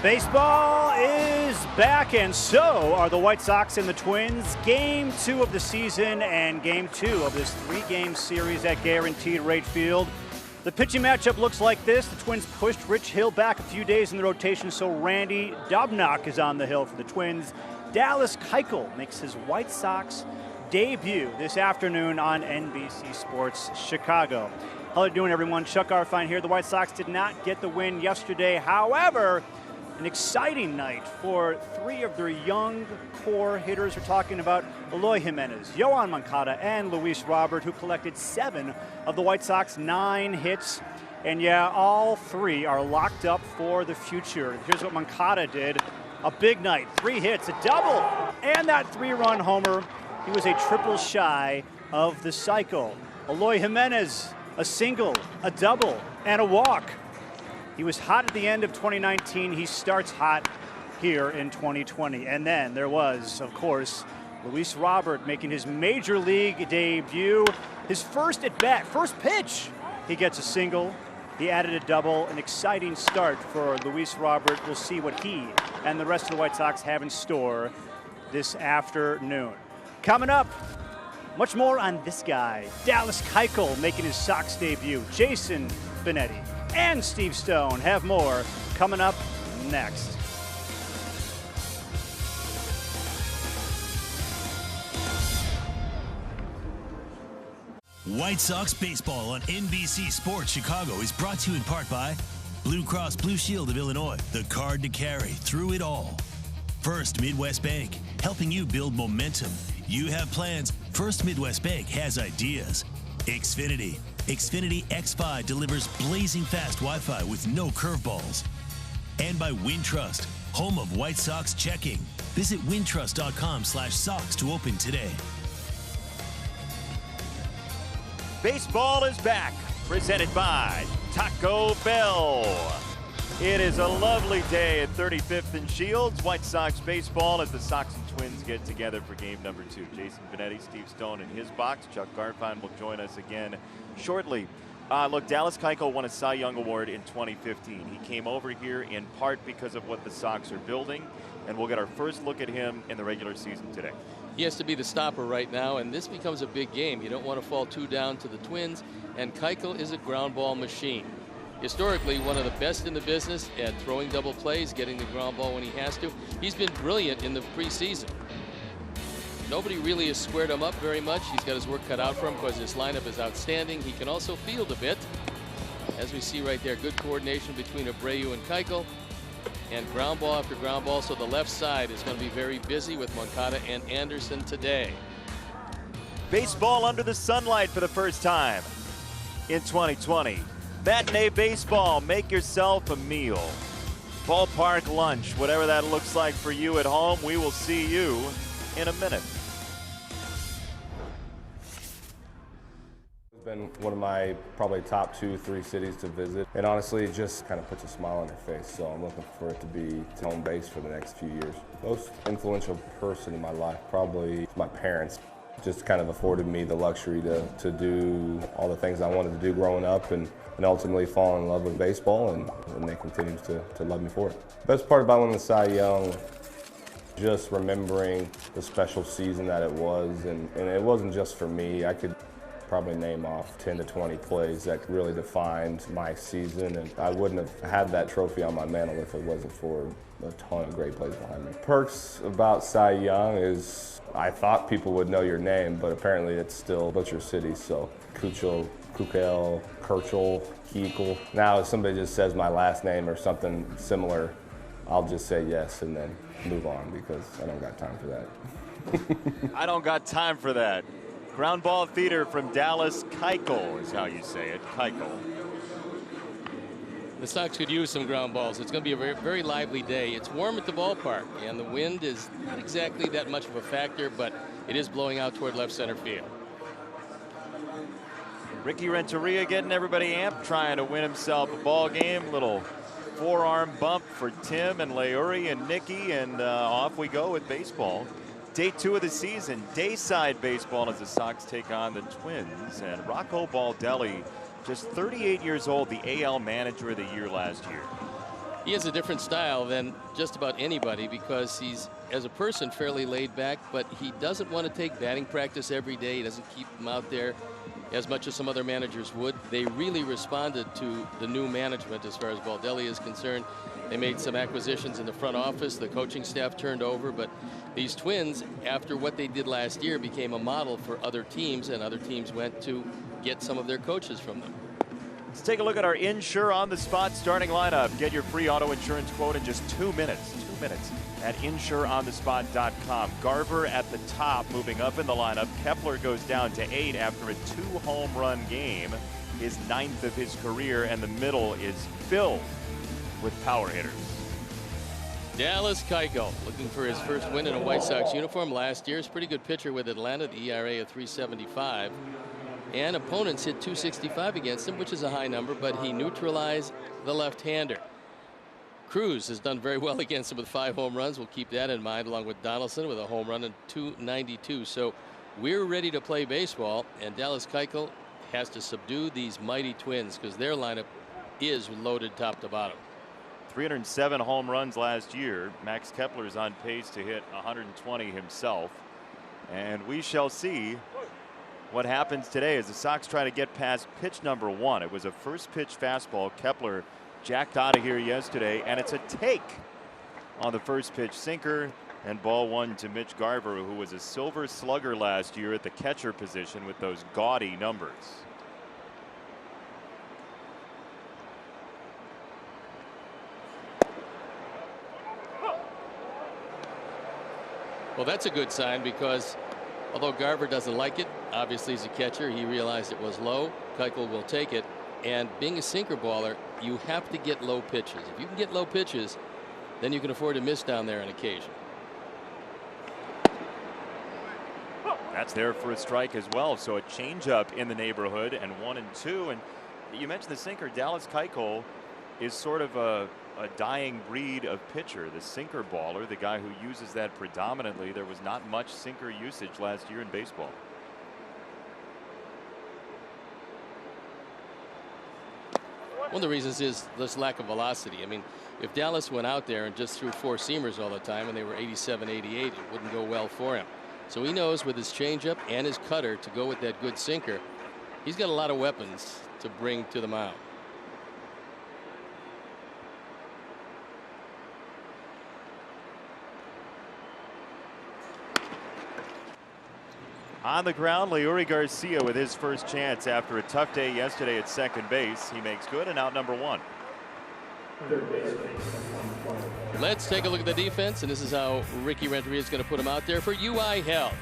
Baseball is back, and so are the White Sox and the Twins. Game 2 of the season and Game 2 of this 3-game series at Guaranteed Rate Field. The pitching matchup looks like this. The Twins pushed Rich Hill back a few days in the rotation, so Randy Dobnak is on the hill for the Twins. Dallas Keuchel makes his White Sox debut this afternoon on NBC Sports Chicago. How are you doing, everyone? Chuck Arfine here. The White Sox did not get the win yesterday. However, an exciting night for 3 of their young core hitters. We're talking about Eloy Jimenez, Yoan Moncada, and Luis Robert, who collected 7 of the White Sox 9 hits. And yeah, all 3 are locked up for the future. Here's what Moncada did. A big night, 3 hits, a double, and that 3-run homer. He was a triple shy of the cycle. Eloy Jimenez, a single, a double, and a walk. He was hot at the end of 2019. He starts hot here in 2020. And then there was, of course, Luis Robert making his major league debut. His first at bat, first pitch, he gets a single. He added a double. An exciting start for Luis Robert. We'll see what he and the rest of the White Sox have in store this afternoon. Coming up, much more on this guy, Dallas Keuchel making his Sox debut. Jason Benetti and Steve Stone have more coming up next. White Sox baseball on NBC Sports Chicago is brought to you in part by Blue Cross Blue Shield of Illinois, the card to carry through it all. First Midwest Bank, helping you build momentum. You have plans. First Midwest Bank has ideas. Xfinity X5 delivers blazing fast Wi-Fi with no curveballs. And by Wintrust, home of White Sox checking. Visit wintrust.com/Sox to open today. Baseball is back, presented by Taco Bell. It is a lovely day at 35th and Shields. White Sox baseball as the Sox and Twins get together for game number 2. Jason Benetti, Steve Stone in his box. Chuck Garfine will join us again shortly. Look, Dallas Keuchel won a Cy Young Award in 2015. He came over here in part because of what the Sox are building, and we'll get our first look at him in the regular season today. He has to be the stopper right now, and this becomes a big game. You don't want to fall too down to the Twins, and Keuchel is a ground ball machine. Historically, one of the best in the business at throwing double plays, getting the ground ball when he has to. He's been brilliant in the preseason. Nobody really has squared him up very much. He's got his work cut out for him because his lineup is outstanding. He can also field a bit. As we see right there, good coordination between Abreu and Keuchel. And ground ball after ground ball, so the left side is going to be very busy with Moncada and Anderson today. Baseball under the sunlight for the first time in 2020. Matinee baseball, make yourself a meal. Ballpark lunch, whatever that looks like for you at home, we will see you in a minute. It's been one of my probably top 2-3 cities to visit, and honestly it just kind of puts a smile on your face, so I'm looking for it to be home base for the next few years. Most influential person in my life, probably my parents. Just kind of afforded me the luxury to do all the things I wanted to do growing up and ultimately fall in love with baseball, and they continue to love me for it. Best part about winning the Cy Young, just remembering the special season that it was, and it wasn't just for me. I could probably name off 10 to 20 plays that really defined my season, and I wouldn't have had that trophy on my mantle if it wasn't for a ton of great plays behind me. Perks about Cy Young is I thought people would know your name, but apparently it's still Butcher City, so Keuchel, Keuchel. Now if somebody just says my last name or something similar, I'll just say yes and then move on because I don't got time for that. I don't got time for that. Ground ball theater from Dallas Keuchel is how you say it, Keuchel. The Sox could use some ground balls. It's going to be a very, very lively day. It's warm at the ballpark, and the wind is not exactly that much of a factor, but it is blowing out toward left center field. Ricky Renteria getting everybody amped, trying to win himself a ball game. Little forearm bump for Tim and Leury and Nicky, and off we go with baseball. Day 2 of the season, dayside baseball as the Sox take on the Twins. And Rocco Baldelli, just 38 years old, the AL Manager of the Year last year. He has a different style than just about anybody because he's, as a person, fairly laid back, but he doesn't want to take batting practice every day. He doesn't keep him out there as much as some other managers would. They really responded to the new management as far as Baldelli is concerned. They made some acquisitions in the front office. The coaching staff turned over, but these Twins, after what they did last year, became a model for other teams, and other teams went to get some of their coaches from them. Let's take a look at our Insure on the Spot starting lineup. Get your free auto insurance quote in just 2 minutes. 2 minutes at insureonthespot.com. Garver at the top, moving up in the lineup. Kepler goes down to 8 after a 2-home run game, his 9th of his career, and the middle is filled with power hitters. Dallas Keuchel looking for his first win in a White Sox uniform. Last year's pretty good pitcher with Atlanta, the ERA of 3.75. And opponents hit 265 against him, which is a high number, but he neutralized the left-hander. Cruz has done very well against him with 5 home runs. We'll keep that in mind, along with Donaldson with a home run and 292. So we're ready to play baseball, and Dallas Keuchel has to subdue these mighty Twins because their lineup is loaded top to bottom. 307 home runs last year. Max Kepler is on pace to hit 120 himself, and we shall see what happens today as the Sox try to get past pitch number 1. It was a first pitch fastball. Kepler jacked out of here yesterday, and it's a take on the first pitch sinker, and ball 1 to Mitch Garver, who was a silver slugger last year at the catcher position with those gaudy numbers. Well, that's a good sign because although Garver doesn't like it, obviously as a catcher, he realized it was low. Keuchel will take it. And being a sinker baller, you have to get low pitches. If you can get low pitches, then you can afford to miss down there on occasion. That's there for a strike as well. So a changeup in the neighborhood, and 1 and 2. And you mentioned the sinker. Dallas Keuchel is sort of a dying breed of pitcher, the sinker baller, the guy who uses that predominantly. There was not much sinker usage last year in baseball. One of the reasons is this lack of velocity. I mean, if Dallas went out there and just threw 4 seamers all the time and they were 87, 88, it wouldn't go well for him. So he knows with his changeup and his cutter to go with that good sinker. He's got a lot of weapons to bring to the mound. On the ground, Leury Garcia with his first chance after a tough day yesterday at second base. He makes good, and out number 1. Let's take a look at the defense, and this is how Ricky Renteria is going to put him out there for UI Health.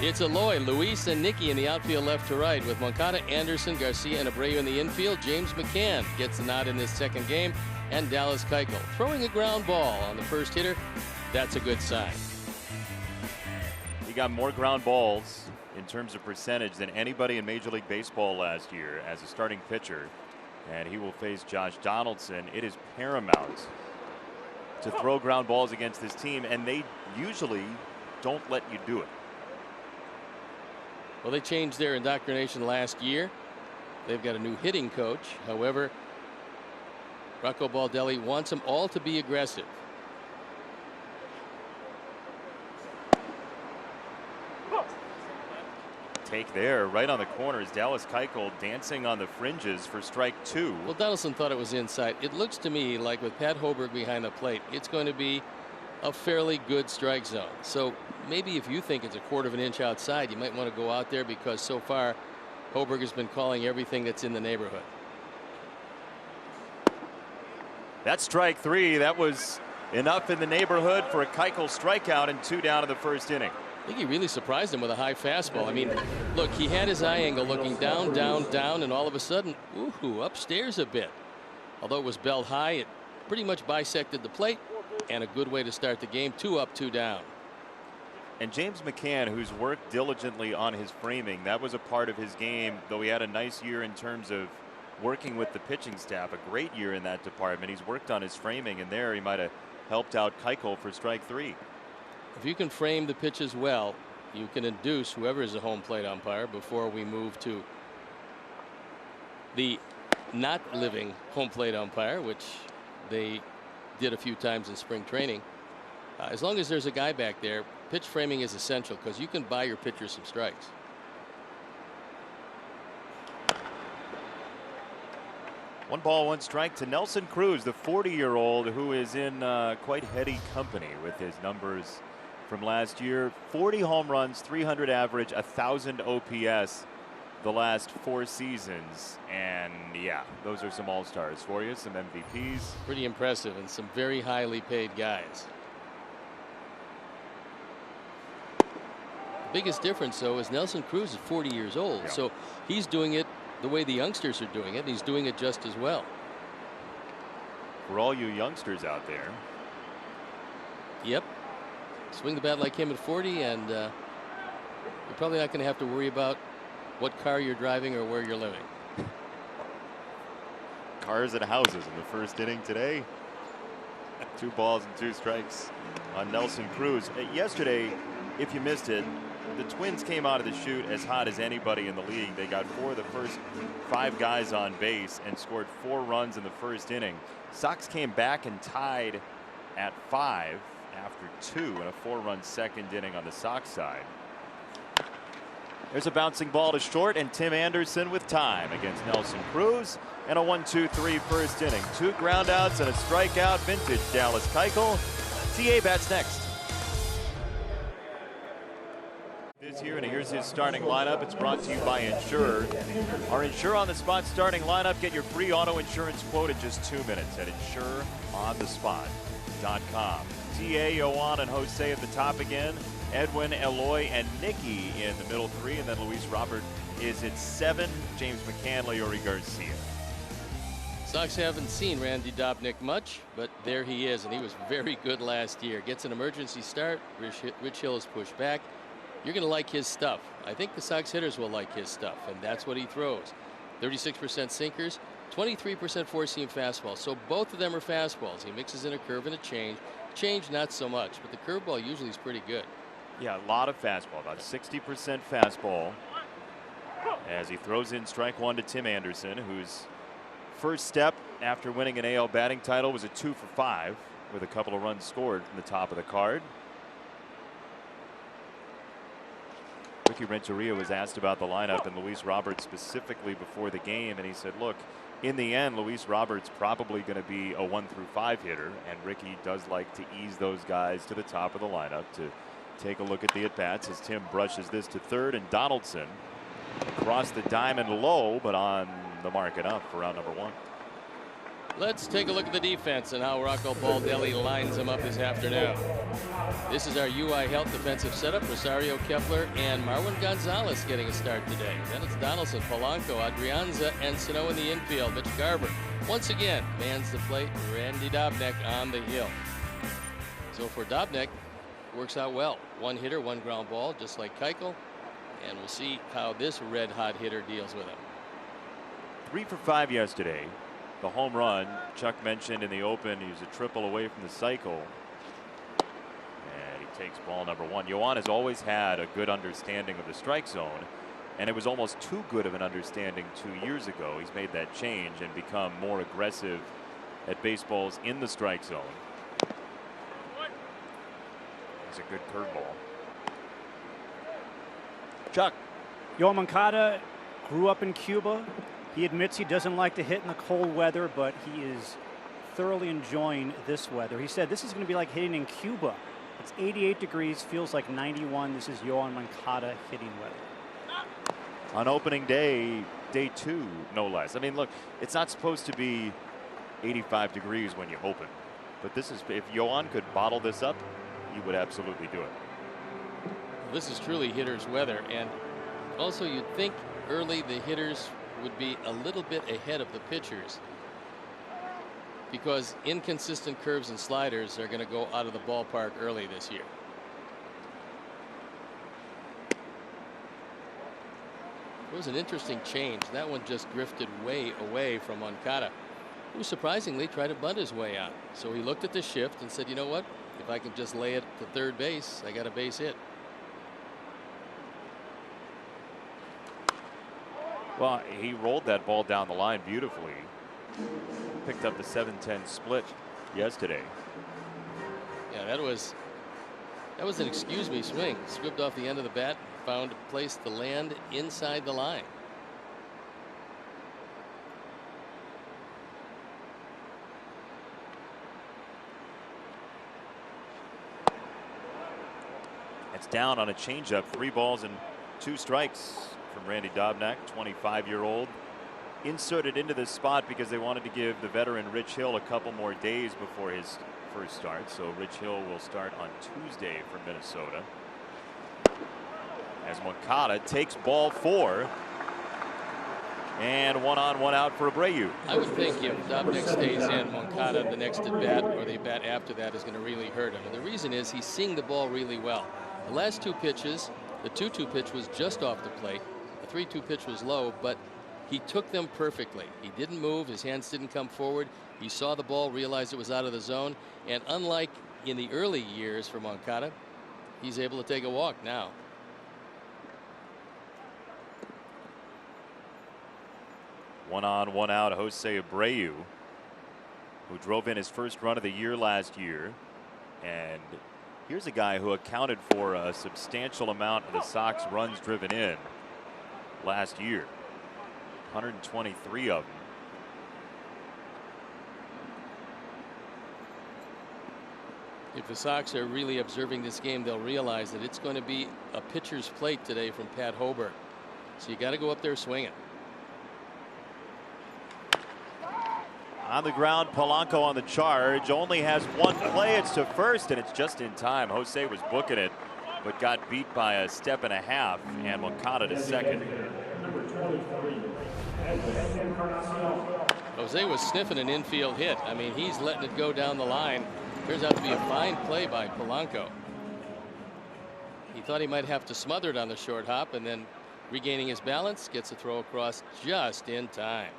It's Eloy, Luis, and Nicky in the outfield left to right with Moncada, Anderson, Garcia, and Abreu in the infield. James McCann gets the nod in this second game, and Dallas Keuchel throwing a ground ball on the first hitter. That's a good sign. He got more ground balls in terms of percentage than anybody in Major League Baseball last year as a starting pitcher, and he will face Josh Donaldson. It is paramount to throw ground balls against this team, and they usually don't let you do it. Well, they changed their indoctrination last year. They've got a new hitting coach. However, Rocco Baldelli wants them all to be aggressive. Take there right on the corners. Dallas Keuchel dancing on the fringes for strike 2. Well, Donaldson thought it was inside. It looks to me like with Pat Hoberg behind the plate, it's going to be a fairly good strike zone. So maybe if you think it's a 1/4 of an inch outside, you might want to go out there because so far Hoberg has been calling everything that's in the neighborhood. That's strike 3. That was enough in the neighborhood for a Keuchel strikeout and 2 down in the first inning. I think he really surprised him with a high fastball. I mean, look, he had his eye angle looking down, down, down, and all of a sudden, ooh, upstairs a bit. Although it was belt high, it pretty much bisected the plate, and a good way to start the game. 2 up, 2 down. And James McCann, who's worked diligently on his framing, that was a part of his game, though he had a nice year in terms of working with the pitching staff. A great year in that department. He's worked on his framing, and there he might have helped out Keuchel for strike 3. If you can frame the pitches well, you can induce whoever is a home plate umpire before we move to the not living home plate umpire, which they did a few times in spring training. As long as there's a guy back there, pitch framing is essential because you can buy your pitcher some strikes. One ball, one strike to Nelson Cruz, the 40-year-old who is in quite heady company with his numbers from last year. 40 home runs, 300 average, 1,000 OPS the last 4 seasons. And yeah, those are some all-stars for you, some MVPs. Pretty impressive, and some very highly paid guys. The biggest difference, though, is Nelson Cruz is 40 years old. Yeah. So he's doing it the way the youngsters are doing it, and he's doing it just as well. For all you youngsters out there. Yep. Swing the bat like him at 40, and you're probably not going to have to worry about what car you're driving or where you're living. Cars and houses in the first inning today. 2 balls and 2 strikes on Nelson Cruz. Yesterday, if you missed it, the Twins came out of the chute as hot as anybody in the league. They got 4 of the first 5 guys on base and scored 4 runs in the first inning. Sox came back and tied at 5 after 2 in a 4-run second inning on the Sox side. There's a bouncing ball to short, and Tim Anderson with time against Nelson Cruz, and a 1-2-3 first inning. 2 groundouts and a strikeout. Vintage Dallas Keuchel. TA bats next. This year, and here's his starting lineup. It's brought to you by Insure. Our Insure on the Spot starting lineup. Get your free auto insurance quote in just 2 minutes at insureonthespot.com. TA, Yoan, and Jose at the top again. Edwin, Eloy, and Nicky in the middle 3, and then Luis Robert is at 7. James McCann, Yuri Garcia. Sox haven't seen Randy Dobnak much, but there he is, and he was very good last year. Gets an emergency start. Rich Hill is pushed back. You're going to like his stuff. I think the Sox hitters will like his stuff, and that's what he throws. 36% sinkers, 23% four-seam fastball. So both of them are fastballs. He mixes in a curve and a change. Change not so much, but the curveball usually is pretty good. Yeah, a lot of fastball, about 60% fastball. As he throws in strike 1 to Tim Anderson, whose first step after winning an AL batting title was a 2 for 5 with a couple of runs scored from the top of the card. Ricky Renteria was asked about the lineup and Luis Roberts specifically before the game, and he said, look, in the end, Luis Roberts probably going to be a 1 through 5 hitter, and Ricky does like to ease those guys to the top of the lineup to take a look at the at-bats as Tim brushes this to third, and Donaldson across the diamond low, but on the mark enough for round number 1. Let's take a look at the defense and how Rocco Baldelli lines them up this afternoon. This is our UI Health defensive setup. Rosario Kepler and Marwin Gonzalez getting a start today. Then it's Donaldson, Polanco, Adrianza, and Sano in the infield. Mitch Garver once again mans the plate. Randy Dobnak on the hill. So for Dobnak, works out well. 1 hitter, 1 ground ball, just like Keuchel. And we'll see how this red-hot hitter deals with him. 3 for 5 yesterday. The home run Chuck mentioned in the open, he was a triple away from the cycle. And he takes ball number 1. Yoan has always had a good understanding of the strike zone, and it was almost too good of an understanding 2 years ago. He's made that change and become more aggressive at baseballs in the strike zone. It's a good curveball. Chuck. Yoan Moncada grew up in Cuba. He admits he doesn't like to hit in the cold weather, but he is thoroughly enjoying this weather. He said this is going to be like hitting in Cuba. It's 88 degrees, feels like 91. This is Yoan Moncada hitting weather. On opening day, day 2, no less. I mean, look, it's not supposed to be 85 degrees when you open, but this is, if Yoan could bottle this up, he would absolutely do it. This is truly hitter's weather, and also you'd think early the hitters would be a little bit ahead of the pitchers because inconsistent curves and sliders are going to go out of the ballpark early this year. It was an interesting change. That one just drifted way away from Moncada, who surprisingly tried to bunt his way out. So he looked at the shift and said, you know what, if I can just lay it to third base, I got a base hit. Well, he rolled that ball down the line beautifully. Picked up the 7-10 split yesterday. Yeah, that was an excuse me swing. Squibbed off the end of the bat, found a place to land inside the line. It's down on a changeup. 3 balls and 2 strikes from Randy Dobnak, 25-year-old. Inserted into this spot because they wanted to give the veteran Rich Hill a couple more days before his first start. So Rich Hill will start on Tuesday for Minnesota. As Moncada takes ball 4. And 1 on, 1 out for Abreu. I would think if Dobnak stays in, Moncada the next at bat or the bat after that is going to really hurt him. And the reason is he's seeing the ball really well. The last 2 pitches, the 2-2 pitch was just off the plate. The 3-2 pitch was low, but he took them perfectly. He didn't move. His hands didn't come forward. He saw the ball, realized it was out of the zone. And unlike in the early years for Moncada, he's able to take a walk now. One on, 1 out, Jose Abreu, who drove in his first run of the year last year. And here's a guy who accounted for a substantial amount of the Sox runs driven in last year. 123 of them. If the Sox are really observing this game, they'll realize that it's going to be a pitcher's plate today from Pat Hoberg. So you got to go up there swinging. On the ground, Polanco on the charge. Only has 1 play. It's to first, and it's just in time. Jose was booking it, but got beat by a step and a half, and Moncada to second. Jose was sniffing an infield hit. I mean, he's letting it go down the line. Turns out to be a fine play by Polanco. He thought he might have to smother it on the short hop, and then regaining his balance, gets a throw across just in time.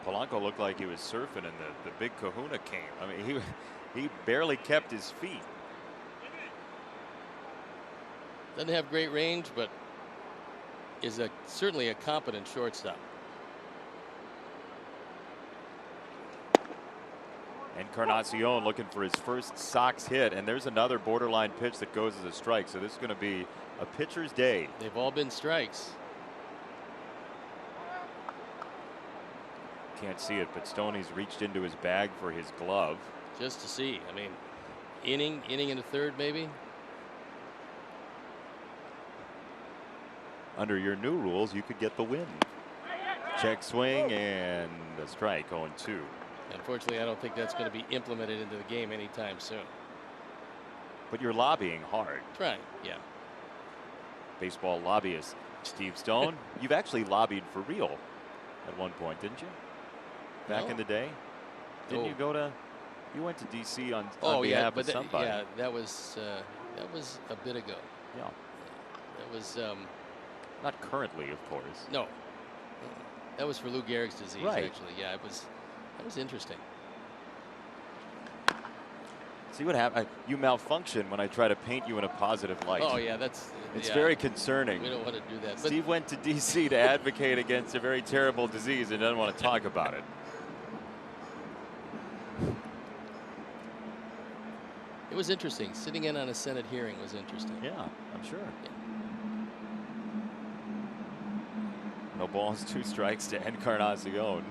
Polanco looked like he was surfing and the big kahuna came. I mean, he barely kept his feet. Doesn't have great range, but is certainly a competent shortstop. Encarnacion looking for his first Sox hit, and there's another borderline pitch that goes as a strike. So this is going to be a pitcher's day. They've all been strikes. Can't see it, but Stoney's reached into his bag for his glove. Just to see. I mean, inning into third, maybe. Under your new rules, you could get the win. Check swing and a strike, 0-2. Unfortunately, I don't think that's going to be implemented into the game anytime soon. But you're lobbying hard. Trying, yeah. Baseball lobbyist Steve Stone. You've actually lobbied for real at one point, didn't you? Back in the day, didn't you go to? You went to D.C. on behalf of somebody. Yeah, that was a bit ago. Yeah, that was not currently, of course. No, that was for Lou Gehrig's disease. Right. Actually, yeah, that was interesting. See what happened? You malfunction when I try to paint you in a positive light. Oh yeah, it's very concerning. We don't want to do that. Steve went to D.C. to advocate against a very terrible disease and doesn't want to talk about it. It was interesting. Sitting in on a Senate hearing was interesting. Yeah, I'm sure. Yeah. No balls, 2 strikes to Encarnacion.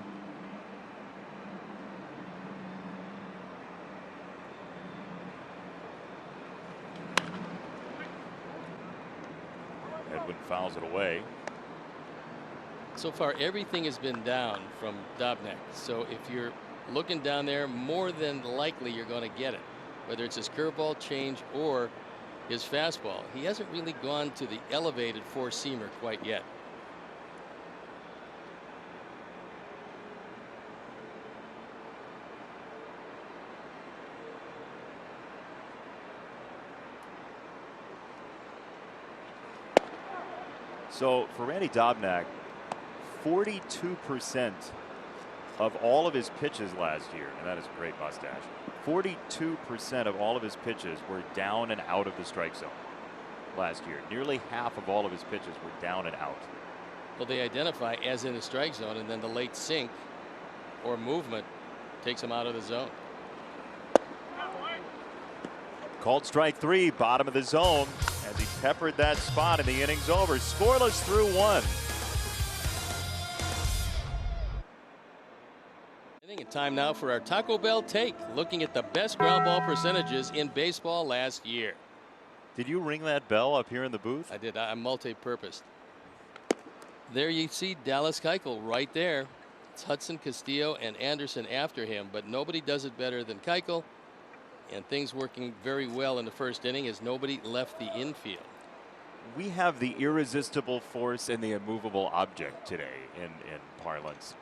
Edwin fouls it away. So far, everything has been down from Dobnak. So if you're looking down there, more than likely you're going to get it. Whether it's his curveball change or his fastball. He hasn't really gone to the elevated 4-seamer quite yet. So for Randy Dobnak, 42% of all of his pitches last year, and that is a great mustache, 42% of all of his pitches were down and out of the strike zone last year. Nearly half of all of his pitches were down and out. Well, they identify as in the strike zone, and then the late sink or movement takes him out of the zone. Called strike 3, bottom of the zone, as he peppered that spot, and the inning's over. Scoreless through 1. And time now for our Taco Bell take, looking at the best ground ball percentages in baseball last year. Did you ring that bell up here in the booth? I did. I'm multi-purposed. There you see Dallas Keuchel right there. It's Hudson, Castillo, and Anderson after him, but nobody does it better than Keuchel. And things working very well in the first inning as nobody left the infield. We have the irresistible force and the immovable object today in parlance.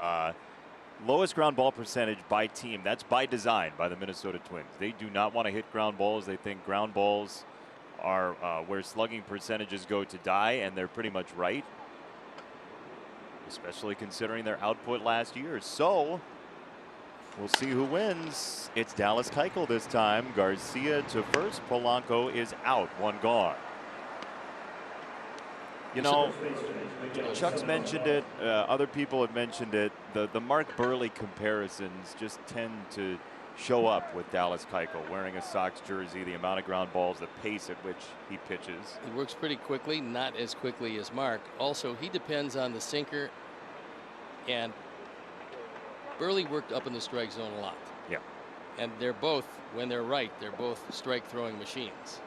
Lowest ground ball percentage by team. That's by design by the Minnesota Twins. They do not want to hit ground balls. They think ground balls are where slugging percentages go to die, and they're pretty much right, especially considering their output last year. So we'll see who wins. It's Dallas Keuchel this time. Garcia to first. Polanco is out. 1 gone. You know, Chuck's mentioned it. Other people have mentioned it. The Mark Burley comparisons just tend to show up with Dallas Keuchel wearing a Sox jersey, the amount of ground balls, the pace at which he pitches. He works pretty quickly, not as quickly as Mark. Also, he depends on the sinker, and Burley worked up in the strike zone a lot. Yeah. And they're both, when they're right, they're both strike throwing machines.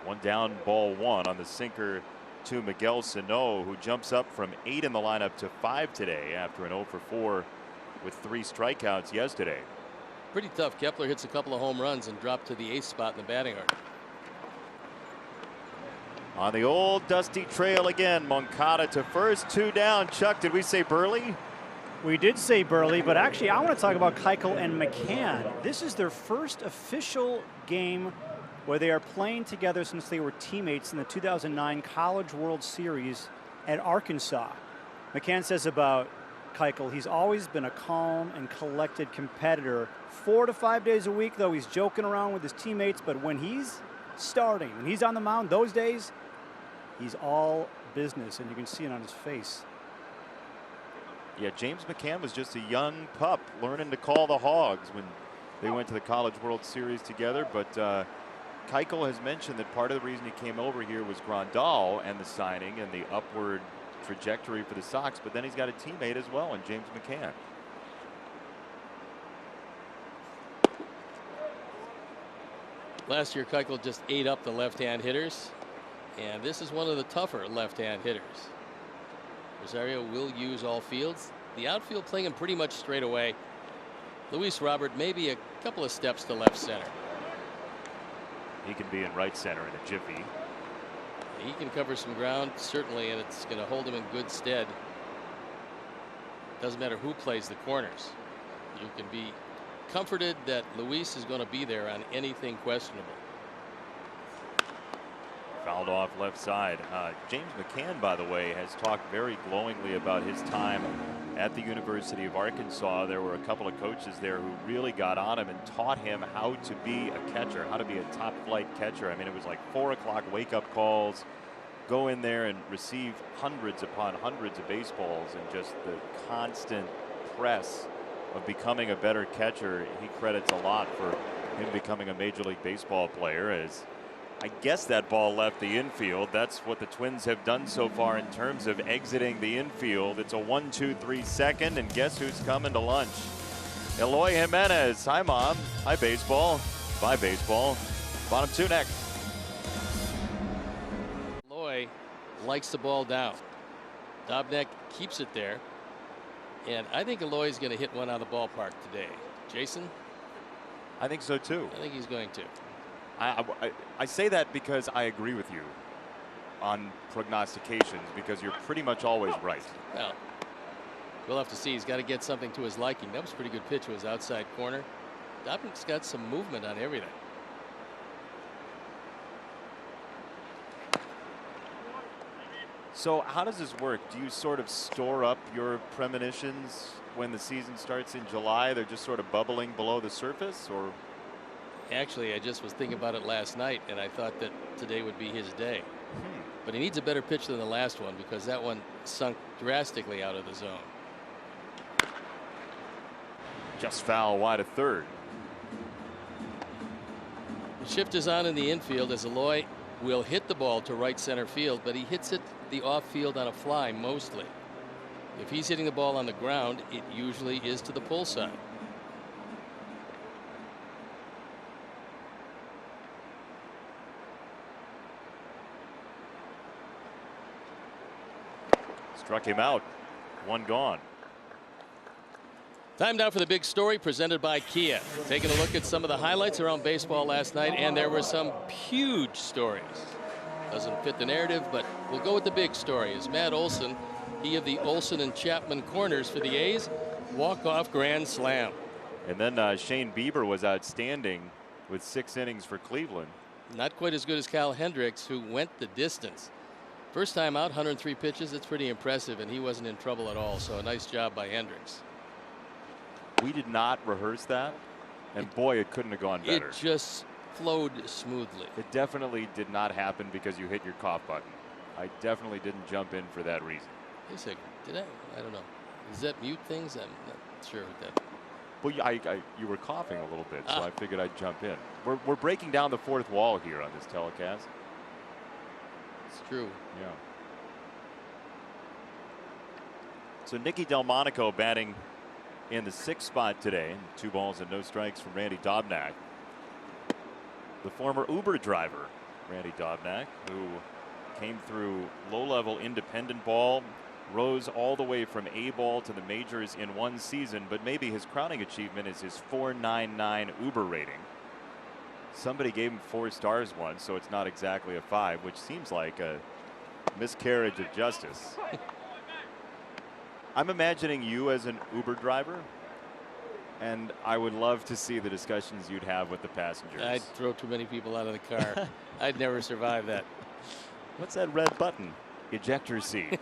One down, ball 1 on the sinker to Miguel Sano, who jumps up from 8 in the lineup to 5 today after an 0 for 4 with 3 strikeouts yesterday. Pretty tough. Kepler hits a couple of home runs and dropped to the 8th spot in the batting order. On the old dusty trail again, Moncada to first, 2 down. Chuck, did we say Burley? We did say Burley, but actually I want to talk about Keuchel and McCann. This is their first official game where they are playing together since they were teammates in the 2009 College World Series at Arkansas. McCann says about Keuchel, he's always been a calm and collected competitor. 4 to 5 days a week, though, he's joking around with his teammates, but when he's starting, when he's on the mound those days, he's all business, and you can see it on his face. Yeah, James McCann was just a young pup learning to call the Hogs when they went to the College World Series together, but Keuchel has mentioned that part of the reason he came over here was Grandal and the signing and the upward trajectory for the Sox, but then he's got a teammate as well in James McCann. Last year, Keuchel just ate up the left-hand hitters, and this is one of the tougher left-hand hitters. Rosario will use all fields. The outfield playing him pretty much straight away. Luis Robert maybe a couple of steps to left center. He can be in right center in a jiffy. He can cover some ground, certainly, and it's going to hold him in good stead. Doesn't matter who plays the corners. You can be comforted that Luis is going to be there on anything questionable. Fouled off left side. James McCann, by the way, has talked very glowingly about his time at the University of Arkansas. There were a couple of coaches there who really got on him and taught him how to be a catcher, how to be a top flight catcher. I mean, it was like 4 o'clock wake up calls, go in there and receive hundreds upon hundreds of baseballs, and just the constant press of becoming a better catcher. He credits a lot for him becoming a Major League Baseball player. As I guess that ball left the infield. That's what the Twins have done so far in terms of exiting the infield. It's a 1-2-3 second, and guess who's coming to lunch? Eloy Jimenez. Hi, Mom. Hi, baseball. Bye, baseball. Bottom 2 next. Eloy likes the ball down. Dobnak keeps it there, and I think Eloy is going to hit one out of the ballpark today. Jason? I think so, too. I think he's going to. I say that because I agree with you on prognostications, because you're pretty much always right. Well, we'll have to see. He's got to get something to his liking. That was a pretty good pitch to his outside corner. Dobnik's got some movement on everything. So how does this work? Do you sort of store up your premonitions when the season starts in July? They're just sort of bubbling below the surface, or? Actually, I just was thinking about it last night, and I thought that today would be his day. But he needs a better pitch than the last one, because that one sunk drastically out of the zone. Just foul wide of third. The shift is on in the infield as Eloy will hit the ball to right center field, but he hits it the off field on a fly mostly. If he's hitting the ball on the ground, it usually is to the pull side. Struck him out. One gone. Time now for the big story presented by Kia. Taking a look at some of the highlights around baseball last night, and there were some huge stories. Doesn't fit the narrative, but we'll go with the big story. As Matt Olson, he of the Olson and Chapman corners for the A's, walk-off grand slam. And then Shane Bieber was outstanding with 6 innings for Cleveland. Not quite as good as Kyle Hendricks, who went the distance. First time out, 103 pitches. It's pretty impressive, and he wasn't in trouble at all. So a nice job by Hendricks. We did not rehearse that, and boy, it couldn't have gone better. It just flowed smoothly. It definitely did not happen because you hit your cough button. I definitely didn't jump in for that reason. Wait a second. Did I? I don't know. Does that mute things? I'm not sure what that. Well, you were coughing a little bit, so I figured I'd jump in. We're breaking down the fourth wall here on this telecast. It's true. Yeah. So Nicky Delmonico batting in the 6th spot today. 2 balls and no strikes from Randy Dobnak. The former Uber driver, Randy Dobnak, who came through low-level independent ball, rose all the way from A ball to the majors in 1 season, but maybe his crowning achievement is his .499 Uber rating. Somebody gave him 4 stars once, so it's not exactly a 5, which seems like a miscarriage of justice. I'm imagining you as an Uber driver, and I would love to see the discussions you'd have with the passengers. I'd throw too many people out of the car. I'd never survive that. What's that red button? Ejector seat.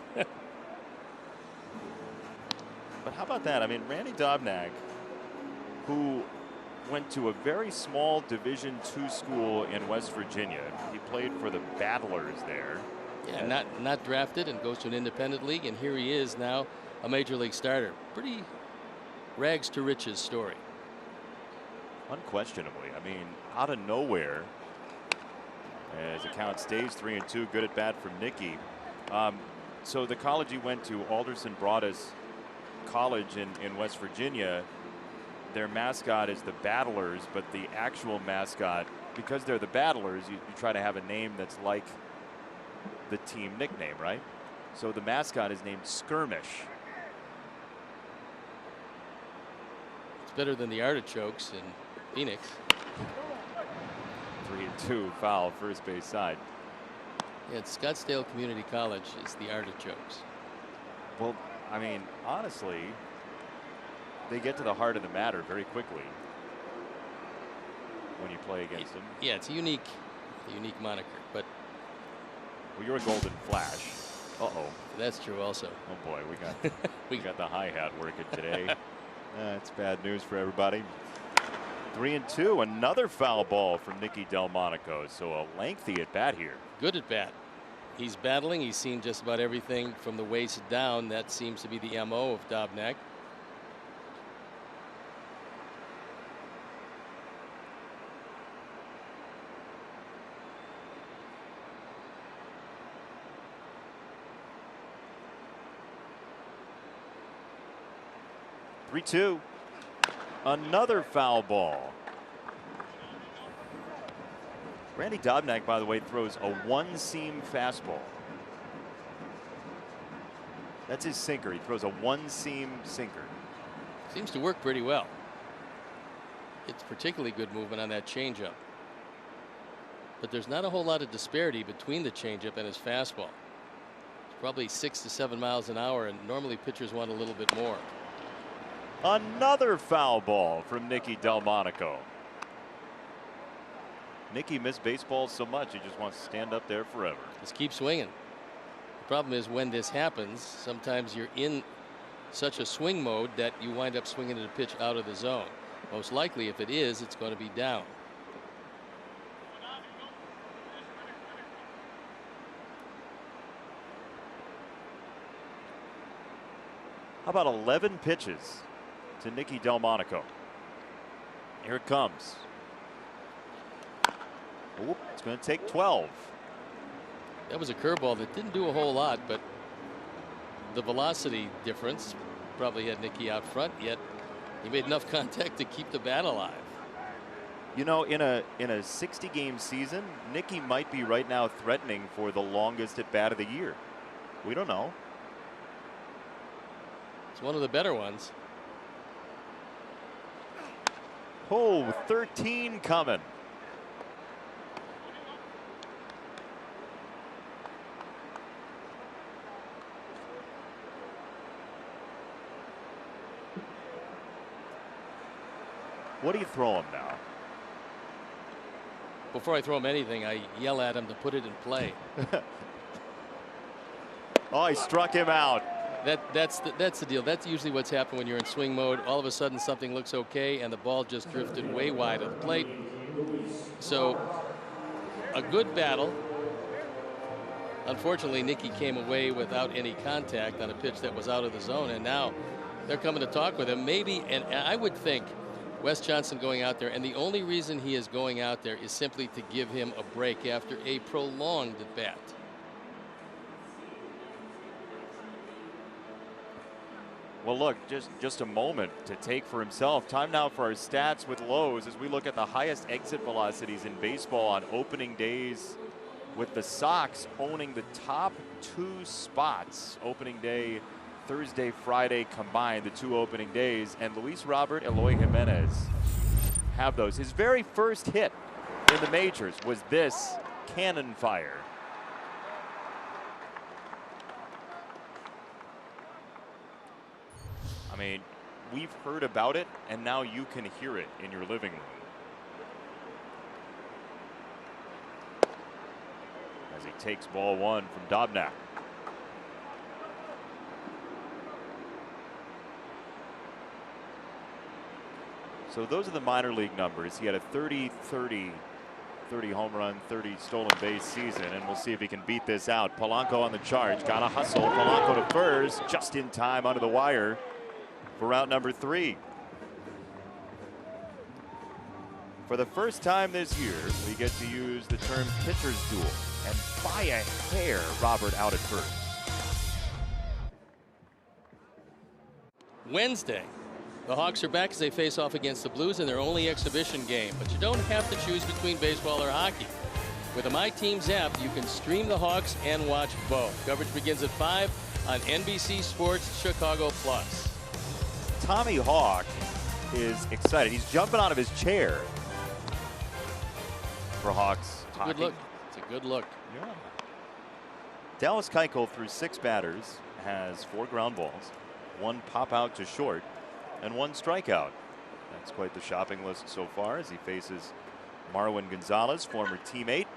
But how about that? I mean, Randy Dobnak, who went to a very small Division II school in West Virginia. He played for the Battlers there. Yeah, not drafted, and goes to an independent league, and here he is now, a major league starter. Pretty rags to riches story. Unquestionably. I mean, out of nowhere, as the count stays 3-2, good at bat from Nicky. So the college he went to, Alderson Broaddus College in West Virginia, their mascot is the Battlers, but the actual mascot, because they're the Battlers, you try to have a name that's like the team nickname, right? So the mascot is named Skirmish. It's better than the Artichokes in Phoenix. 3-2 foul, first base side. Yeah, it's Scottsdale Community College is the Artichokes. Well, I mean, honestly, they get to the heart of the matter very quickly when you play against them. Yeah, it's a unique moniker, but well, you're a Golden Flash. Uh-oh. That's true also. Oh boy, we got the hi-hat working today. That's bad news for everybody. 3-2, another foul ball from Nicky Delmonico. So a lengthy at bat here. Good at bat. He's battling. He's seen just about everything from the waist down. That seems to be the MO of Dobnak. Three-two. Another foul ball. Randy Dobnak, by the way, throws a one-seam fastball. That's his sinker. He throws a one-seam sinker. Seems to work pretty well. It's particularly good movement on that changeup. But there's not a whole lot of disparity between the changeup and his fastball. It's probably 6 to 7 miles an hour, and normally pitchers want a little bit more. Another foul ball from Nicky Delmonico. Nicky missed baseball so much he just wants to stand up there forever. Just keep swinging. The problem is when this happens, sometimes you're in such a swing mode that you wind up swinging at a pitch out of the zone. Most likely, if it is, it's going to be down. How about 11 pitches to Nicky Delmonico? Here it comes. Oop, it's going to take 12. That was a curveball that didn't do a whole lot, but the velocity difference probably had Nicky out front, yet he made enough contact to keep the bat alive. You know, in a 60-game season, Nicky might be right now threatening for the longest at bat of the year. We don't know. It's one of the better ones. Oh, 13 coming. What do you throw him now? Before I throw him anything, I yell at him to put it in play. Oh, he struck him out. That's the deal. That's usually what's happened when you're in swing mode. All of a sudden something looks okay and the ball just drifted way wide of the plate. So a good battle. Unfortunately, Nicky came away without any contact on a pitch that was out of the zone, and now they're coming to talk with him. Maybe, and I would think Wes Johnson going out there, and the only reason he is going out there is simply to give him a break after a prolonged at bat. Well, look, just a moment to take for himself. Time now for our stats with Lowe's as we look at the highest exit velocities in baseball on opening days, with the Sox owning the top 2 spots opening day, Thursday, Friday combined, the 2 opening days, and Luis Robert Eloy Jimenez have those. His very first hit in the majors was this cannon fire. I mean, we've heard about it, and now you can hear it in your living room. As he takes ball 1 from Dobnak. So those are the minor league numbers. He had a 30 home run, 30 stolen base season, and we'll see if he can beat this out. Polanco on the charge, got a hustle. Polanco to first, just in time under the wire for route number 3. For the first time this year, we get to use the term pitcher's duel, and by a hair, Robert out at first. Wednesday, the Hawks are back as they face off against the Blues in their only exhibition game, but you don't have to choose between baseball or hockey. With the My Teams app, you can stream the Hawks and watch both. Coverage begins at 5 on NBC Sports Chicago Plus. Tommy Hawk is excited. He's jumping out of his chair for Hawks. Good look. It's a good look. Yeah. Dallas Keuchel through 6 batters has 4 ground balls, 1 pop out to short, and 1 strikeout. That's quite the shopping list so far as he faces Marwin Gonzalez, former teammate.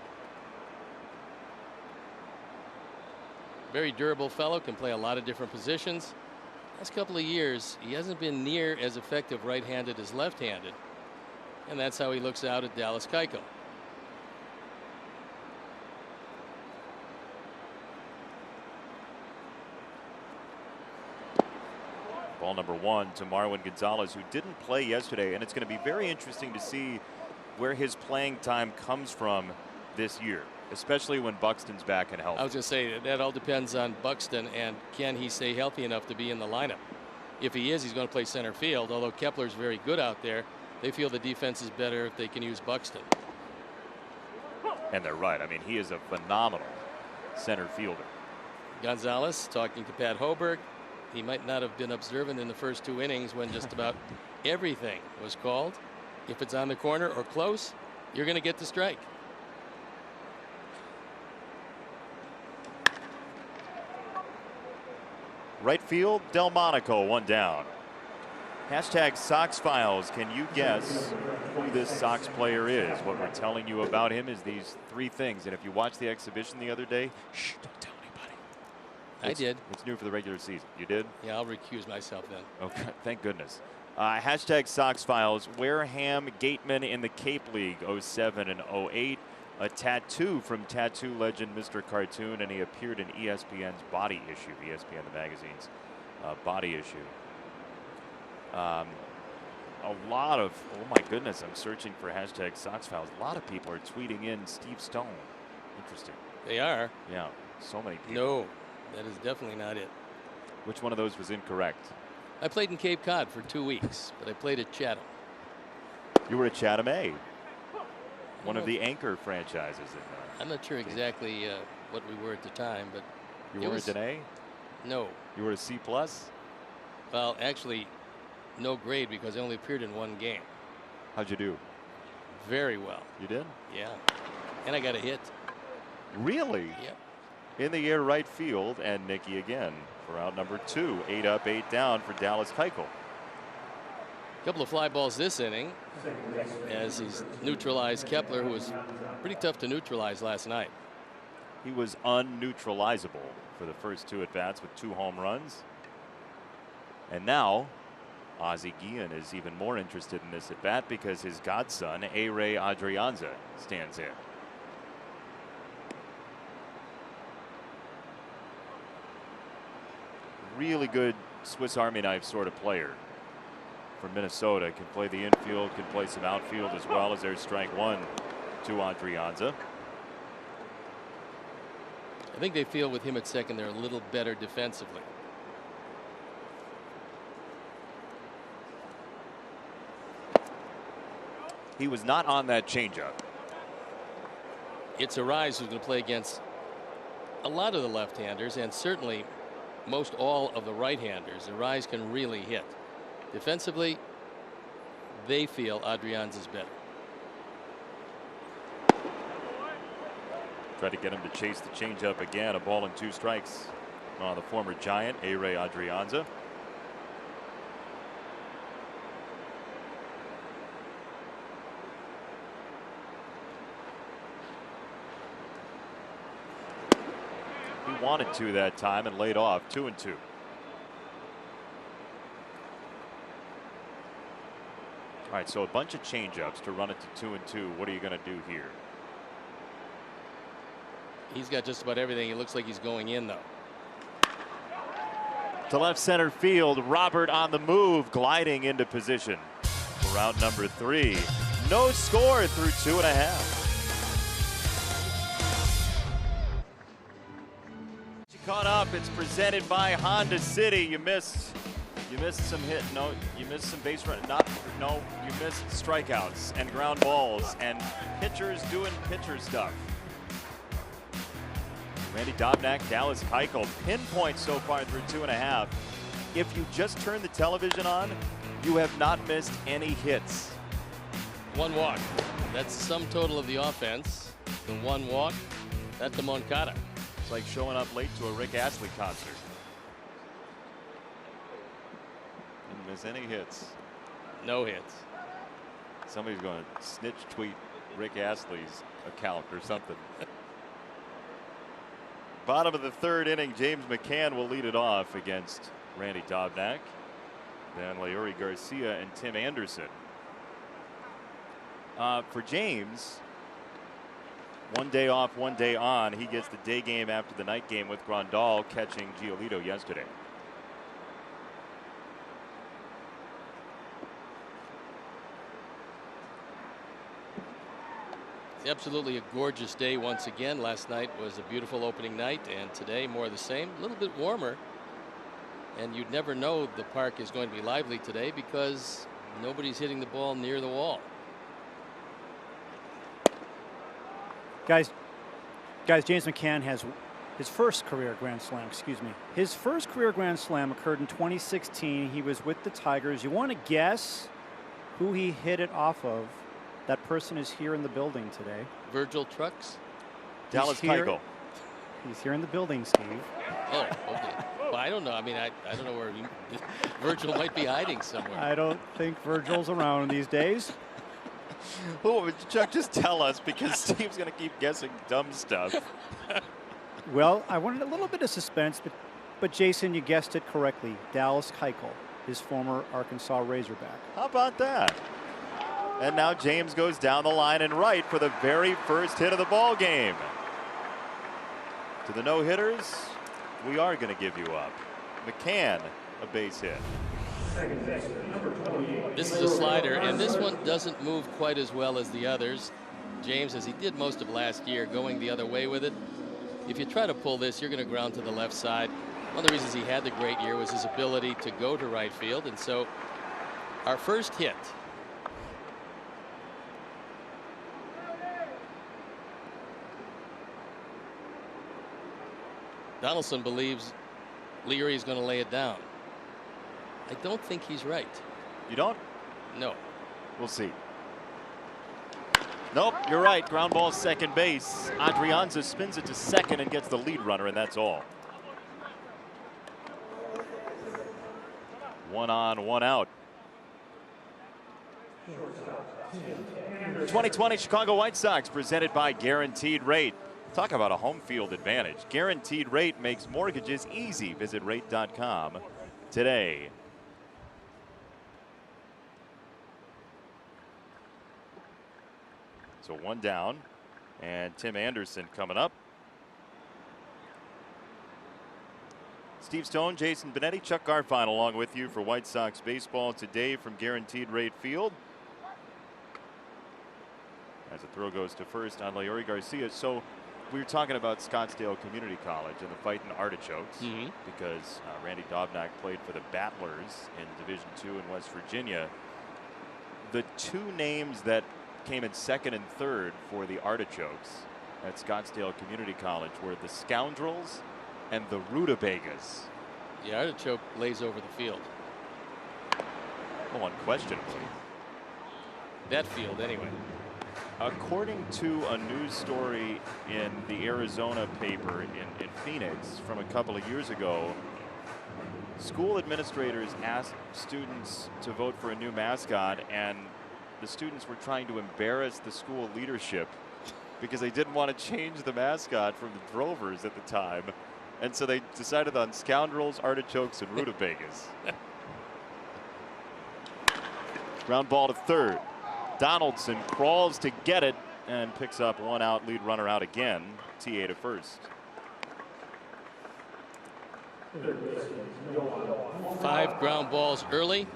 Very durable fellow, can play a lot of different positions. Last couple of years, he hasn't been near as effective right-handed as left-handed, and that's how he looks out at Dallas Keuchel. Ball number 1 to Marwin Gonzalez, who didn't play yesterday, and it's going to be very interesting to see where his playing time comes from this year, especially when Buxton's back and healthy. I was going to say that all depends on Buxton, and can he stay healthy enough to be in the lineup? If he is, he's going to play center field. Although Kepler's very good out there, they feel the defense is better if they can use Buxton. And they're right. I mean, he is a phenomenal center fielder. Gonzalez talking to Pat Hoberg. He might not have been observant in the first 2 innings when just about everything was called. If it's on the corner or close, you're going to get the strike. Right field, Delmonico, 1 down. Hashtag Sox Files. Can you guess who this Sox player is? What we're telling you about him is these 3 things. And if you watched the exhibition the other day, shh, don't tell anybody. I did. It's new for the regular season. You did? Yeah, I'll recuse myself then. Okay, thank goodness. Hashtag Sox Files. Wareham Gateman in the Cape League, 07 and 08. A tattoo from tattoo legend Mr. Cartoon, and he appeared in ESPN's Body issue, ESPN the magazine's body issue. A lot of, oh my goodness, I'm searching for hashtag Sox Files. A lot of people are tweeting in Steve Stone. Interesting. They are. Yeah, so many people. No, that is definitely not it. Which one of those was incorrect? I played in Cape Cod for 2 weeks, but I played at Chatham. You were at Chatham A, one of the anchor franchises. I'm not sure exactly what we were at the time, but You were at an A? No. You were a C+? Well, actually, no grade because I only appeared in 1 game. How'd you do? Very well. You did? Yeah. And I got a hit. Really? Yep. In the air right field, and Nicky again for out number 2. 8 up, 8 down for Dallas Keuchel. A couple of fly balls this inning as he's neutralized Kepler, who was pretty tough to neutralize last night. He was unneutralizable for the first 2 at bats with 2 home runs. And now Ozzie Guillen is even more interested in this at bat because his godson, A-Ray Adrianza, stands in. Really good Swiss Army knife sort of player from Minnesota. Can play the infield, can play some outfield as well. As there's strike 1 to Adrianza. I think they feel with him at second they're a little better defensively. He was not on that changeup. It's Arise who's going to play against a lot of the left-handers and certainly most all of the right-handers. Arise can really hit. Defensively, they feel Adrianza's better. Tried to get him to chase the changeup again. A ball and 2 strikes on the former Giant, A-Ray Adrianza. He wanted to that time and laid off. 2-2. All right, so a bunch of changeups to run it to 2-2. What are you going to do here? He's got just about everything. It looks like he's going in, though. To left center field, Robert on the move, gliding into position for out number 3. No score through 2.5. Caught up. It's presented by Honda City. You missed some hit. No, you missed some base run. No, you missed strikeouts and ground balls and pitchers doing pitcher stuff. Randy Dobnak, Dallas Keuchel, pinpoint so far through 2.5. If you just turn the television on, you have not missed any hits. 1 walk. That's the sum total of the offense. The 1 walk. That's the Moncada. It's like showing up late to a Rick Astley concert. Didn't miss any hits. No hits. Somebody's going to snitch tweet Rick Astley's account or something. Bottom of the 3rd inning, James McCann will lead it off against Randy Dobnak. Then Leury Garcia and Tim Anderson. For James, 1 day off, 1 day on. He gets the day game after the night game with Grandal catching Giolito yesterday. It's absolutely a gorgeous day once again. Last night was a beautiful opening night, and today more of the same. A little bit warmer, and you'd never know the park is going to be lively today because nobody's hitting the ball near the wall. Guys, James McCann has his first career Grand Slam, His first career Grand Slam occurred in 2016. He was with the Tigers. You want to guess who he hit it off of? That person is here in the building today. Virgil Trucks? Dallas Keuchel. He's here in the building, Steve. Oh, okay. Well, I don't know. I mean, I don't know where Virgil might be hiding somewhere. I don't think Virgil's around these days. Oh, Chuck, just tell us because Steve's going to keep guessing dumb stuff. Well, I wanted a little bit of suspense, but Jason, you guessed it correctly. Dallas Keuchel, his former Arkansas Razorback. How about that? And now James goes down the line and right for the very first hit of the ball game. To the no-hitters, we are going to give you up. McCann a base hit. This is a slider, and this one doesn't move quite as well as the others. James, as he did most of last year, going the other way with it. If you try to pull this, you're going to ground to the left side. One of the reasons he had the great year was his ability to go to right field, and so our first hit. Donaldson believes Leary is going to lay it down. I don't think he's right. You don't? No. We'll see. Nope, you're right. Ground ball second base. Adrianza spins it to second and gets the lead runner, and that's all. 1 on, 1 out. 2020 Chicago White Sox presented by Guaranteed Rate. Talk about a home field advantage. Guaranteed Rate makes mortgages easy. Visit rate.com today. So 1 down, and Tim Anderson coming up. Steve Stone, Jason Benetti, Chuck Garfien along with you for White Sox baseball today from Guaranteed Rate Field. As the throw goes to first on Leori Garcia. So we were talking about Scottsdale Community College and the Fightin' Artichokes because Randy Dobnak played for the Battlers in Division II in West Virginia. The 2 names that came in second and third for the Artichokes at Scottsdale Community College were the Scoundrels and the Rutabagas. The Artichoke lays over the field. Oh, unquestionably. That field, anyway. According to a news story in the Arizona paper in Phoenix from a couple of years ago, school administrators asked students to vote for a new mascot, and the students were trying to embarrass the school leadership because they didn't want to change the mascot from the Drovers at the time. And so they decided on Scoundrels, Artichokes, and Rutabagas. Ground ball to third. Donaldson crawls to get it and picks up 1 out, lead runner out again. TA to first. 5 ground balls early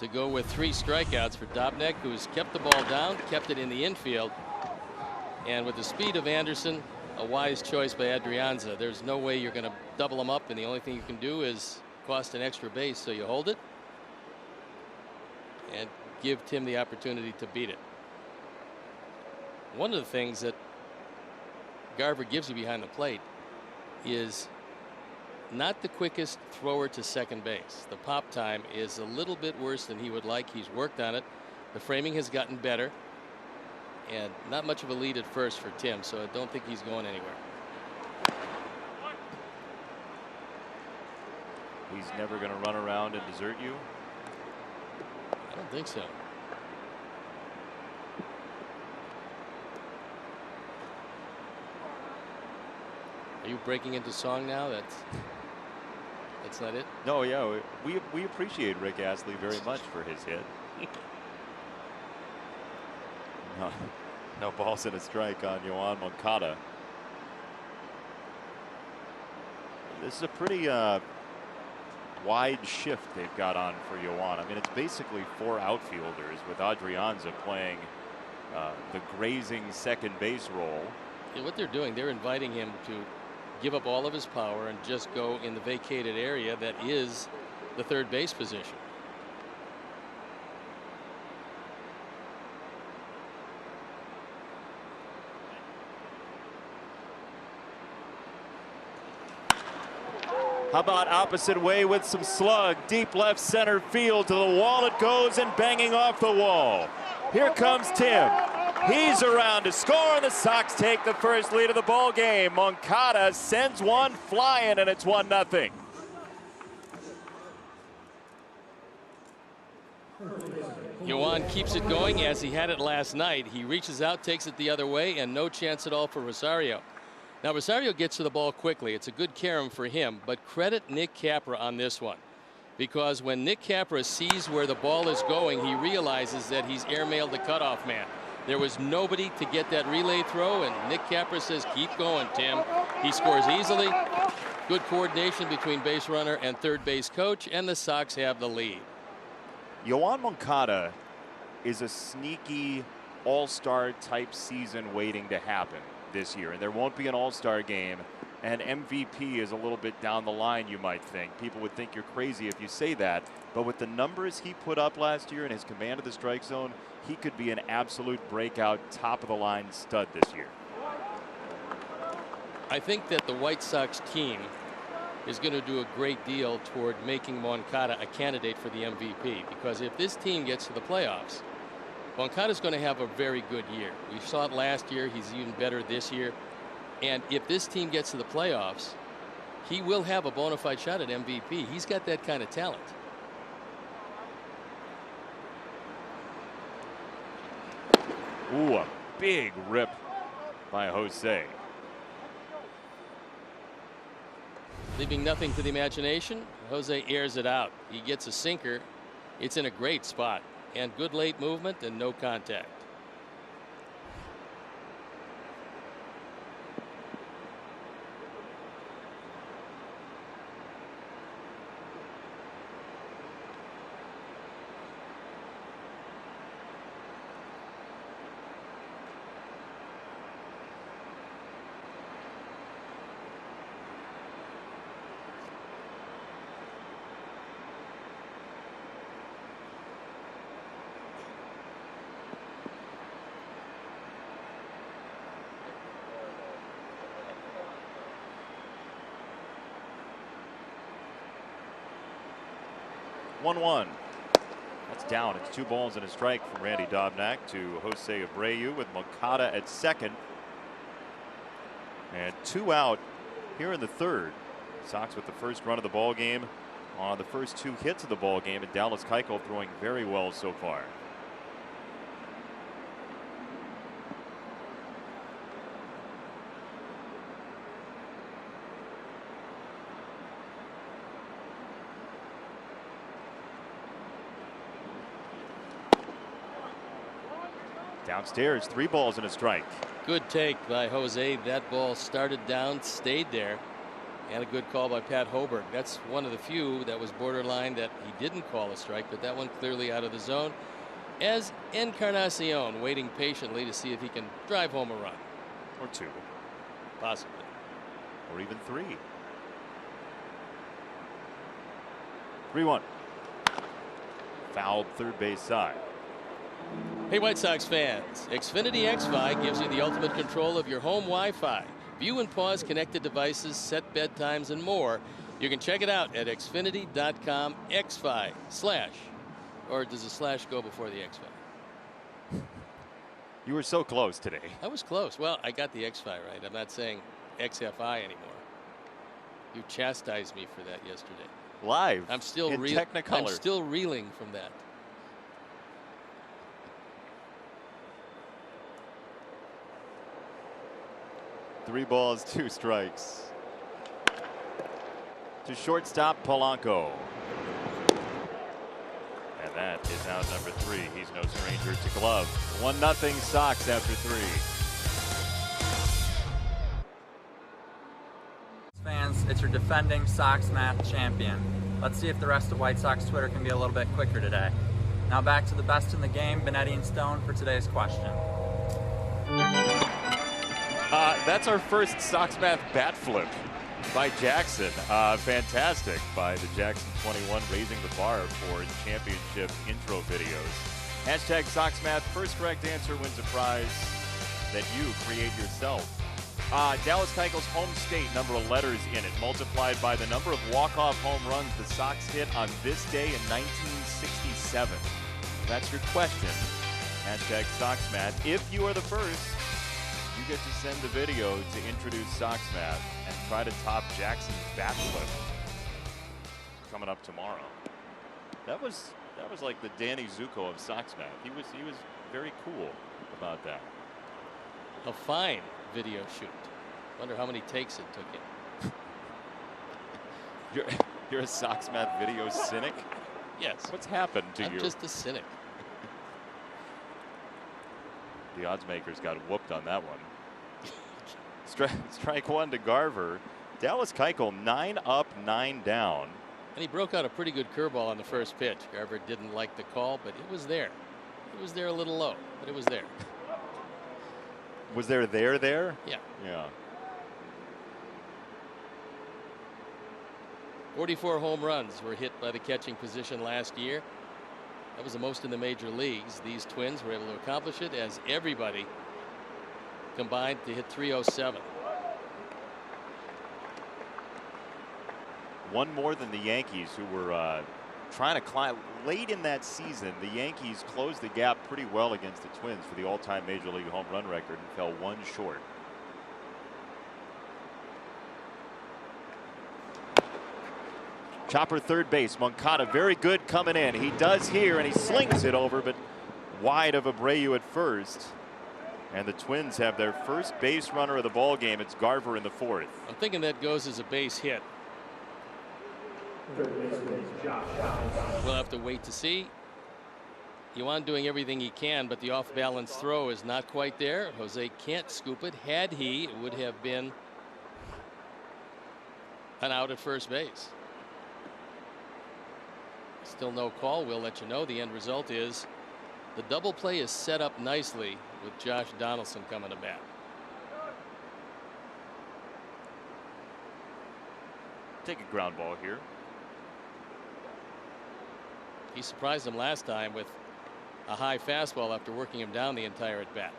to go with 3 strikeouts for Dobnak, who's kept the ball down, kept it in the infield. And with the speed of Anderson, a wise choice by Adrianza. There's no way you're going to double him up, and the only thing you can do is cost an extra base, so you hold it and give Tim the opportunity to beat it. One of the things that Garver gives you behind the plate is not the quickest thrower to second base. The pop time is a little bit worse than he would like. He's worked on it. The framing has gotten better, and not much of a lead at first for Tim, so I don't think he's going anywhere. He's never going to run around and desert you? I don't think so. Are you breaking into song now? That's not it? No, yeah, we appreciate Rick Astley very much for his hit. No balls and a strike on Yoan Moncada. This is a pretty wide shift they've got on for Yoan. I mean, it's basically 4 outfielders with Adrianza playing the grazing second base role. Yeah, what they're doing, they're inviting him to give up all of his power and just go in the vacated area that is the third base position. How about opposite way with some slug, deep left center field, to the wall it goes and banging off the wall. Here comes Tim. He's around to score, and the Sox take the first lead of the ball game. Moncada sends one flying, and it's 1-0. Yoan keeps it going as he had it last night. He reaches out, takes it the other way, and no chance at all for Rosario. Now Rosario gets to the ball quickly. It's a good carom for him, but credit Nick Capra on this one, because when Nick Capra sees where the ball is going, he realizes that he's airmailed the cutoff man. There was nobody to get that relay throw, and Nick Capra says, keep going, Tim. He scores easily. Good coordination between base runner and third base coach, and the Sox have the lead. Yoan Moncada is a sneaky all-star type season waiting to happen this year, and there won't be an all-star game, and MVP is a little bit down the line, you might think. People would think you're crazy if you say that, but with the numbers he put up last year and his command of the strike zone, he could be an absolute breakout top of the line stud this year. I think that the White Sox team is going to do a great deal toward making Moncada a candidate for the MVP, because if this team gets to the playoffs, Moncada's going to have a very good year. We saw it last year. He's even better this year. And if this team gets to the playoffs, he will have a bona fide shot at MVP. He's got that kind of talent. Ooh, a big rip by Jose. Leaving nothing to the imagination, Jose airs it out. He gets a sinker. It's in a great spot, and good late movement and no contact. One. That's down. It's 2 balls and a strike from Randy Dobnak to Jose Abreu with Moncada at second. And 2 out here in the third. Sox with the first run of the ball game on the first 2 hits of the ball game, and Dallas Keuchel throwing very well so far. Downstairs, 3 balls and a strike. Good take by Jose. That ball started down, stayed there, and a good call by Pat Hoberg. That's one of the few that was borderline that he didn't call a strike, but that one clearly out of the zone. As Encarnacion waiting patiently to see if he can drive home a run. Or 2. Possibly. Or even 3. 3-1. Fouled third base side. Hey, White Sox fans, Xfinity XFi gives you the ultimate control of your home Wi-Fi. View and pause connected devices, set bedtimes, and more. You can check it out at xfinity.com XFi/ or does the slash go before the XFi? You were so close today. I was close. Well, I got the XFi right. I'm not saying XFI anymore. You chastised me for that yesterday. Live. I'm still in Technicolor. I'm still reeling from that. Three balls, 2 strikes. To shortstop Polanco. And that is out number 3. He's no stranger to glove. 1-0 Sox after 3. Fans, it's your defending Sox math champion. Let's see if the rest of White Sox Twitter can be a little bit quicker today. Now back to the best in the game, Benetti and Stone, for today's question. That's our first Sox math bat flip by Jackson. Fantastic by the Jackson 21, raising the bar for championship intro videos. Hashtag Sox math. First correct answer wins a prize that you create yourself. Dallas Keuchel's home state, number of letters in it, multiplied by the number of walk-off home runs the Sox hit on this day in 1967. That's your question. Hashtag Sox math. If you are the first, you get to send the video to introduce Sox math and try to top Jackson's bat flip coming up tomorrow. That was like the Danny Zuko of Sox math. He was very cool about that. A fine video shoot. Wonder how many takes it took him. You're a Sox math video cynic? Yes. What's happened to you? I'm just a cynic. The odds makers got whooped on that one. Strike 1 to Garver. Dallas Keuchel 9 up, 9 down. And he broke out a pretty good curveball on the first pitch. Garver didn't like the call, but it was there. It was there a little low, but it was there. Was there? Yeah. Yeah. 44 home runs were hit by the catching position last year. That was the most in the major leagues. These Twins were able to accomplish it as everybody combined to hit 307. One more than the Yankees, who were trying to climb late in that season. The Yankees closed the gap pretty well against the Twins for the all-time major league home run record and fell one short. Chopper third base. Moncada very good coming in. He does here, and he slings it over, but wide of Abreu at first. And the Twins have their first base runner of the ball game. It's Garver in the fourth. I'm thinking that goes as a base hit. We'll have to wait to see. Yuan doing everything he can, but the off-balance throw is not quite there. Jose can't scoop it. Had he, it would have been an out at first base. Still no call. We'll let you know. The end result is the double play is set up nicely with Josh Donaldson coming to bat. Take a ground ball here. He surprised him last time with a high fastball after working him down the entire at bat.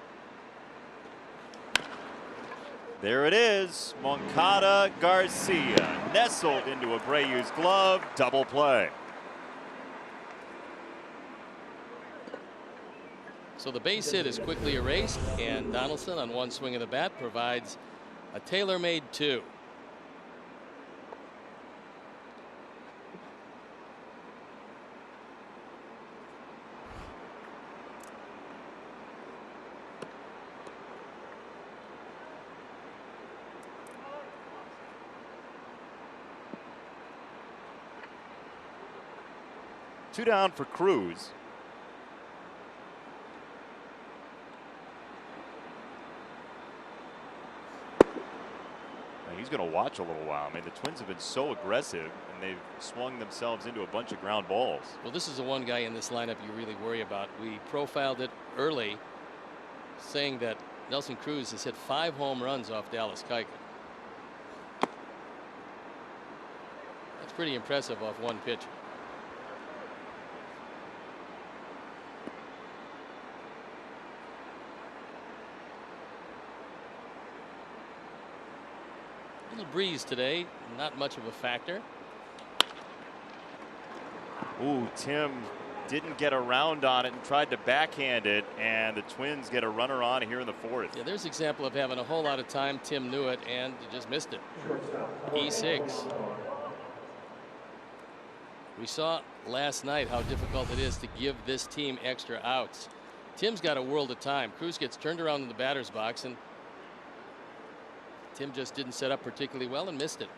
There it is. Moncada Garcia nestled into Abreu's glove. Double play. So the base hit is quickly erased, and Donaldson on one swing of the bat provides a tailor-made 2. Two down for Cruz. He's going to watch a little while. I mean, the Twins have been so aggressive, and they've swung themselves into a bunch of ground balls. Well, this is the one guy in this lineup you really worry about. We profiled it early, saying that Nelson Cruz has hit 5 home runs off Dallas Keuchel. That's pretty impressive off one pitch. Breeze today, not much of a factor. Ooh, Tim didn't get around on it and tried to backhand it, and the Twins get a runner on here in the fourth. Yeah, there's an example of having a whole lot of time. Tim knew it and just missed it. E6. We saw last night how difficult it is to give this team extra outs. Tim's got a world of time. Cruz gets turned around in the batter's box, and Tim just didn't set up particularly well and missed it.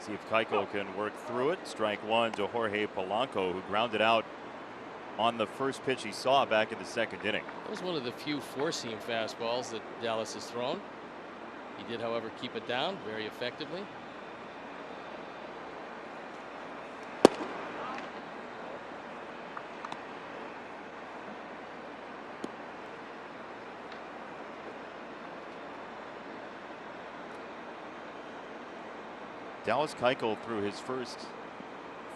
See if Keuchel can work through it. Strike one to Jorge Polanco, who grounded out on the first pitch he saw back in the second inning. That was one of the few four-seam fastballs that Dallas has thrown. He did, however, keep it down very effectively. Dallas Keuchel threw his first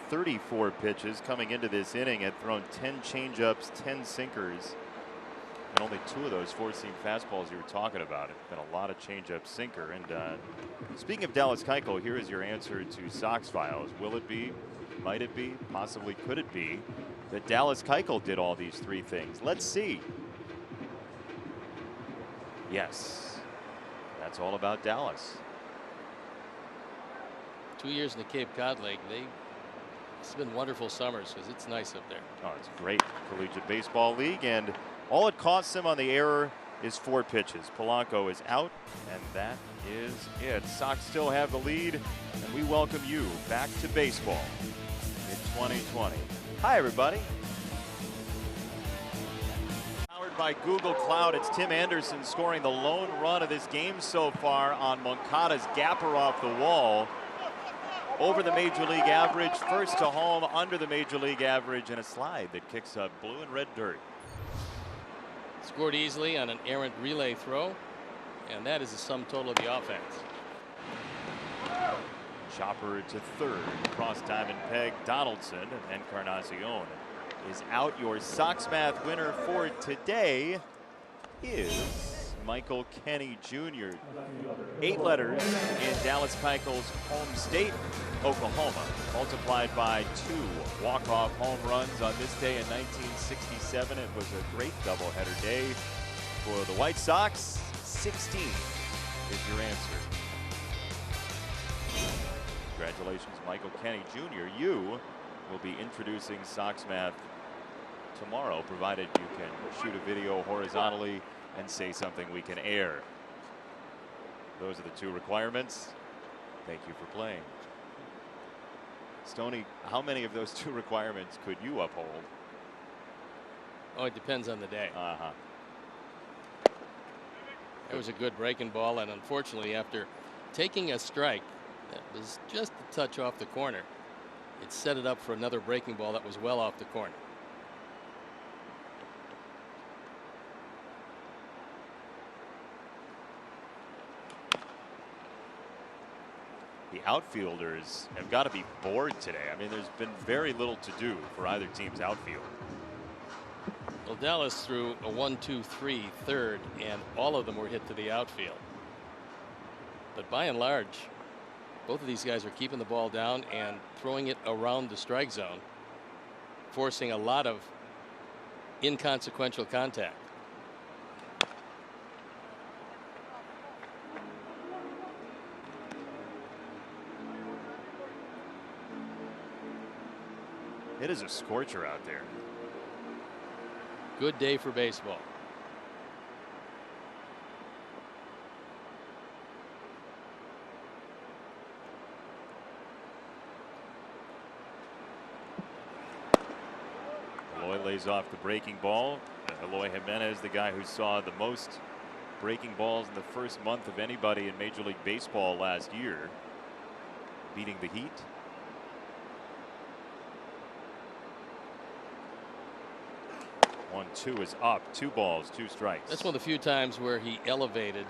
34 pitches coming into this inning, had thrown 10 changeups, 10 sinkers, and only 2 of those four-seam fastballs you were talking about. It's been a lot of changeup, sinker. And speaking of Dallas Keuchel, here is your answer to Sox Files. Will it be, might it be, possibly could it be that Dallas Keuchel did all these 3 things? Let's see. Yes, that's all about Dallas. 2 years in the Cape Cod League. It's been wonderful summers because it's nice up there. Oh, it's a great collegiate baseball league, and all it costs him on the error is 4 pitches. Polanco is out, and that is it. Sox still have the lead, and we welcome you back to baseball in 2020. Hi, everybody. Powered by Google Cloud, it's Tim Anderson scoring the lone run of this game so far on Moncada's gapper off the wall. Over the major league average, first to home, under the major league average, and a slide that kicks up blue and red dirt. Scored easily on an errant relay throw, and that is the sum total of the offense. Chopper to third, cross diamond peg, Donaldson, and Encarnacion is out. Your Sox Math winner for today is Michael Kenny Jr. 8 letters in Dallas Keuchel's home state, Oklahoma, multiplied by 2 walk-off home runs on this day in 1967. It was a great doubleheader day for the White Sox. 16 is your answer. Congratulations, Michael Kenny Jr. You will be introducing Sox Math tomorrow, provided you can shoot a video horizontally and say something we can air. Those are the 2 requirements. Thank you for playing. Stoney, how many of those 2 requirements could you uphold? Oh, it depends on the day. Uh-huh. It was a good breaking ball, and unfortunately, after taking a strike that was just a touch off the corner, it set it up for another breaking ball that was well off the corner. The outfielders have got to be bored today. I mean, there's been very little to do for either team's outfield. Well, Dallas threw a 1-2-3 third, and all of them were hit to the outfield. But by and large, both of these guys are keeping the ball down and throwing it around the strike zone, forcing a lot of inconsequential contact. It is a scorcher out there. Good day for baseball. Eloy lays off the breaking ball. Eloy Jimenez, the guy who saw the most breaking balls in the first month of anybody in Major League Baseball last year, beating the Heat. One, 2 is up. 2 balls, 2 strikes. That's one of the few times where he elevated,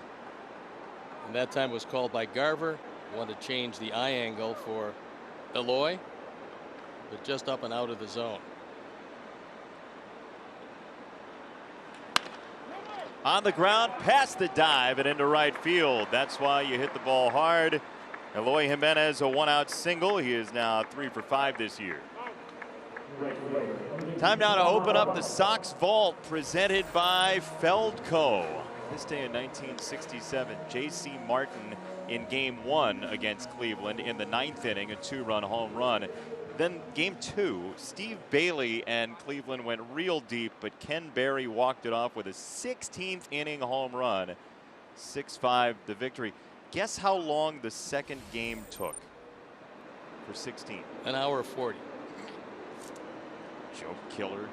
and that time was called by Garver. Wanted to change the eye angle for Eloy, but just up and out of the zone. On the ground, past the dive and into right field. That's why you hit the ball hard. Eloy Jimenez, a 1-out single. He is now 3 for 5 this year. Time now to open up the Sox vault, presented by Feldco. This day in 1967, J.C. Martin in Game 1 against Cleveland in the 9th inning, a 2-run home run. Then Game 2, Steve Bailey and Cleveland went real deep, but Ken Berry walked it off with a 16th inning home run. 6-5 the victory. Guess how long the second game took for 16? An hour 40. Joke killer.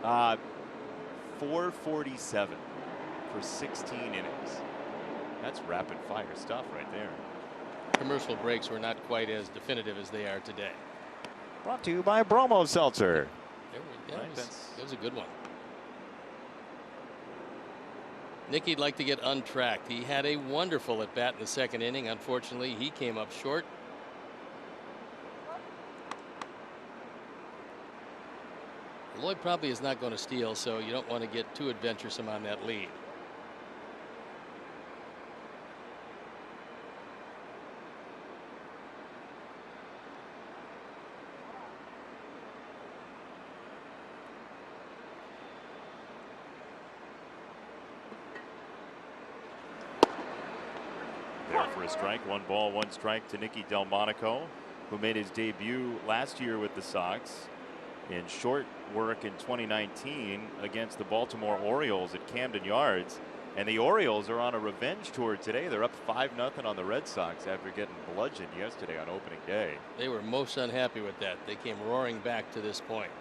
4:47 for 16 innings. That's rapid fire stuff right there. Commercial breaks were not quite as definitive as they are today. Brought to you by Bromo Seltzer. Yeah, Right, that was a good one. Nicky'd like to get untracked. He had a wonderful at bat in the second inning. Unfortunately, he came up short. Lloyd probably is not going to steal, so you don't want to get too adventuresome on that lead. There for a strike. 1 ball, 1 strike to Nicky Delmonico, who made his debut last year with the Sox. in short work in 2019 against the Baltimore Orioles at Camden Yards. And the Orioles are on a revenge tour today. They're up 5-0 on the Red Sox after getting bludgeoned yesterday on opening day. They were most unhappy with that. They came roaring back to this point.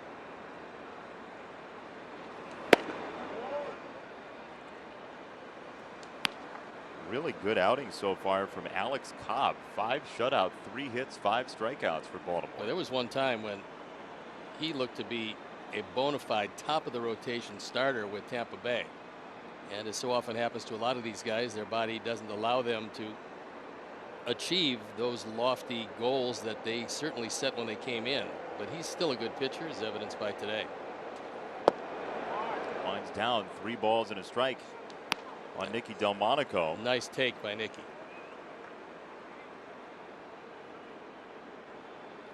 Really good outing so far from Alex Cobb. 5 shutout, 3 hits, 5 strikeouts for Baltimore. Well, there was one time when he looked to be a bona fide top of the rotation starter with Tampa Bay. And as so often happens to a lot of these guys, their body doesn't allow them to achieve those lofty goals that they certainly set when they came in. But he's still a good pitcher, as evidenced by today. Winds down, 3 balls and a strike on Nicky Delmonico. Nice take by Nicky.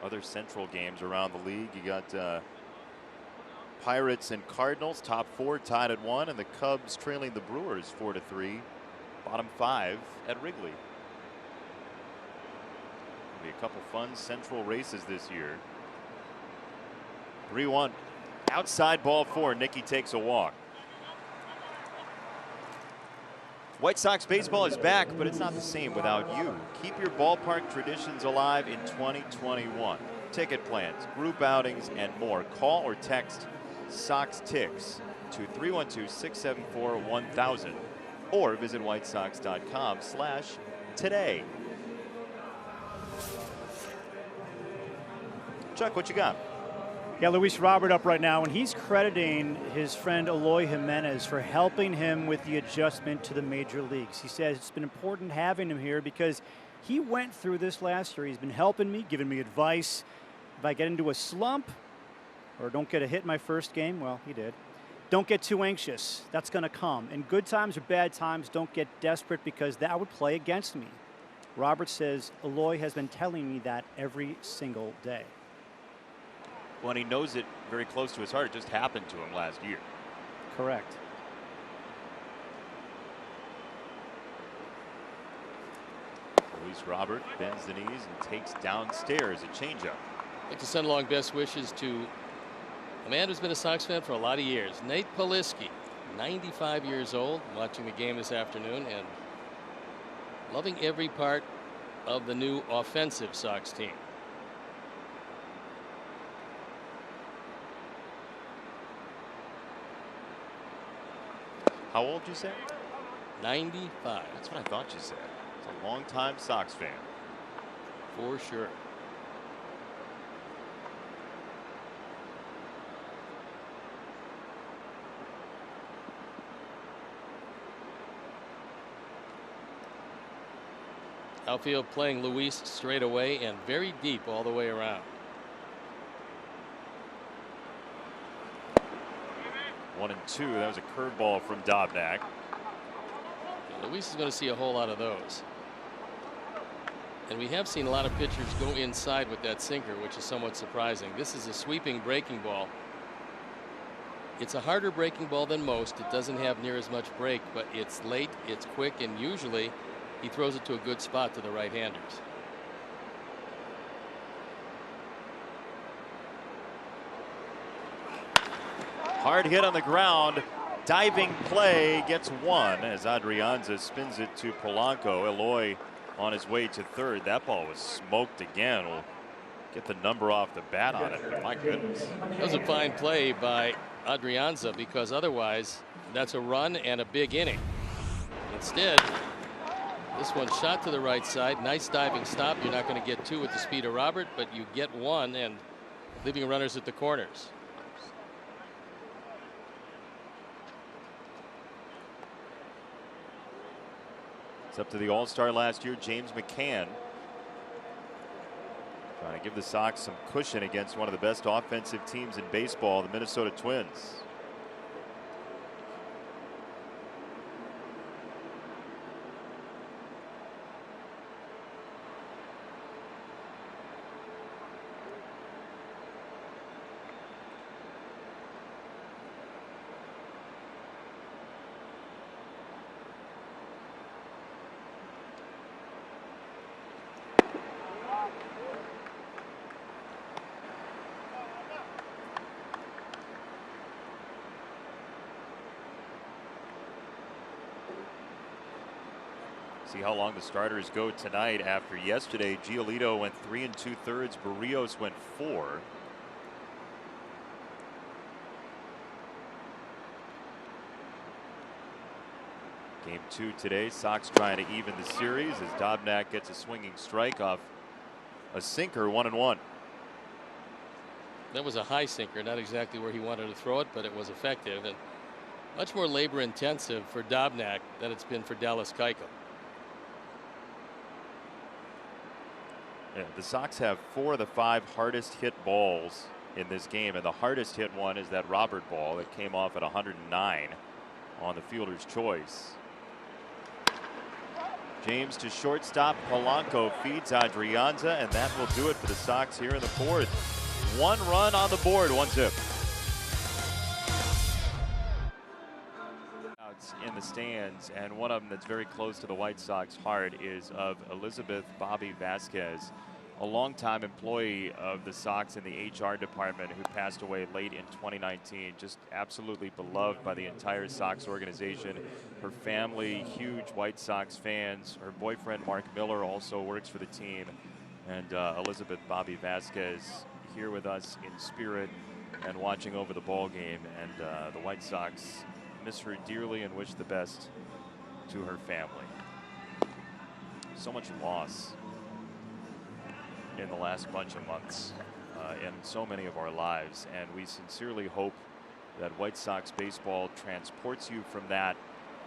Other Central games around the league, you got Pirates and Cardinals, top 4 tied at 1, and the Cubs trailing the Brewers 4-3, bottom 5 at Wrigley. There'll be a couple fun Central races this year. 3-1, outside ball 4. Nicky takes a walk. White Sox baseball is back, but it's not the same without you. Keep your ballpark traditions alive in 2021. Ticket plans, group outings, and more. Call or text Sox Ticks to 312-674-1000 or visit whitesox.com/today. Chuck, what you got? Yeah, Luis Robert up right now, and he's crediting his friend Eloy Jimenez for helping him with the adjustment to the major leagues. He says it's been important having him here because he went through this last year. He's been helping me, giving me advice. If I get into a slump or don't get a hit in my first game, well, he did. Don't get too anxious. That's going to come. In good times or bad times, don't get desperate because that would play against me. Robert says Eloy has been telling me that every single day. Well, he knows it very close to his heart. It just happened to him last year. Correct. Luis Robert bends the knees and takes downstairs a changeup. I'd like to send along best wishes to a man who's been a Sox fan for a lot of years, Nate Polisky, 95 years old, watching the game this afternoon and loving every part of the new offensive Sox team. How old you say? 95. That's what I thought you said. It's a longtime Sox fan. For sure. Outfield playing Luis straight away and very deep all the way around. 1-2. That was a curveball from Dobnak. Luis is going to see a whole lot of those. And we have seen a lot of pitchers go inside with that sinker, which is somewhat surprising. This is a sweeping breaking ball. It's a harder breaking ball than most. It doesn't have near as much break, but it's late, it's quick, and usually he throws it to a good spot to the right-handers. Hard hit on the ground. Diving play gets one as Adrianza spins it to Polanco. Eloy on his way to third. That ball was smoked again. We'll get the number off the bat on it. But my goodness. That was a fine play by Adrianza because otherwise that's a run and a big inning. Instead, this one shot to the right side. Nice diving stop. You're not going to get 2 with the speed of Robert, but you get 1 and leaving runners at the corners. It's up to the All-Star last year, James McCann. Trying to give the Sox some cushion against one of the best offensive teams in baseball, the Minnesota Twins. See how long the starters go tonight. After yesterday, Giolito went 3 2/3. Barrios went 4. Game 2 today. Sox trying to even the series as Dobnak gets a swinging strike off a sinker, 1-1. That was a high sinker, not exactly where he wanted to throw it, but it was effective and much more labor intensive for Dobnak than it's been for Dallas Keuchel. Yeah, the Sox have 4 of the 5 hardest hit balls in this game, and the hardest hit one is that Robert ball that came off at 109 on the fielder's choice. James to shortstop. Polanco feeds Adrianza, and that will do it for the Sox here in the 4th. 1 run on the board, 1-zip. In the stands, and one of them that's very close to the White Sox heart is of Elizabeth Bobby Vasquez, a longtime employee of the Sox in the HR department who passed away late in 2019. Just absolutely beloved by the entire Sox organization. Her family, huge White Sox fans. Her boyfriend, Mark Miller, also works for the team. And Elizabeth Bobby Vasquez here with us in spirit and watching over the ball game. And the White Sox miss her dearly and wish the best to her family. So much loss in the last bunch of months in so many of our lives, and we sincerely hope that White Sox baseball transports you from that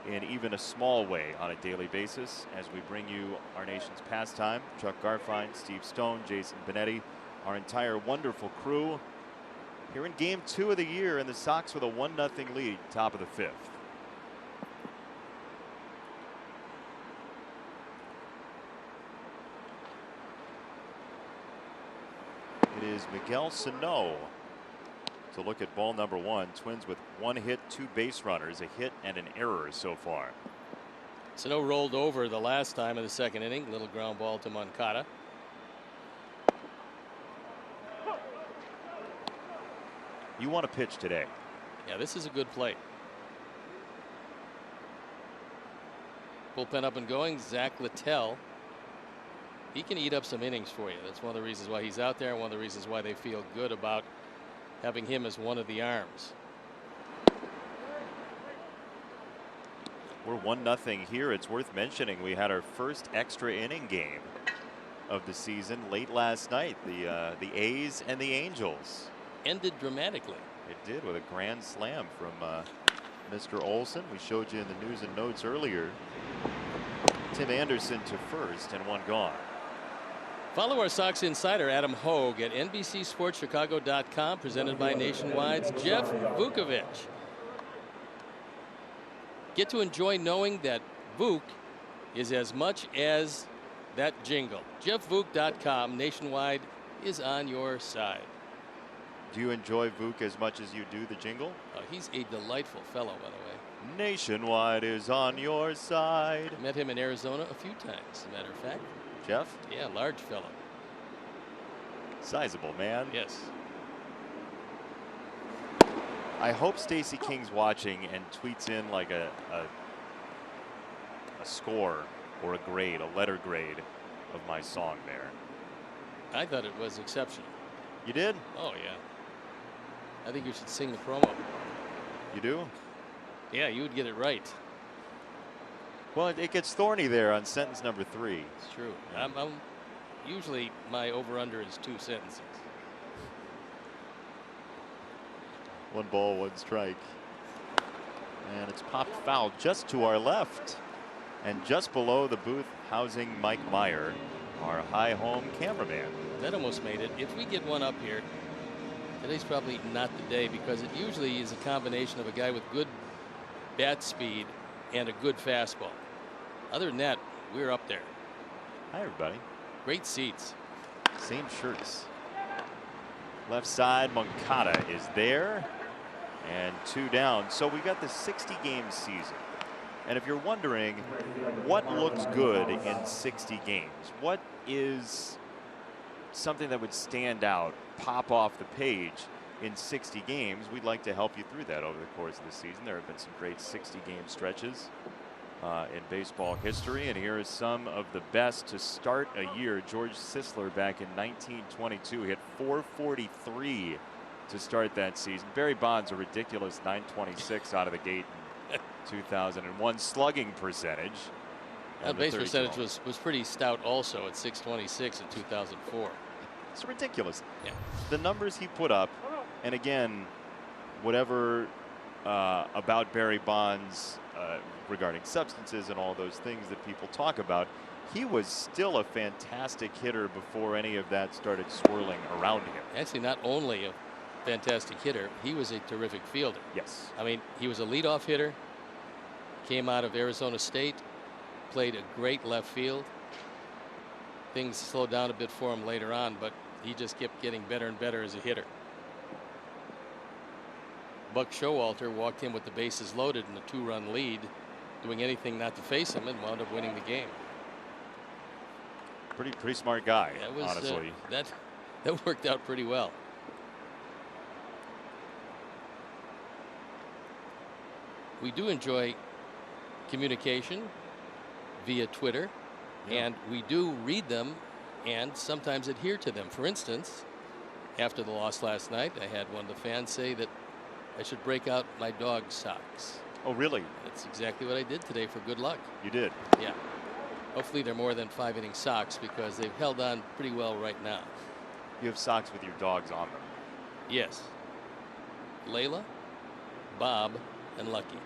in even a small way on a daily basis as we bring you our nation's pastime. Chuck Garfien, Steve Stone, Jason Benetti, our entire wonderful crew here in game 2 of the year, and the Sox with a 1-0 lead, top of the 5th. It is Miguel Sano to look at ball number 1. Twins with 1 hit, 2 base runners, a hit and an error so far. Sano rolled over the last time in the 2nd inning. Little ground ball to Moncada. You want to pitch today? Yeah, this is a good play. Bullpen up and going. Zach Littell. He can eat up some innings for you. That's one of the reasons why he's out there, and one of the reasons why they feel good about having him as one of the arms. We're 1-0 here. It's worth mentioning we had our first extra inning game of the season late last night. The A's and the Angels. Ended dramatically. It did, with a grand slam from Mr. Olson. We showed you in the news and notes earlier. Tim Anderson to first and 1 gone. Follow our Sox insider Adam Hogue at NBCSportsChicago.com, presented by Nationwide's Jeff Vukovich. Get to enjoy knowing that Vuk is as much as that jingle. JeffVuk.com. Nationwide is on your side. Do you enjoy Vuk as much as you do the jingle? He's a delightful fellow, by the way. Nationwide is on your side. Met him in Arizona a few times, as a matter of fact. Jeff? Yeah, large fellow. Sizable man. Yes. I hope Stacey King's watching and tweets in like a score or a grade, a letter grade of my song there. I thought it was exceptional. You did? Oh, yeah. I think you should sing the promo. You do? Yeah, you would get it right. Well, it gets thorny there on sentence number 3. It's true. I'm usually my over-under is 2 sentences. 1 ball, 1 strike. And it's popped foul just to our left. And just below the booth housing Mike Meyer, our high home cameraman. That almost made it. If we get one up here, today's probably not the day, because it usually is a combination of a guy with good bat speed and a good fastball. Other than that, we're up there. Hi, everybody. Great seats. Same shirts. Left side, Moncada is there. And 2 down. So we got the 60-game season. And if you're wondering what looks good in 60 games, what is something that would stand out, pop off the page in 60 games, we'd like to help you through that over the course of the season. There have been some great 60-game stretches. in baseball history. And here is some of the best to start a year. George Sisler back in 1922 hit .443 to start that season. Barry Bonds a ridiculous .926 out of the gate in 2001. Slugging percentage. That base percentage was pretty stout also at .626 in 2004. It's ridiculous. Yeah. The numbers he put up, and again, whatever about Barry Bonds regarding substances and all those things that people talk about, he was still a fantastic hitter before any of that started swirling around him. Actually, not only a fantastic hitter, he was a terrific fielder. Yes. I mean, he was a leadoff hitter, came out of Arizona State, played a great left field. Things slowed down a bit for him later on, but he just kept getting better and better as a hitter. Buck Showalter walked in with the bases loaded in a 2-run lead, doing anything not to face him, and wound up winning the game. Pretty smart guy, honestly. That worked out pretty well. We do enjoy communication via Twitter, and we do read them and sometimes adhere to them. For instance, after the loss last night, I had one of the fans say that I should break out my dog socks. Oh, really? That's exactly what I did today for good luck. You did? Yeah. Hopefully they're more than 5-inning socks because they've held on pretty well right now. You have socks with your dogs on them? Yes. Layla, Bob, and Lucky.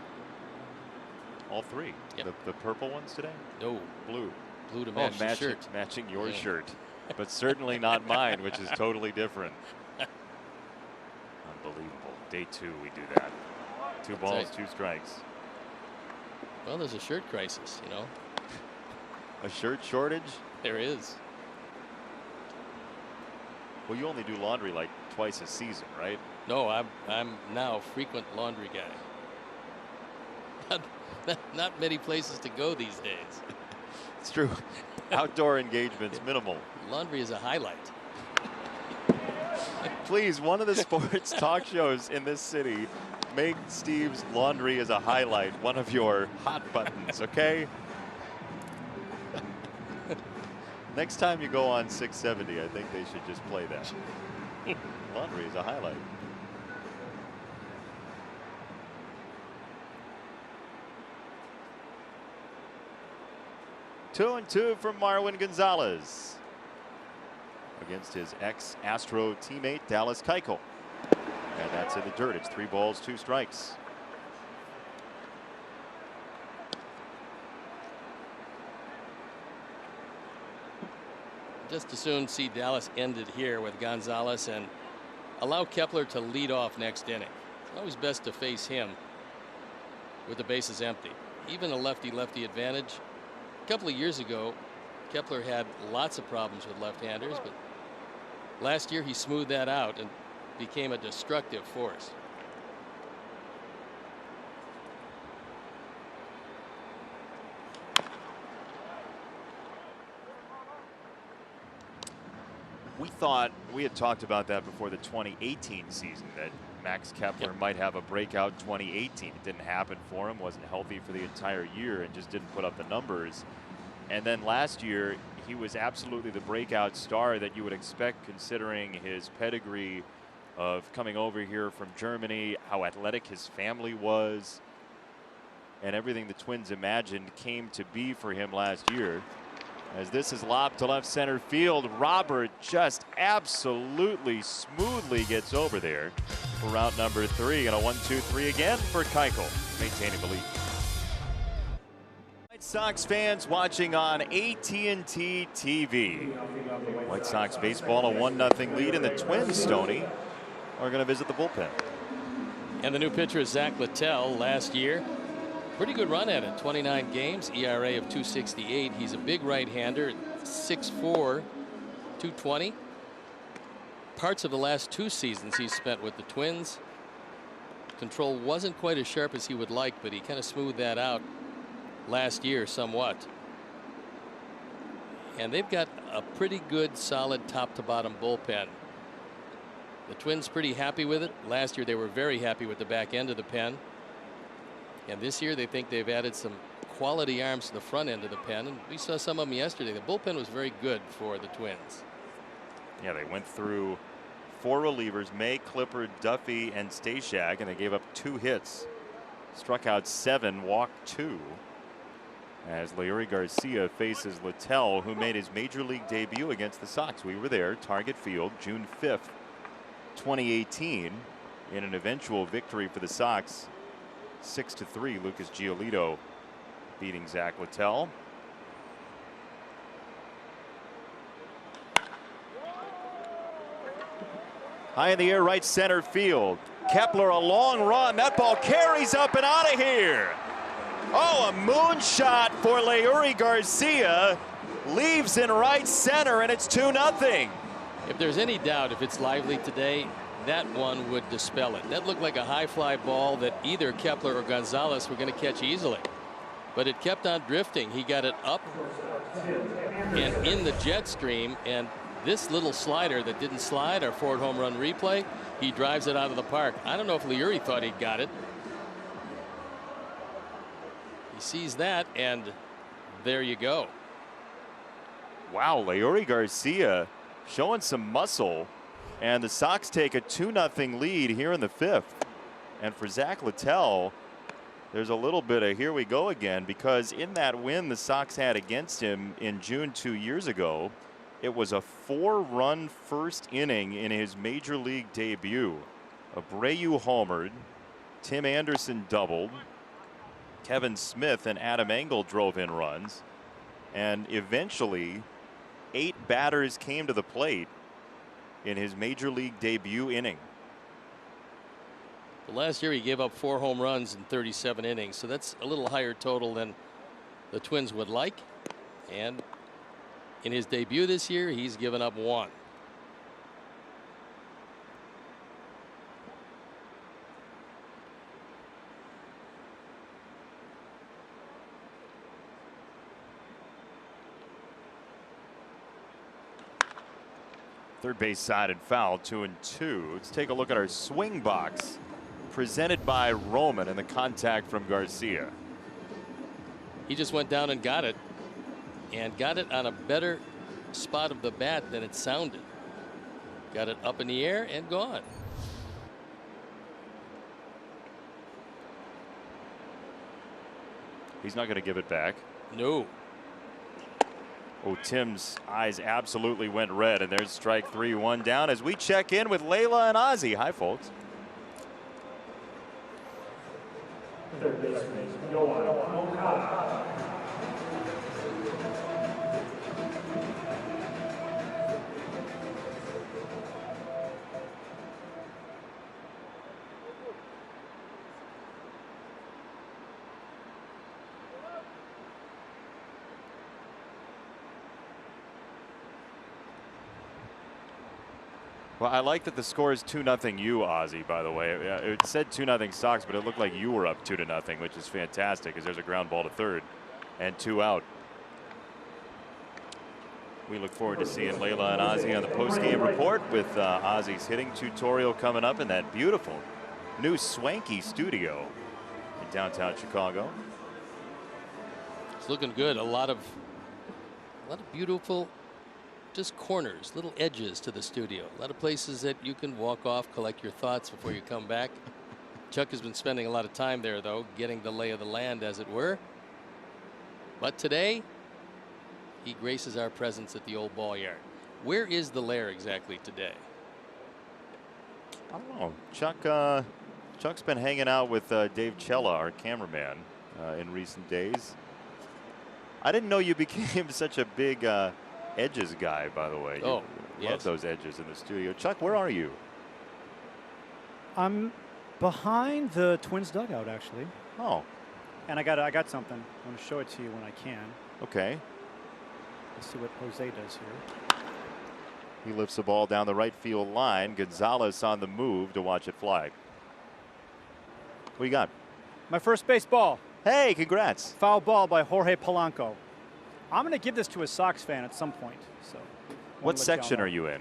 All three? Yep. The purple ones today? No. Blue. Blue to match the shirt. Matching your shirt. But certainly not mine, which is totally different. Unbelievable. Day 2 we do that. 2 balls, 2 strikes. Well, there's a shirt crisis, you know. A shirt shortage? There is. Well, you only do laundry like twice a season, right? No, I'm now a frequent laundry guy. Not many places to go these days. It's true. Outdoor engagements minimal. Laundry is a highlight. Please, one of the sports talk shows in this city, make Steve's laundry as a highlight one of your hot buttons, okay? Next time you go on 670, I think they should just play that. Laundry is a highlight. Two and 2 from Marwin Gonzalez against his ex-Astro teammate Dallas Keuchel. And that's in the dirt. It's 3 balls, 2 strikes. Just as soon see Dallas ended here with Gonzalez and allow Kepler to lead off next inning. It's always best to face him with the bases empty. Even a lefty-lefty advantage. A couple of years ago, Kepler had lots of problems with left-handers, but last year he smoothed that out and became a destructive force. We had talked about that before the 2018 season, that Max Kepler might have a breakout 2018. It didn't happen for him, wasn't healthy for the entire year, and just didn't put up the numbers. And then last year, he was absolutely the breakout star that you would expect, considering his pedigree of coming over here from Germany, how athletic his family was, and everything the Twins imagined came to be for him last year. As this is lobbed to left center field, Robert just absolutely smoothly gets over there for route number 3, and a 1-2-3 again for Keuchel, maintaining the lead. White Sox fans watching on AT&T TV. White Sox baseball a 1-0 lead, and the Twins, Stoney, are going to visit the bullpen. And the new pitcher is Zach Littell. Last year, pretty good run at it. 29 games, ERA of .268. He's a big right-hander, 6'4", 220. Parts of the last 2 seasons he's spent with the Twins. Control wasn't quite as sharp as he would like, but he kind of smoothed that out last year somewhat. And they've got a pretty good, solid top-to-bottom bullpen. The Twins pretty happy with it. Last year they were very happy with the back end of the pen. And this year they think they've added some quality arms to the front end of the pen, and we saw some of them yesterday. The bullpen was very good for the Twins. Yeah, they went through 4 relievers, May, Clippard, Duffy, and Stashak, and they gave up 2 hits. Struck out 7, walked 2. As Leury Garcia faces Littell, who made his major league debut against the Sox. We were there, Target Field, June 5th, 2018, in an eventual victory for the Sox. 6-3, Lucas Giolito beating Zach Littell. High in the air, right center field. Kepler, a long run. That ball carries up and out of here. Oh, a moonshot for Leury Garcia. Leaves in right center, and it's 2-0. If there's any doubt if it's lively today, that one would dispel it. That looked like a high fly ball that either Kepler or Gonzalez were going to catch easily. But it kept on drifting. He got it up and in the jet stream, and this little slider that didn't slide, our Ford home run replay, he drives it out of the park. I don't know if Leury thought he got it. He sees that, and there you go. Wow, Leury Garcia showing some muscle, and the Sox take a 2-0 lead here in the 5th. And for Zach Littell, there's a little bit of here we go again, because in that win the Sox had against him in June 2 years ago, it was a 4-run first inning in his major league debut. Abreu homered, Tim Anderson doubled, Kevin Smith and Adam Engel drove in runs, and eventually 8 batters came to the plate in his major league debut inning. Last year he gave up 4 home runs in 37 innings, so that's a little higher total than the Twins would like. And in his debut this year, he's given up 1. Third base side and foul, 2-2. Let's take a look at our swing box presented by Roman and the contact from Garcia. He just went down and got it on a better spot of the bat than it sounded. Got it up in the air and gone. He's not going to give it back. No. Oh, Tim's eyes absolutely went red, and there's strike 3, 1 down as we check in with Layla and Ozzie. Hi, folks. Third baseman, Yohan Okada. Well, I like that the score is 2-0 you, Ozzie, by the way. It said 2-0 Sox, but it looked like you were up 2-0, which is fantastic because there's a ground ball to third and 2 out. We look forward to seeing Layla and Ozzie on the post-game report with Ozzie's hitting tutorial coming up in that beautiful new swanky studio in downtown Chicago. It's looking good. A lot of beautiful just corners, little edges to the studio. A lot of places that you can walk off, collect your thoughts before you come back. Chuck has been spending a lot of time there, though, getting the lay of the land, as it were. But today, he graces our presence at the old ball yard. Where is the lair exactly today? I don't know. Chuck's been hanging out with Dave Cella, our cameraman, in recent days. I didn't know you became such a big edges guy, by the way. Oh, you love those edges in the studio. Chuck, where are you? I'm behind the Twins dugout, actually. Oh. And I got something. I'm going to show it to you when I can. Okay. Let's see what Jose does here. He lifts the ball down the right field line. Gonzalez on the move to watch it fly. What you got? My first base ball. Hey, congrats. Foul ball by Jorge Polanco. I'm going to give this to a Sox fan at some point. So. What section are you in?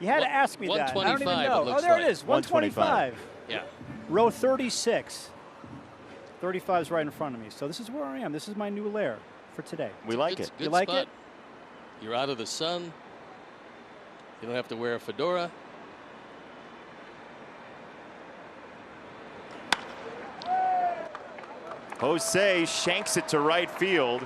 You had to ask me that. I don't even know. Oh, there it is. 125. Yeah. Row 36. 35 is right in front of me. So this is where I am. This is my new lair for today. We like it. Good You like spot. it? You're out of the sun. You don't have to wear a fedora. Jose shanks it to right field,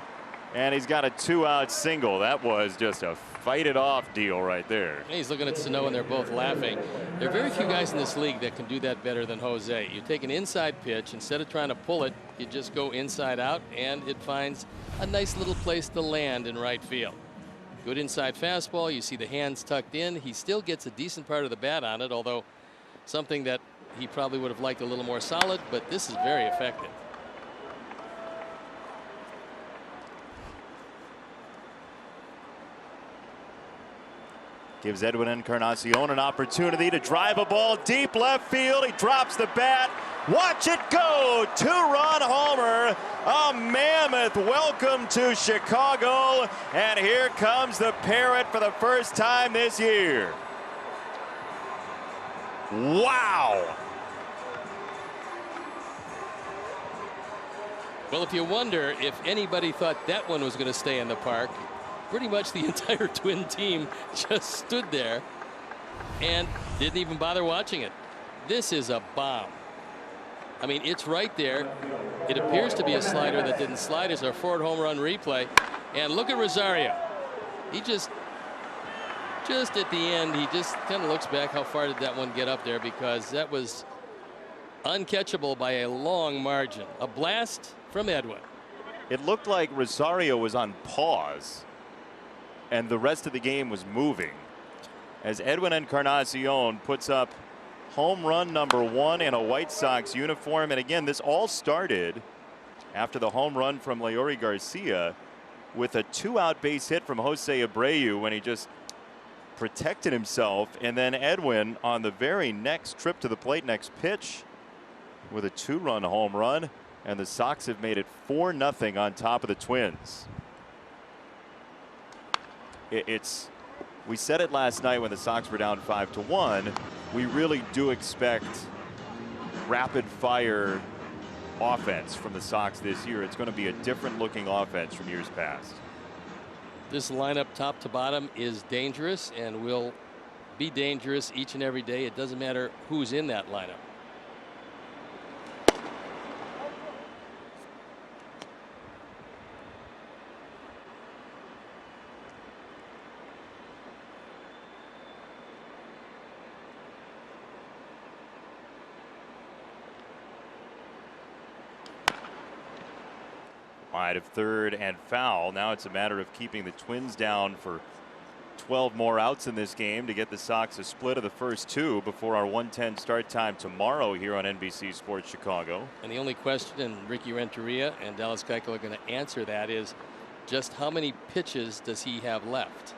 and he's got a 2-out single. That was just a fight it off deal right there. He's looking at Sano, and they're both laughing. There are very few guys in this league that can do that better than Jose. You take an inside pitch, instead of trying to pull it, you just go inside out, and it finds a nice little place to land in right field. Good inside fastball. You see the hands tucked in. He still gets a decent part of the bat on it, although something that he probably would have liked a little more solid, but this is very effective. Gives Edwin Encarnacion an opportunity to drive a ball deep left field. He drops the bat. Watch it go. 2-run homer. A mammoth welcome to Chicago. And here comes the Parrot for the first time this year. Wow. Well, if you wonder if anybody thought that one was going to stay in the park, pretty much the entire Twin team just stood there and didn't even bother watching it. This is a bomb. I mean, it's right there. It appears to be a slider that didn't slide. It's our forward home run replay. And look at Rosario. He just at the end, he just kind of looks back. How far did that one get up there? Because that was uncatchable by a long margin. A blast from Edwin. It looked like Rosario was on pause, and the rest of the game was moving as Edwin Encarnacion puts up home run number 1 in a White Sox uniform. And again, this all started after the home run from Leori Garcia with a 2-out base hit from Jose Abreu when he just protected himself. And then Edwin on the very next trip to the plate, next pitch, with a 2-run home run. And the Sox have made it 4-0 on top of the Twins. We said it last night when the Sox were down 5-1. We really do expect rapid fire offense from the Sox this year. It's going to be a different looking offense from years past. This lineup top to bottom is dangerous and will be dangerous each and every day. It doesn't matter who's in that lineup. Wide of third and foul. Now it's a matter of keeping the Twins down for 12 more outs in this game to get the Sox a split of the first 2 before our 1:10 start time tomorrow here on NBC Sports Chicago. And the only question, and Ricky Renteria and Dallas Keuchel are going to answer that, is just how many pitches does he have left?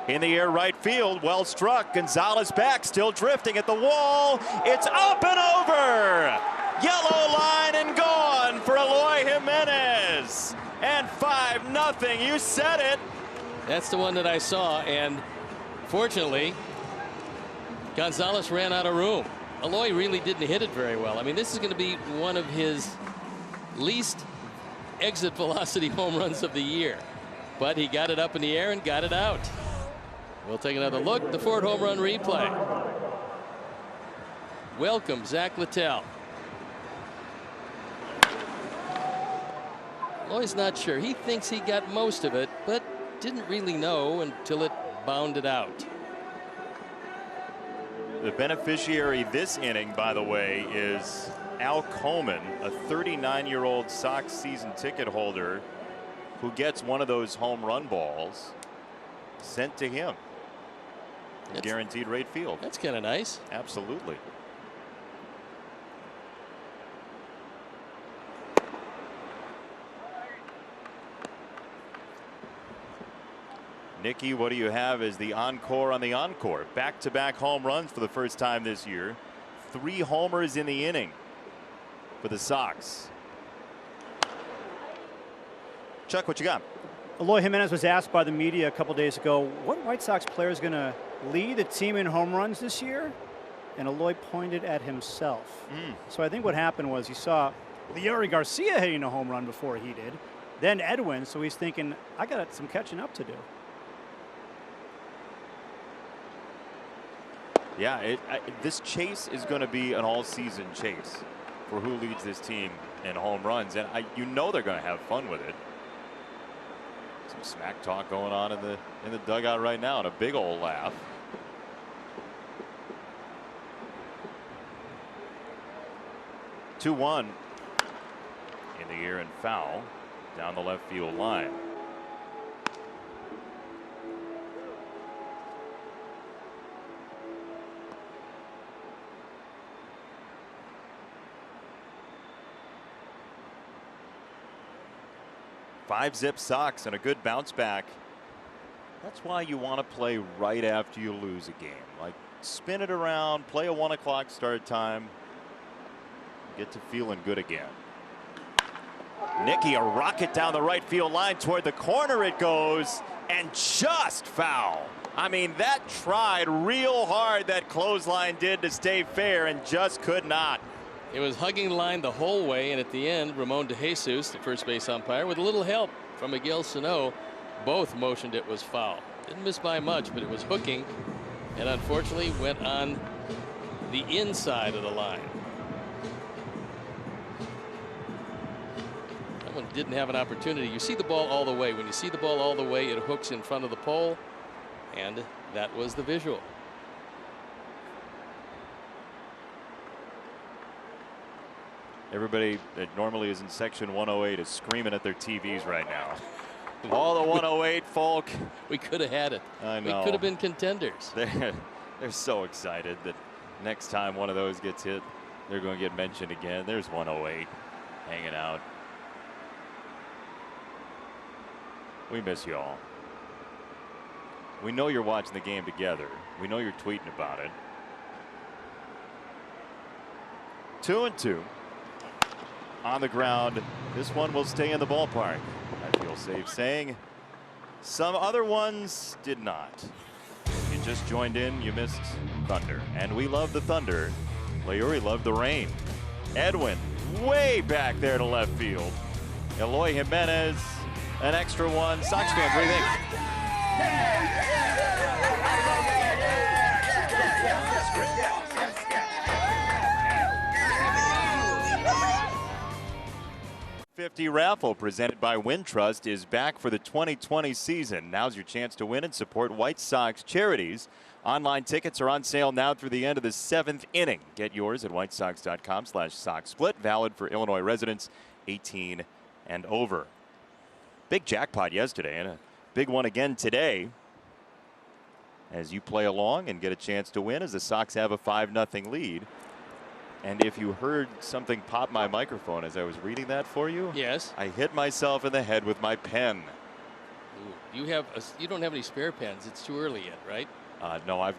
In the air right field, well struck. Gonzalez back, still drifting at the wall. It's up and over. Yellow line and gone for Eloy Jimenez. And 5-0. You said it. That's the one that I saw, and fortunately Gonzalez ran out of room. Eloy really didn't hit it very well. I mean, this is going to be one of his least exit velocity home runs of the year, but he got it up in the air and got it out. We'll take another look. The forward home run replay. Welcome, Zach Littell. Eloy's not sure. He thinks he got most of it, but didn't really know until it bounded out. The beneficiary this inning, by the way, is Al Coleman, a 39-year-old Sox season ticket holder who gets one of those home run balls sent to him. Guaranteed rate field. That's kind of nice. Absolutely. Nicky, what do you have as the encore on the encore? Back-to-back home runs for the first time this year. 3 homers in the inning for the Sox. Chuck, what you got? Eloy Jimenez was asked by the media a couple days ago, what White Sox player is going to lead the team in home runs this year? And Eloy pointed at himself. So I think what happened was he saw Leury Garcia hitting a home run before he did, then Edwin, so he's thinking, I got some catching up to do. Yeah, this chase is going to be an all-season chase for who leads this team in home runs, and you know they're going to have fun with it. Some smack talk going on in the dugout right now, and a big old laugh. 2-1 in the air and foul down the left field line. Five-zip Sox and a good bounce back. That's why you want to play right after you lose a game. Like, spin it around, play a 1 o'clock start time, get to feeling good again. Nicky, a rocket down the right field line toward the corner it goes, and just foul. I mean, that tried real hard, that clothesline did, to stay fair, and just could not. It was hugging the line the whole way, and at the end, Ramon DeJesus, the first base umpire, with a little help from Miguel Sano, both motioned it was foul. Didn't miss by much, but it was hooking, and unfortunately went on the inside of the line. That one didn't have an opportunity. You see the ball all the way. When you see the ball all the way, it hooks in front of the pole, and that was the visual. Everybody that normally is in section 108 is screaming at their TVs right now. All the 108 folk. We could have had it. I know. We could have been contenders. They're so excited that next time one of those gets hit, they're going to get mentioned again. There's 108 hanging out. We miss you all. We know you're watching the game together. We know you're tweeting about it. 2-2. On the ground. This one will stay in the ballpark. I feel safe saying. Some other ones did not. You just joined in, you missed Thunder. And we love the Thunder. Leury loved the rain. Edwin way back there to left field. Eloy Jimenez, an extra one. Sox fans, what do you think? 50 raffle presented by Wintrust is back for the 2020 season. Now's your chance to win and support White Sox charities. Online tickets are on sale now through the end of the 7th inning. Get yours at whitesox.com/SoxSplit. Valid for Illinois residents 18 and over. Big jackpot yesterday and a big one again today as you play along and get a chance to win as the Sox have a 5-0 lead. And if you heard something pop my microphone as I was reading that for you, yes, I hit myself in the head with my pen. Ooh, you don't have any spare pens. It's too early yet, right? No,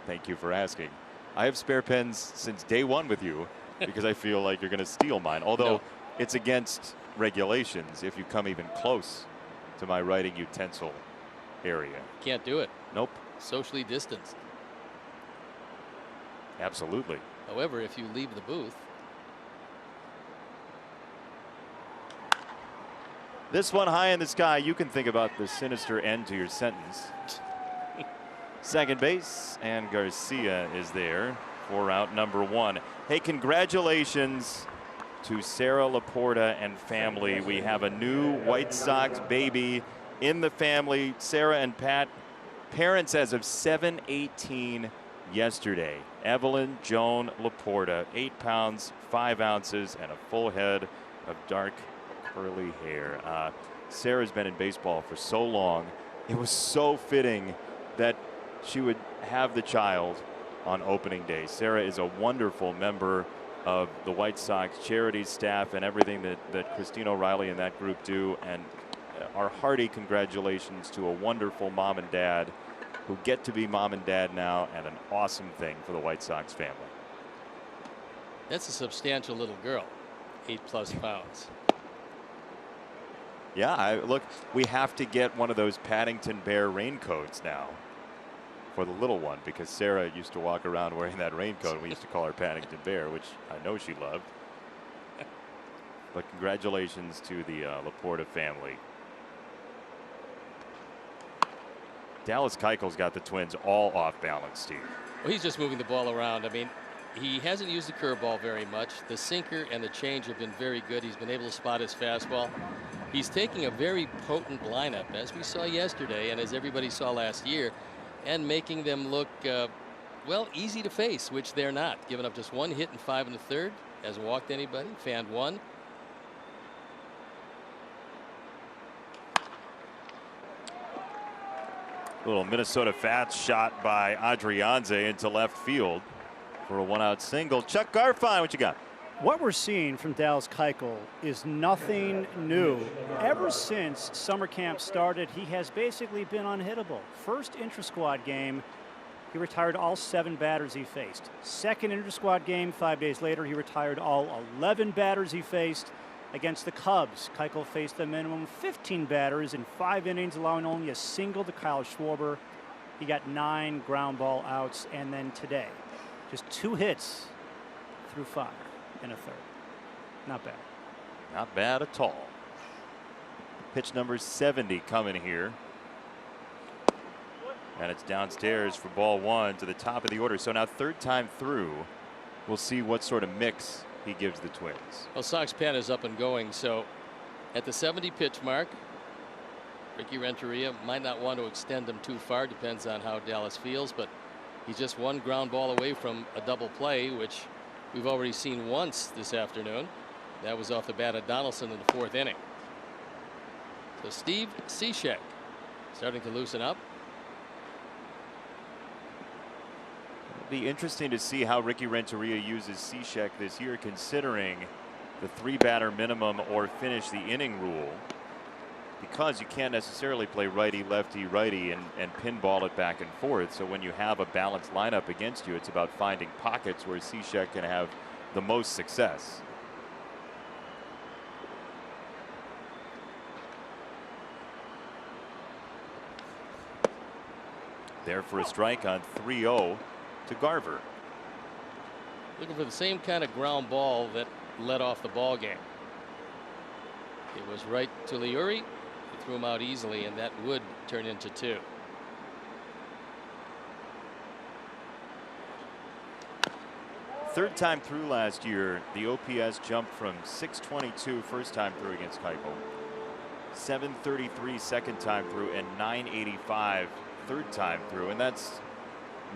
thank you for asking. I have spare pens since day one with you because I feel like you're going to steal mine. Although it's against regulations if you come even close to my writing utensil area. Can't do it. Nope. Socially distanced. Absolutely. However, if you leave the booth. This one high in the sky, you can think about the sinister end to your sentence. Second base, and Garcia is there for out number 1. Hey, congratulations to Sarah Laporta and family. We have a new White Sox baby in the family. Sarah and Pat, parents as of 7/18 yesterday. Evelyn Joan Laporta, 8 pounds, 5 ounces, and a full head of dark curly hair. Sarah's been in baseball for so long. It was so fitting that she would have the child on opening day. Sarah is a wonderful member of the White Sox charities staff and everything that Christine O'Reilly and that group do. And our hearty congratulations to a wonderful mom and dad who get to be mom and dad now, and an awesome thing for the White Sox family. That's a substantial little girl, 8+ pounds. Yeah, look, we have to get one of those Paddington Bear raincoats now for the little one, because Sarah used to walk around wearing that raincoat, and we used to call her Paddington Bear, which I know she loved. But congratulations to the Laporta family. Dallas Keuchel's got the Twins all off balance, Steve. Well, he's just moving the ball around. I mean, he hasn't used the curveball very much. The sinker and the change have been very good. He's been able to spot his fastball. He's taking a very potent lineup, as we saw yesterday and as everybody saw last year, and making them look, well, easy to face, which they're not. Giving up just 1 hit in 5 1/3. Hasn't walked anybody. Fanned 1. Little Minnesota Fats shot by Adrianze into left field for a 1-out single. Chuck Garfien, what you got? What we're seeing from Dallas Keuchel is nothing new. Ever since summer camp started, he has basically been unhittable. First intra-squad game, he retired all 7 batters he faced. Second intra-squad game, 5 days later, he retired all 11 batters he faced. Against the Cubs, Keuchel faced a minimum 15 batters in 5 innings, allowing only a single to Kyle Schwarber. He got 9 ground ball outs, and then today, just 2 hits through 5 1/3. Not bad. Not bad at all. Pitch number 70 coming here. And it's downstairs for ball 1 to the top of the order. So now 3rd time through, we'll see what sort of mix he gives the Twins. Well, Sox pen is up and going. So at the 70 pitch mark, Ricky Renteria might not want to extend them too far. Depends on how Dallas feels, but he's just 1 ground ball away from a double play, which we've already seen once this afternoon. That was off the bat of Donaldson in the 4th inning. So Steve Cishek starting to loosen up. It'll be interesting to see how Ricky Renteria uses Cishek this year, considering the 3-batter minimum or finish the inning rule, because you can't necessarily play righty, lefty, righty and pinball it back and forth. So when you have a balanced lineup against you, it's about finding pockets where Cishek can have the most success. There for a strike on 3-0 to Garver. Looking for the same kind of ground ball that led off the ball game. It was right to Liuri. He threw him out easily, and that would turn into 2. Third time through last year, the OPS jumped from 622 first time through against Keuchel, 733 second time through, and 985 third time through, and that's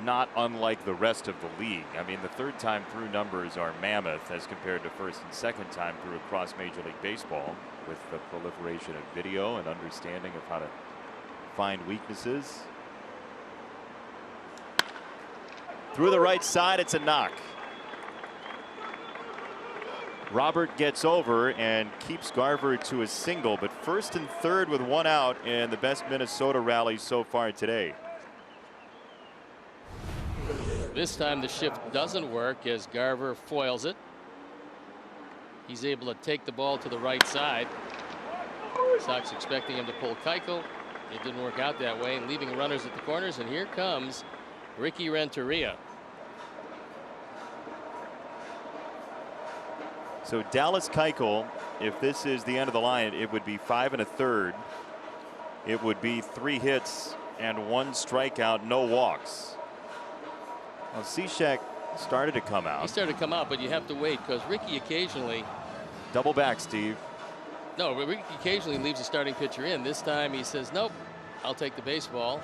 not unlike the rest of the league. I mean, the 3rd time through numbers are mammoth as compared to 1st and 2nd time through across Major League Baseball, with the proliferation of video and understanding of how to find weaknesses. Through the right side, it's a knock. Robert gets over and keeps Garver to a single, but 1st and 3rd with 1 out in the best Minnesota rally so far today. This time the shift doesn't work as Garver foils it. He's able to take the ball to the right side. Sox expecting him to pull Keuchel. It didn't work out that way, and leaving runners at the corners, and here comes Ricky Renteria. So Dallas Keuchel, if this is the end of the line, it would be 5 1/3. It would be 3 hits and 1 strikeout, no walks. Well, Cishek started to come out. He started to come out, but you have to wait because Ricky occasionally. Double back, Steve. No, Ricky occasionally leaves a starting pitcher in. This time he says, nope, I'll take the baseball.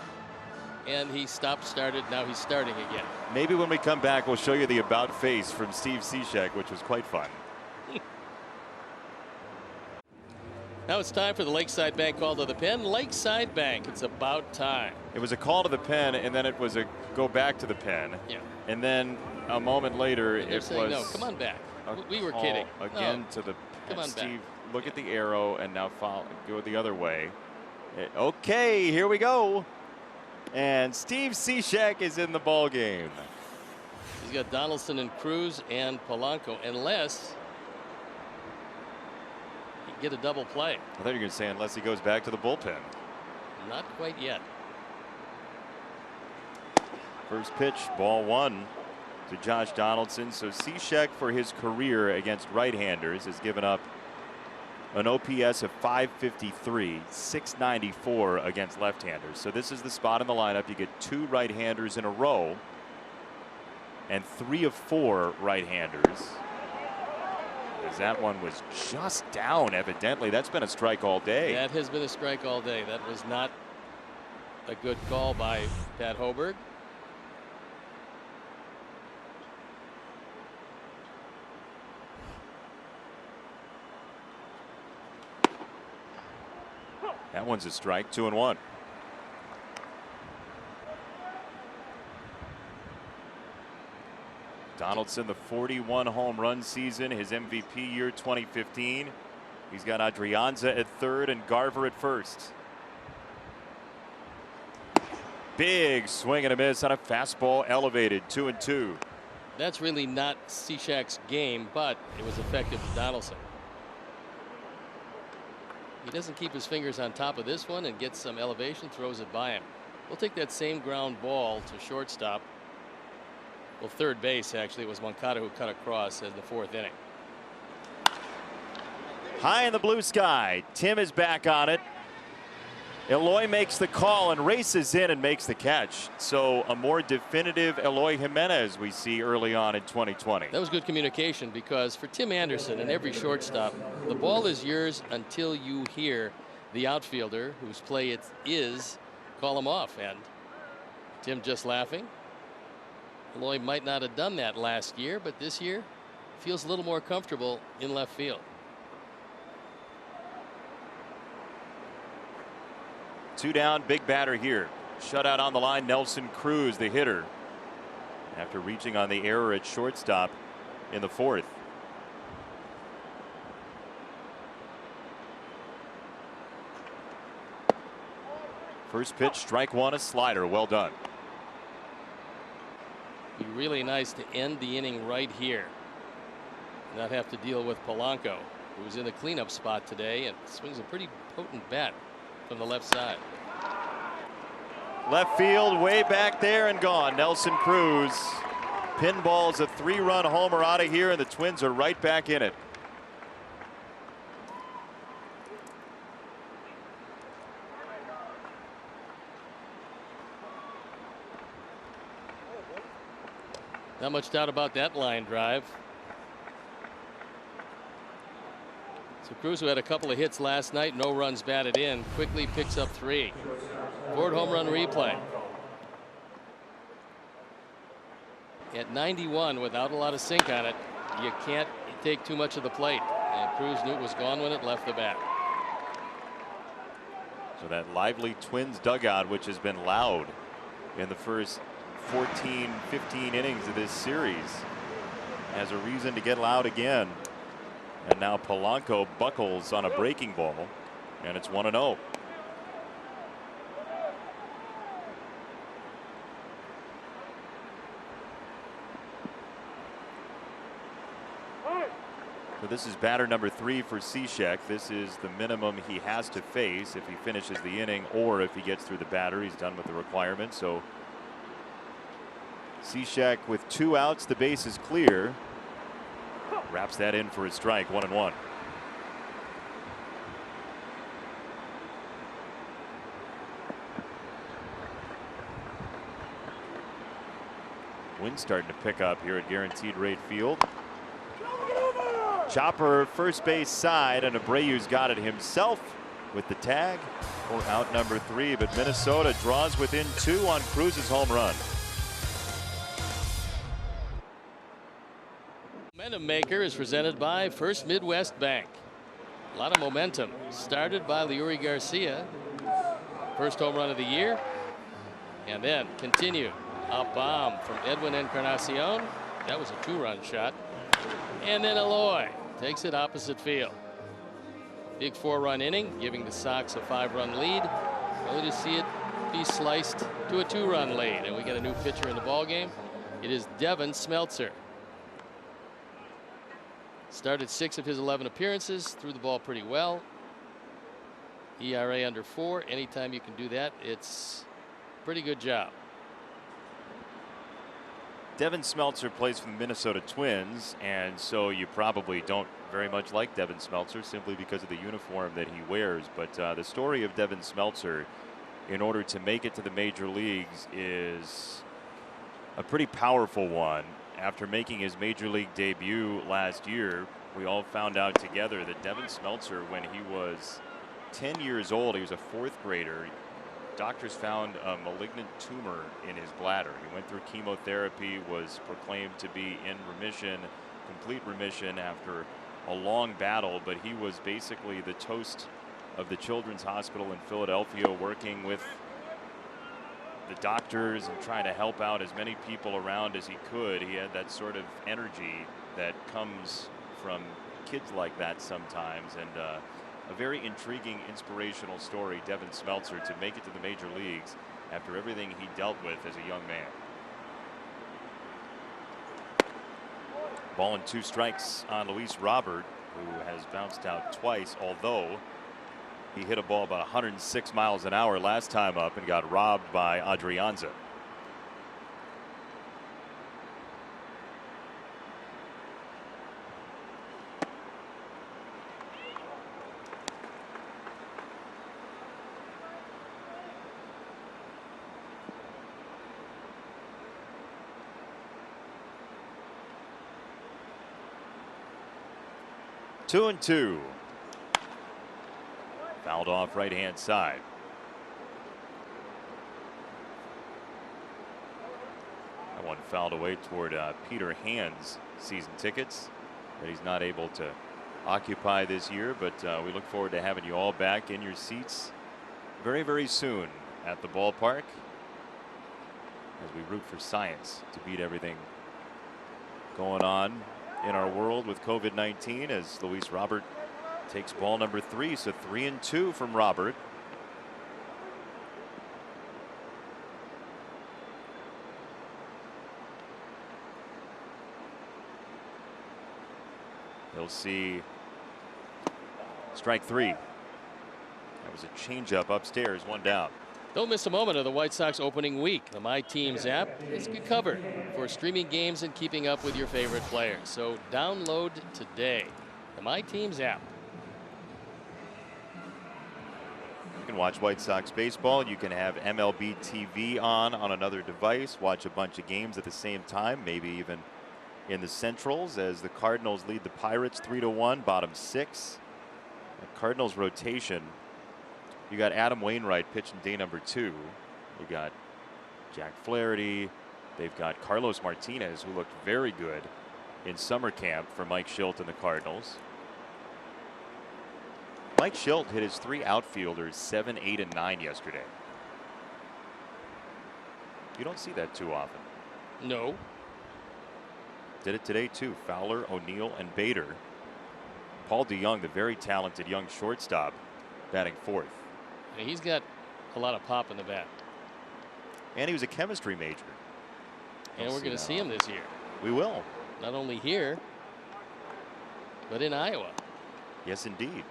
And he stopped, started, now he's starting again. Maybe when we come back, we'll show you the about face from Steve Cishek, which was quite fun. Now it's time for the Lakeside Bank call to the pen. Lakeside Bank, it's about time. It was a call to the pen, and then it was a go back to the pen. Yeah. And then a moment later, it was no, come on back. We were kidding. Again no. to the Come on Steve, back. look at the arrow and now go the other way. Okay, here we go. And Steve Cishek is in the ball game. He's got Donaldson and Cruz and Polanco, unless he get a double play. I thought you were going to say unless he goes back to the bullpen. Not quite yet. First pitch, ball one to Josh Donaldson. So Cishek, for his career against right-handers, has given up an OPS of 553, 694 against left-handers. So this is the spot in the lineup. You get 2 right-handers in a row and 3 of 4 right-handers. As that one was just down, evidently. That's been a strike all day. That has been a strike all day. That was not a good call by Pat Hoberg. That one's a strike, 2-1. Donaldson, the 41 home run season, his MVP year 2015. He's got Adrianza at third and Garver at first. Big swing and a miss on a fastball elevated, 2-2. That's really not Cishek's game, but it was effective to Donaldson. He doesn't keep his fingers on top of this one and gets some elevation, throws it by him. We'll take that same ground ball to shortstop. Well, third base, actually. It was Moncada who cut across in the 4th inning. High in the blue sky. Tim is back on it. Eloy makes the call and races in and makes the catch. So a more definitive Eloy Jimenez we see early on in 2020. That was good communication, because for Tim Anderson and every shortstop, the ball is yours until you hear the outfielder whose play it is call him off. And Tim just laughing. Eloy might not have done that last year, but this year feels a little more comfortable in left field. 2 down, big batter here. Shutout on the line, Nelson Cruz, the hitter, after reaching on the error at shortstop in the 4th. First pitch, strike one, a slider. Well done. Be really nice to end the inning right here. Not have to deal with Polanco, who's in the cleanup spot today and swings a pretty potent bat from the left side. Left field, way back there and gone. Nelson Cruz pinballs a 3-run homer out of here, and the Twins are right back in it. Not much doubt about that line drive. So Cruz, who had a couple of hits last night, no runs batted in, quickly picks up 3. Ford home run replay. At 91, without a lot of sink on it, you can't take too much of the plate. And Cruz knew it was gone when it left the bat. So that lively Twins dugout, which has been loud in the first 14, 15 innings of this series, has a reason to get loud again. And now Polanco buckles on a breaking ball, and it's 1-0. So this is batter number 3 for Cishek. This is the minimum he has to face if he finishes the inning, or if he gets through the batter. He's done with the requirement. So Cishek with 2 outs, the base is clear. Wraps that in for a strike, 1-1. Wind starting to pick up here at Guaranteed Rate Field. Chopper first base side, and Abreu's got it himself with the tag for out number 3. But Minnesota draws within 2 on Cruz's home run. Momentum Maker is presented by First Midwest Bank. A lot of momentum. Started by Leury Garcia. First home run of the year. And then continued. A bomb from Edwin Encarnacion. That was a 2-run shot. And then Eloy takes it opposite field. Big 4-run inning, giving the Sox a 5-run lead. Only to see it be sliced to a 2-run lead. And we get a new pitcher in the ballgame. It is Devin Smeltzer. Started 6 of his 11 appearances, threw the ball pretty well. ERA under 4. Anytime you can do that, it's a pretty good job. Devin Smeltzer plays for the Minnesota Twins, and so you probably don't very much like Devin Smeltzer simply because of the uniform that he wears. But the story of Devin Smeltzer, in order to make it to the major leagues, is a pretty powerful one. After making his major league debut last year, we all found out together that Devin Smeltzer, when he was 10 years old, he was a 4th grader. Doctors found a malignant tumor in his bladder. He went through chemotherapy, was proclaimed to be in remission, complete remission after a long battle, but he was basically the toast of the Children's Hospital in Philadelphia, working with the doctors and trying to help out as many people around as he could. He had that sort of energy that comes from kids like that sometimes, and a very intriguing, inspirational story, Devin Smeltzer, to make it to the major leagues after everything he dealt with as a young man. Ball and 2 strikes on Luis Robert, who has bounced out twice, although he hit a ball about 106 miles an hour last time up and got robbed by Adrianza. Two and 2. Fouled off right-hand side. That one fouled away toward Peter Hand's season tickets that he's not able to occupy this year, but we look forward to having you all back in your seats very, very soon at the ballpark as we root for science to beat everything going on in our world with COVID-19, as Luis Robert takes ball number 3. So 3 and 2 from Robert. He'll see strike 3. That was a changeup upstairs, 1 down. Don't miss a moment of the White Sox opening week. The My Teams app is covered for streaming games and keeping up with your favorite players. So download today the My Teams app. You can watch White Sox baseball. You can have MLB TV on another device, watch a bunch of games at the same time, maybe even in the Centrals, as the Cardinals lead the Pirates 3-1, bottom 6. The Cardinals rotation. You got Adam Wainwright pitching day number 2. You got Jack Flaherty. They've got Carlos Martinez, who looked very good in summer camp for Mike Schilt and the Cardinals. Mike Schilt hit his 3 outfielders 7, 8, and 9 yesterday. You don't see that too often. No. Did it today too. Fowler, O'Neill, and Bader. Paul DeYoung, the very talented young shortstop, batting 4th. And he's got a lot of pop in the bat. And he was a chemistry major. And we're going to see him this year. We will. Not only here, but in Iowa. Yes, indeed.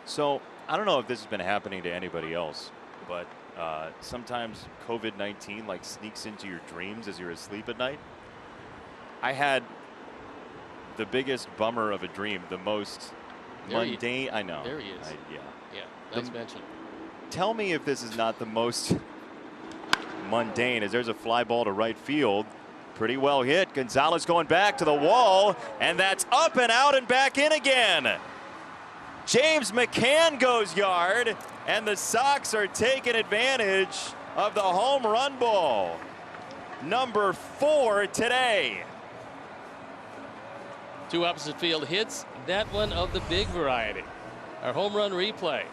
So I don't know if this has been happening to anybody else, but sometimes COVID-19 like sneaks into your dreams as you're asleep at night. I had the biggest bummer of a dream, the most mundane. I know. There he is. Yeah. Nice mention. Tell me if this is not the most mundane, as there's a fly ball to right field. Pretty well hit. Gonzalez going back to the wall, and that's up and out and back in again. James McCann goes yard, and the Sox are taking advantage of the home run ball. Number 4 today. 2 opposite field hits, that one of the big variety. Our home run replay.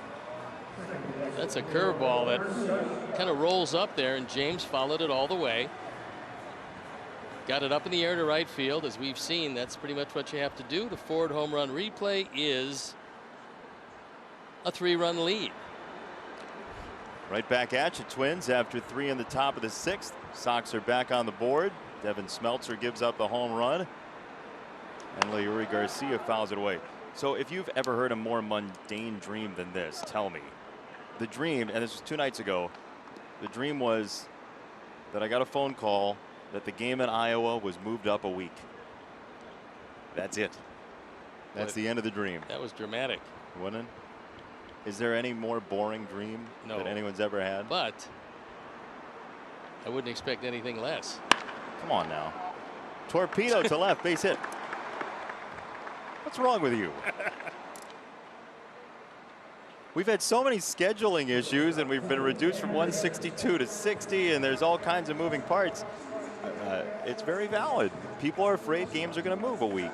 That's a curveball that kind of rolls up there, and James followed it all the way. Got it up in the air to right field. As we've seen, that's pretty much what you have to do. The Ford home run replay is a 3-run lead. Right back at you, Twins, after 3 in the top of the 6th. Sox are back on the board. Devin Smeltzer gives up the home run. And Leury Garcia fouls it away. So if you've ever heard a more mundane dream than this, tell me. The dream, and this was 2 nights ago, the dream was that I got a phone call that the game in Iowa was moved up a week. That's it. That's the end of the dream. That was dramatic. Wouldn't it? Is there any more boring dream that anyone's ever had? But I wouldn't expect anything less. Come on now. Torpedo to left, base hit. What's wrong with you? We've had so many scheduling issues, and we've been reduced from 162 to 60, and there's all kinds of moving parts. It's very valid. People are afraid games are going to move a week.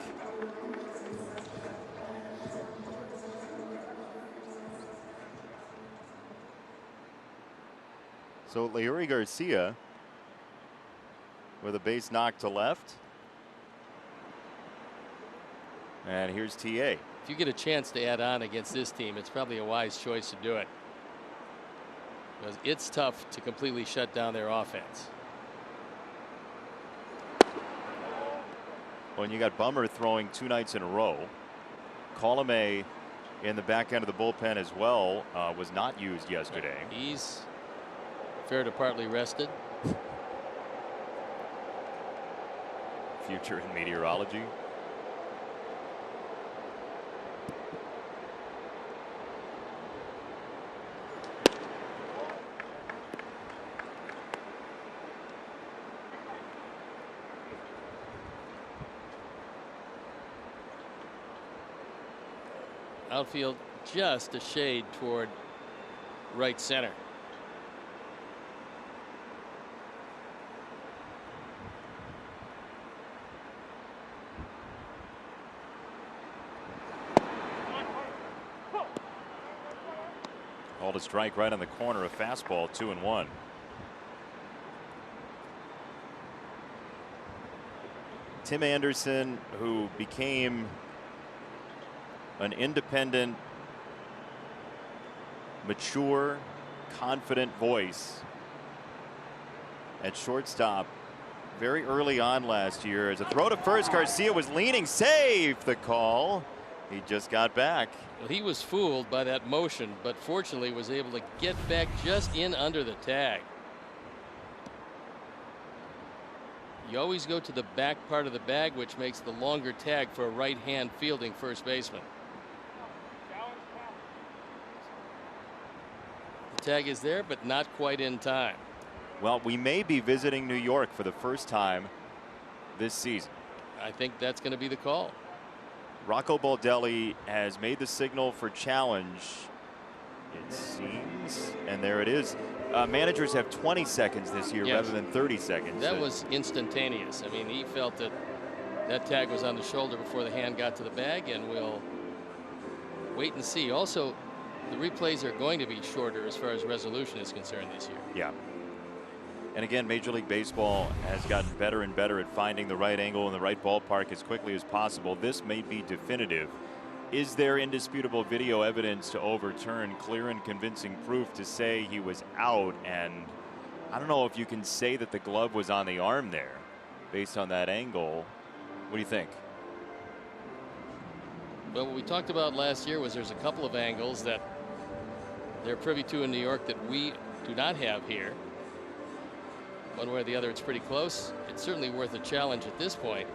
So Leury Garcia with a base knock to left. And here's TA. If you get a chance to add on against this team, it's probably a wise choice to do it, because it's tough to completely shut down their offense. When you got Bummer throwing 2 nights in a row, Colomé in the back end of the bullpen as well was not used yesterday. He's fair to partly rested. Future in meteorology. Outfield just a shade toward right center. Called a strike right on the corner, a fastball, 2-1. Tim Anderson, who became an independent, mature, confident voice at shortstop very early on last year. As a throw to first, Garcia was leaning, safe the call. He just got back. Well, he was fooled by that motion, but fortunately was able to get back just in under the tag. You always go to the back part of the bag, which makes the longer tag for a right-hand fielding first baseman. The tag is there, but not quite in time. Well, we may be visiting New York for the first time this season. I think that's going to be the call. Rocco Baldelli has made the signal for challenge, it seems, and there it is. Managers have 20 seconds this year rather than 30 seconds. That was instantaneous. I mean, he felt that that tag was on the shoulder before the hand got to the bag, and we'll wait and see. Also, the replays are going to be shorter as far as resolution is concerned this year. Yeah. And again, Major League Baseball has gotten better and better at finding the right angle in the right ballpark as quickly as possible. This may be definitive. Is there indisputable video evidence to overturn clear and convincing proof to say he was out? And I don't know if you can say that the glove was on the arm there based on that angle. What do you think? Well, what we talked about last year was there's a couple of angles that they're privy to in New York that we do not have here. One way or the other, it's pretty close. It's certainly worth a challenge at this point.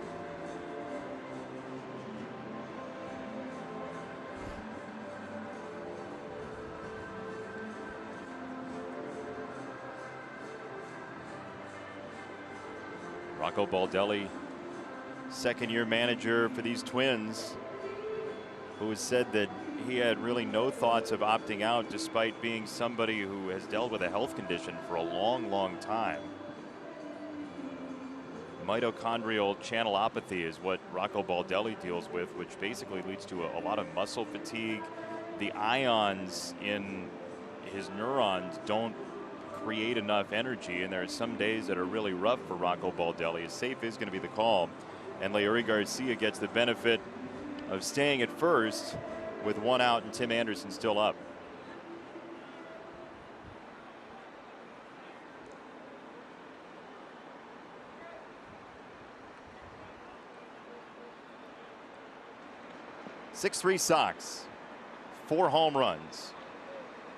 Rocco Baldelli, second-year manager for these Twins, who has said that he had really no thoughts of opting out despite being somebody who has dealt with a health condition for a long, long time. Mitochondrial channelopathy is what Rocco Baldelli deals with, which basically leads to a lot of muscle fatigue. The ions in his neurons don't create enough energy, and there are some days that are really rough for Rocco Baldelli. Safe is going to be the call, and Leury Garcia gets the benefit of staying at first with 1 out and Tim Anderson still up. 6-3 Sox. 4 home runs.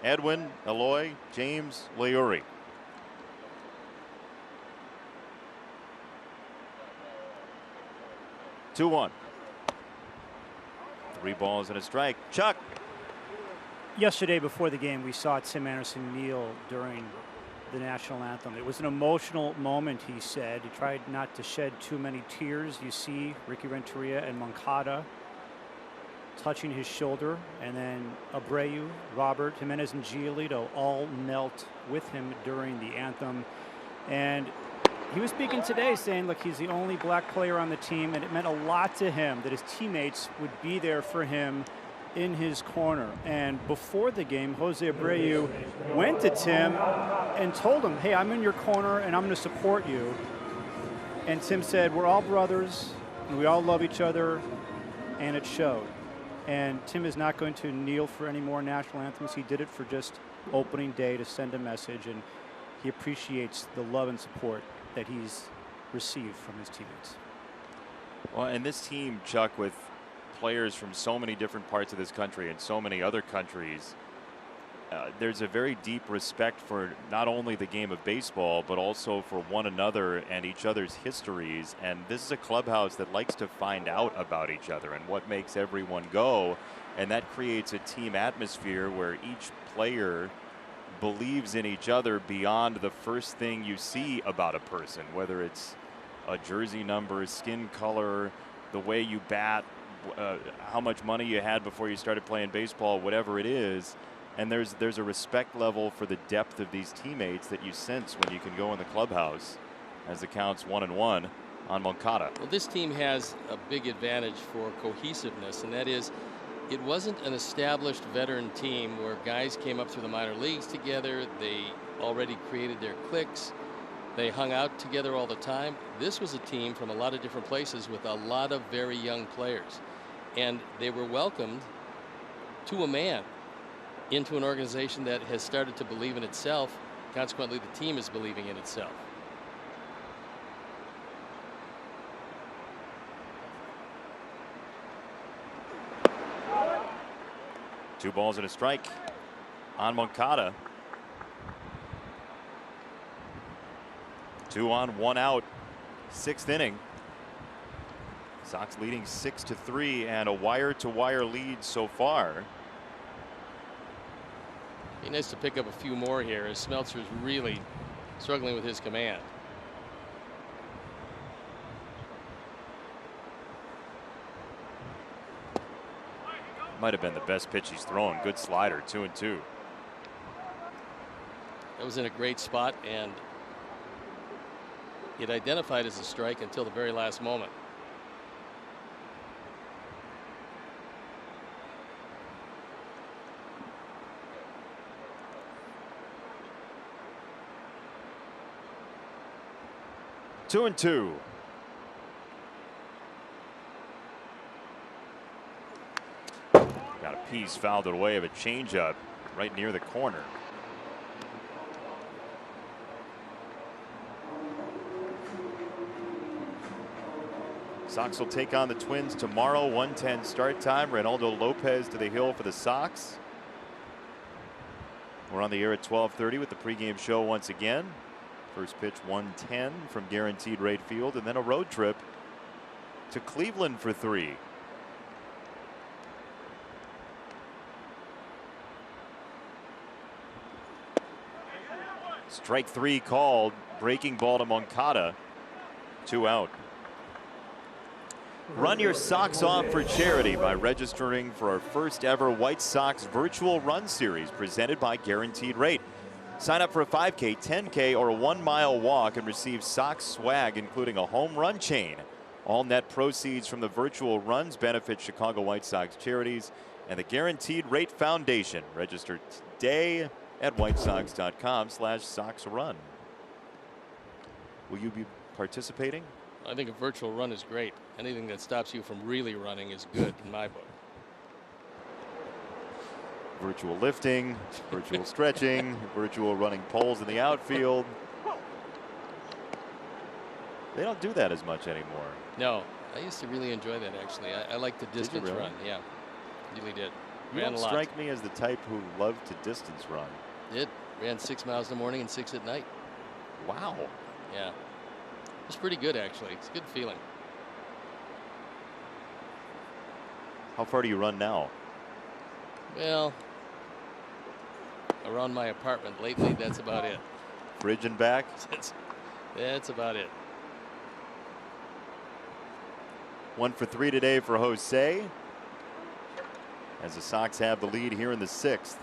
Edwin, Eloy, James, Leuri. Two one. 3 balls and a strike. Chuck. Yesterday before the game, we saw Tim Anderson kneel during the national anthem. It was an emotional moment, he said. He tried not to shed too many tears. You see Ricky Renteria and Moncada touching his shoulder, and then Abreu, Robert, Jimenez, and Giolito all knelt with him during the anthem. And he was speaking today saying, look, he's the only black player on the team, and it meant a lot to him that his teammates would be there for him in his corner. And before the game, Jose Abreu went to Tim and told him, hey, I'm in your corner and I'm going to support you. And Tim said, we're all brothers and we all love each other, and it showed. And Tim is not going to kneel for any more national anthems. He did it for just opening day to send a message, and he appreciates the love and support that he's received from his teammates. Well, and this team, Chuck, with players from so many different parts of this country and so many other countries, there's a very deep respect for not only the game of baseball, but also for one another and each other's histories. And this is a clubhouse that likes to find out about each other and what makes everyone go. And that creates a team atmosphere where each player believes in each other beyond the first thing you see about a person, whether it's a jersey number, skin color, the way you bat, how much money you had before you started playing baseball, whatever it is. And there's a respect level for the depth of these teammates that you sense when you can go in the clubhouse as the count's 1-1 on Moncada. Well, this team has a big advantage for cohesiveness, and that is it wasn't an established veteran team where guys came up through the minor leagues together. They already created their cliques. They hung out together all the time. This was a team from a lot of different places with a lot of very young players. And they were welcomed to a man into an organization that has started to believe in itself. Consequently, the team is believing in itself. Two balls and a strike on Moncada. 2 on, 1 out, 6th inning. Sox leading 6-3 and a wire-to-wire lead so far. Be nice to pick up a few more here as Smeltzer's really struggling with his command. Might have been the best pitch he's thrown. Good slider, 2-2. That was in a great spot, and it identified as a strike until the very last moment. Two and two. Got a piece fouled away of a changeup right near the corner. Sox will take on the Twins tomorrow, 1:10 start time. Reynaldo Lopez to the hill for the Sox. We're on the air at 12:30 with the pregame show once again. First pitch 1:10 from Guaranteed Rate Field, and then a road trip to Cleveland for 3. Strike 3 called. Breaking ball to Moncada. 2 out. Run your socks off for charity by registering for our first ever White Sox virtual run series presented by Guaranteed Rate. Sign up for a 5K, 10K, or a 1-mile walk and receive Sox swag, including a home run chain. All net proceeds from the virtual runs benefit Chicago White Sox charities and the Guaranteed Rate Foundation. Register today at whitesox.com/SoxRun. Will you be participating? I think a virtual run is great. Anything that stops you from really running is good in my book. Virtual lifting, virtual stretching, virtual running poles in the outfield. They don't do that as much anymore. No, I used to really enjoy that, actually. I like the distance really? run, yeah. Really did. You Ran don't a lot. strike me as the type who loved to distance run. Did. Ran 6 miles in the morning and 6 at night. Wow. Yeah. It was pretty good, actually. It's a good feeling. How far do you run now? Well, around my apartment lately, that's about it. Fridge and back? That's about it. 1 for 3 today for Jose, as the Sox have the lead here in the 6th.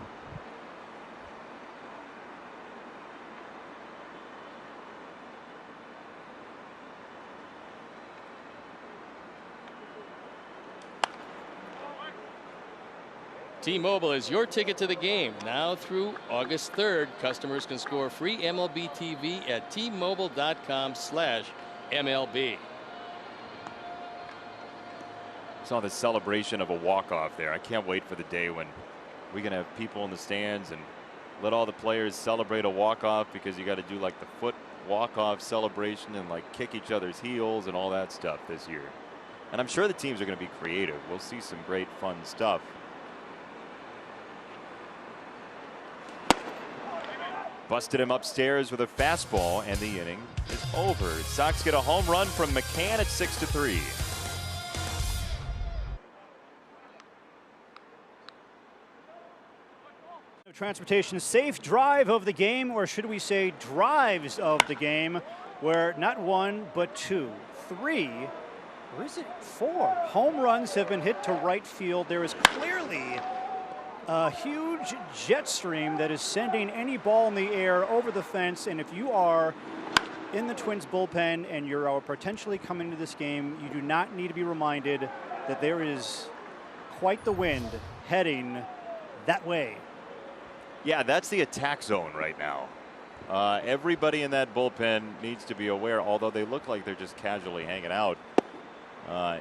T-Mobile is your ticket to the game. Now through August 3rd, customers can score free MLB TV at T-Mobile.com/MLB. Saw the celebration of a walk-off there. I can't wait for the day when we can have people in the stands and let all the players celebrate a walk-off, because you got to do like the foot walk-off celebration and like kick each other's heels and all that stuff this year. And I'm sure the teams are going to be creative. We'll see some great fun stuff. Busted him upstairs with a fastball, and the inning is over. Sox get a home run from McCann at 6-3. Transportation safe drive of the game, or should we say drives of the game, where not 1 but 2, 3, or is it 4 home runs have been hit to right field. There is clearly a huge jet stream that is sending any ball in the air over the fence, and if you are in the Twins bullpen and you're potentially coming to this game, you do not need to be reminded that there is quite the wind heading that way. Yeah, that's the attack zone right now. Everybody in that bullpen needs to be aware, although they look like they're just casually hanging out.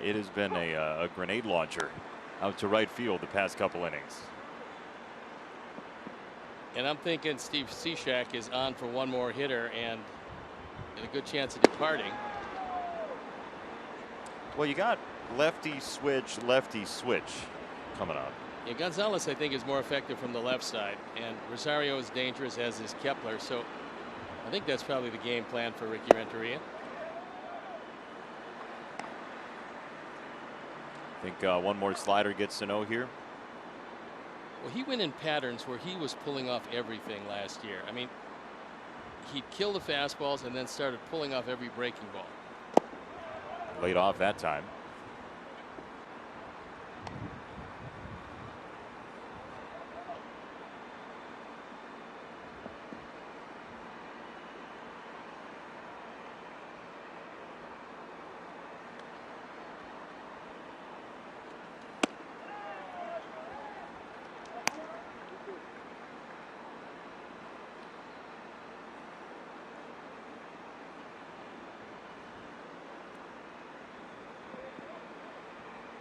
It has been a grenade launcher out to right field the past couple innings. And I'm thinking Steve Cishek is on for one more hitter and a good chance of departing. Well, you got lefty switch coming up. Yeah, Gonzalez, I think, is more effective from the left side, and Rosario is dangerous, as is Kepler. So I think that's probably the game plan for Ricky Renteria. I think one more slider gets to know here. Well, he went in patterns where he was pulling off everything last year. I mean, he'd kill the fastballs and then started pulling off every breaking ball. Laid off that time.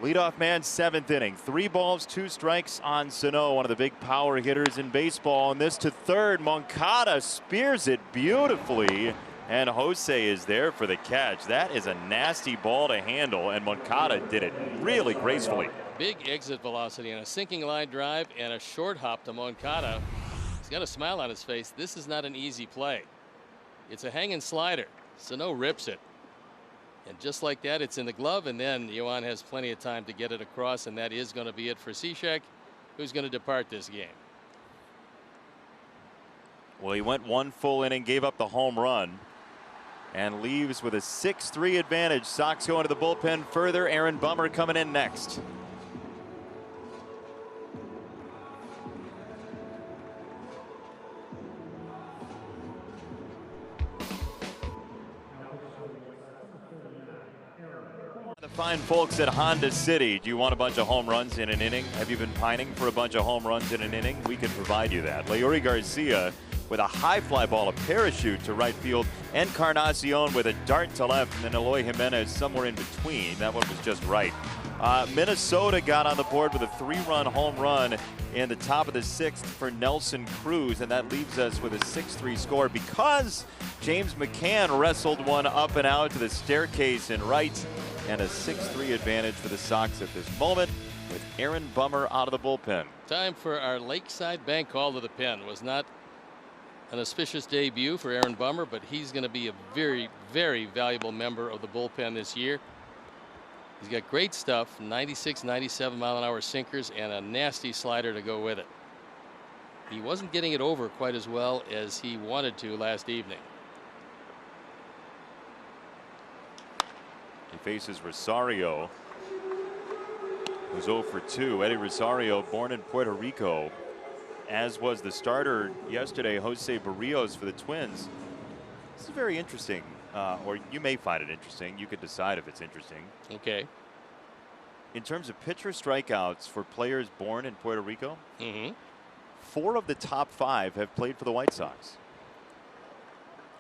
Leadoff man, 7th inning. 3 balls, 2 strikes on Sano, one of the big power hitters in baseball. And this to third. Moncada spears it beautifully, and Jose is there for the catch. That is a nasty ball to handle, and Moncada did it really gracefully. Big exit velocity and a sinking line drive and a short hop to Moncada. He's got a smile on his face. This is not an easy play. It's a hanging slider. Sano rips it. And just like that, it's in the glove, and then Yohan has plenty of time to get it across, and that is going to be it for Cishek, who's going to depart this game. Well, he went 1 full inning, gave up the home run, and leaves with a 6-3 advantage. Sox going to the bullpen further. Aaron Bummer coming in next. The fine folks at Honda City. Do you want a bunch of home runs in an inning? Have you been pining for a bunch of home runs in an inning? We can provide you that. Leury Garcia with a high fly ball, a parachute to right field, Encarnacion with a dart to left, and then Eloy Jimenez somewhere in between. That one was just right. Minnesota got on the board with a 3-run home run in the top of the 6th for Nelson Cruz, and that leaves us with a 6-3 score because James McCann wrestled one up and out to the staircase in right, and a 6-3 advantage for the Sox at this moment. with Aaron Bummer out of the bullpen. Time for our Lakeside Bank call to the pen. Was not an auspicious debut for Aaron Bummer, but he's going to be a very, very valuable member of the bullpen this year. He's got great stuff, 96, 97 mile-an-hour sinkers and a nasty slider to go with it. He wasn't getting it over quite as well as he wanted to last evening. He faces Rosario, who's 0 for 2. Eddie Rosario, born in Puerto Rico, as was the starter yesterday, Jose Barrios, for the Twins. This is very interesting, or you may find it interesting. You could decide if it's interesting. Okay. In terms of pitcher strikeouts for players born in Puerto Rico, 4 of the top 5 have played for the White Sox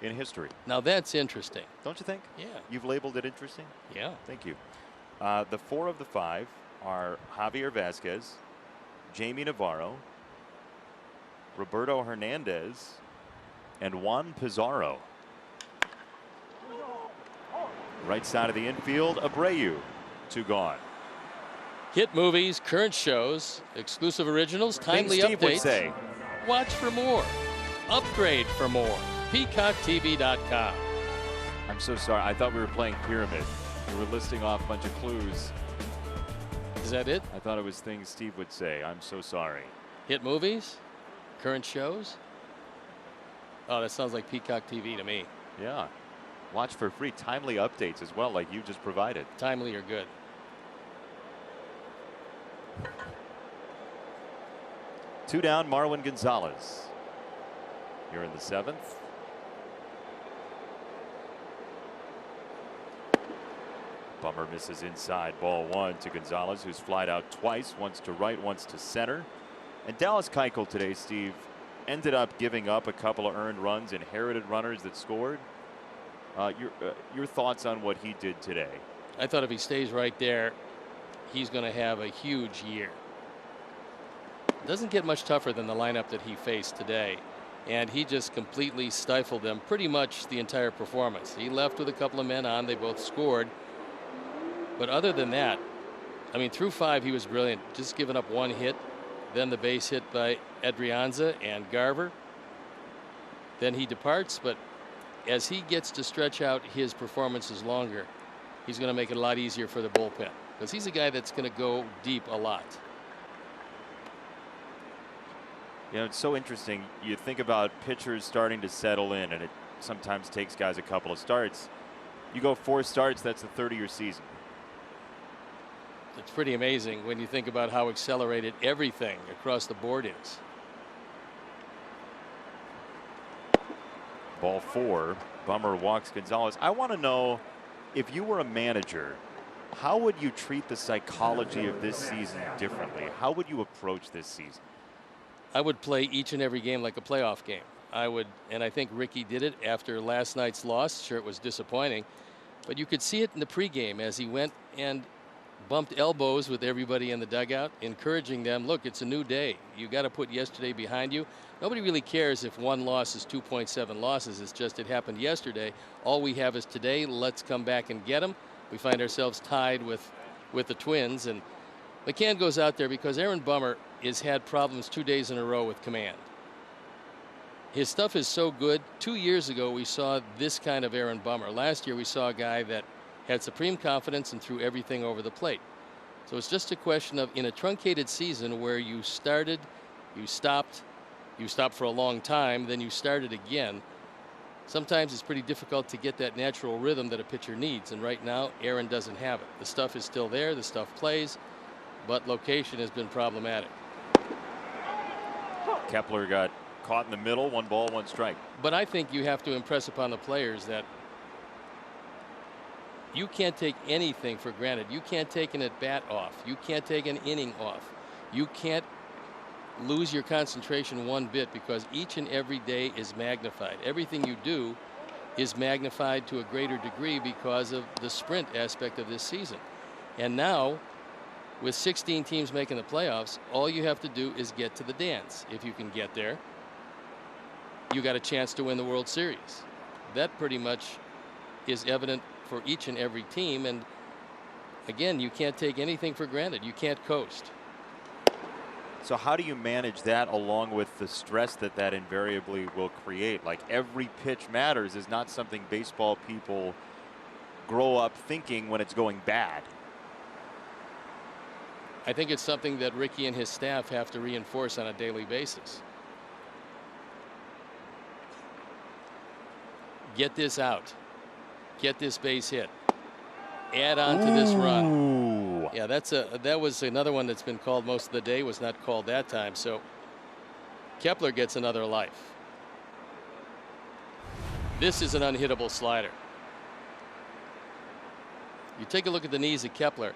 in history. Now that's interesting. Don't you think? Yeah. You've labeled it interesting? Yeah. Thank you. The 4 of the 5 are Javier Vazquez, Jamie Navarro, Roberto Hernandez, and Juan Pizarro. Right side of the infield, Abreu, 2 gone. Hit movies, current shows, exclusive originals, timely Steve updates. would say. Watch for more. Upgrade for more. PeacockTV.com. I'm so sorry. I thought we were playing Pyramid. We were listing off a bunch of clues. Is that it? I thought it was things Steve would say. I'm so sorry. Hit movies, current shows. Oh, that sounds like Peacock TV to me. Yeah. Watch for free. Timely updates as well, like you just provided. Timely or good. Two down, Marwin Gonzalez. Here in the 7th. Bummer misses inside, ball 1 to Gonzalez, who's flied out twice, once to right, once to center. And Dallas Keuchel today, Steve, ended up giving up a couple of earned runs, inherited runners that scored. Your thoughts on what he did today? I thought if he stays right there, he's going to have a huge year. Doesn't get much tougher than the lineup that he faced today. And he just completely stifled them pretty much the entire performance. He left with a couple of men on. They both scored. But other than that, I mean, through 5, he was brilliant. Just giving up 1 hit. Then the base hit by Adrianza and Garver. Then he departs. But as he gets to stretch out his performances longer, he's going to make it a lot easier for the bullpen. Because he's a guy that's going to go deep a lot. You know, it's so interesting. You think about pitchers starting to settle in, and it sometimes takes guys a couple of starts. You go 4 starts, that's a 30-year season. It's pretty amazing when you think about how accelerated everything across the board is. Ball 4. Bummer walks Gonzalez. I want to know, if you were a manager, how would you treat the psychology of this season differently? How would you approach this season? I would play each and every game like a playoff game. I would, and I think Ricky did it after last night's loss. Sure, it was disappointing, but you could see it in the pregame as he went and bumped elbows with everybody in the dugout, encouraging them, look, it's a new day. You got to put yesterday behind you. Nobody really cares if 1 loss is 2.7 losses. It's just it happened yesterday. All we have is today. Let's come back and get them. We find ourselves tied with the Twins, and McCann goes out there because Aaron Bummer has had problems 2 days in a row with command. His stuff is so good. 2 years ago, we saw this kind of Aaron Bummer. Last year, we saw a guy that had supreme confidence and threw everything over the plate. So it's just a question of, in a truncated season where you started, you stopped for a long time, then you started again. Sometimes it's pretty difficult to get that natural rhythm that a pitcher needs. And right now, Aaron doesn't have it. The stuff is still there. The stuff plays. But location has been problematic. Kepler got caught in the middle, 1 ball, 1 strike. But I think you have to impress upon the players that you can't take anything for granted. You can't take an at-bat off. You can't take an inning off. You can't lose your concentration 1 bit, because each and every day is magnified. Everything you do is magnified to a greater degree because of the sprint aspect of this season. And now, with 16 teams making the playoffs, all you have to do is get to the dance. If you can get there, you got a chance to win the World Series. That pretty much is evident for each and every team. And again, you can't take anything for granted. You can't coast. So how do you manage that along with the stress that that invariably will create? Like every pitch matters is not something baseball people grow up thinking when it's going bad. I think it's something that Ricky and his staff have to reinforce on a daily basis. Get this out. Get this base hit. Add on to this run. Yeah, that was another one that's been called most of the day, was not called that time. So Kepler gets another life. This is an unhittable slider. You take a look at the knees of Kepler.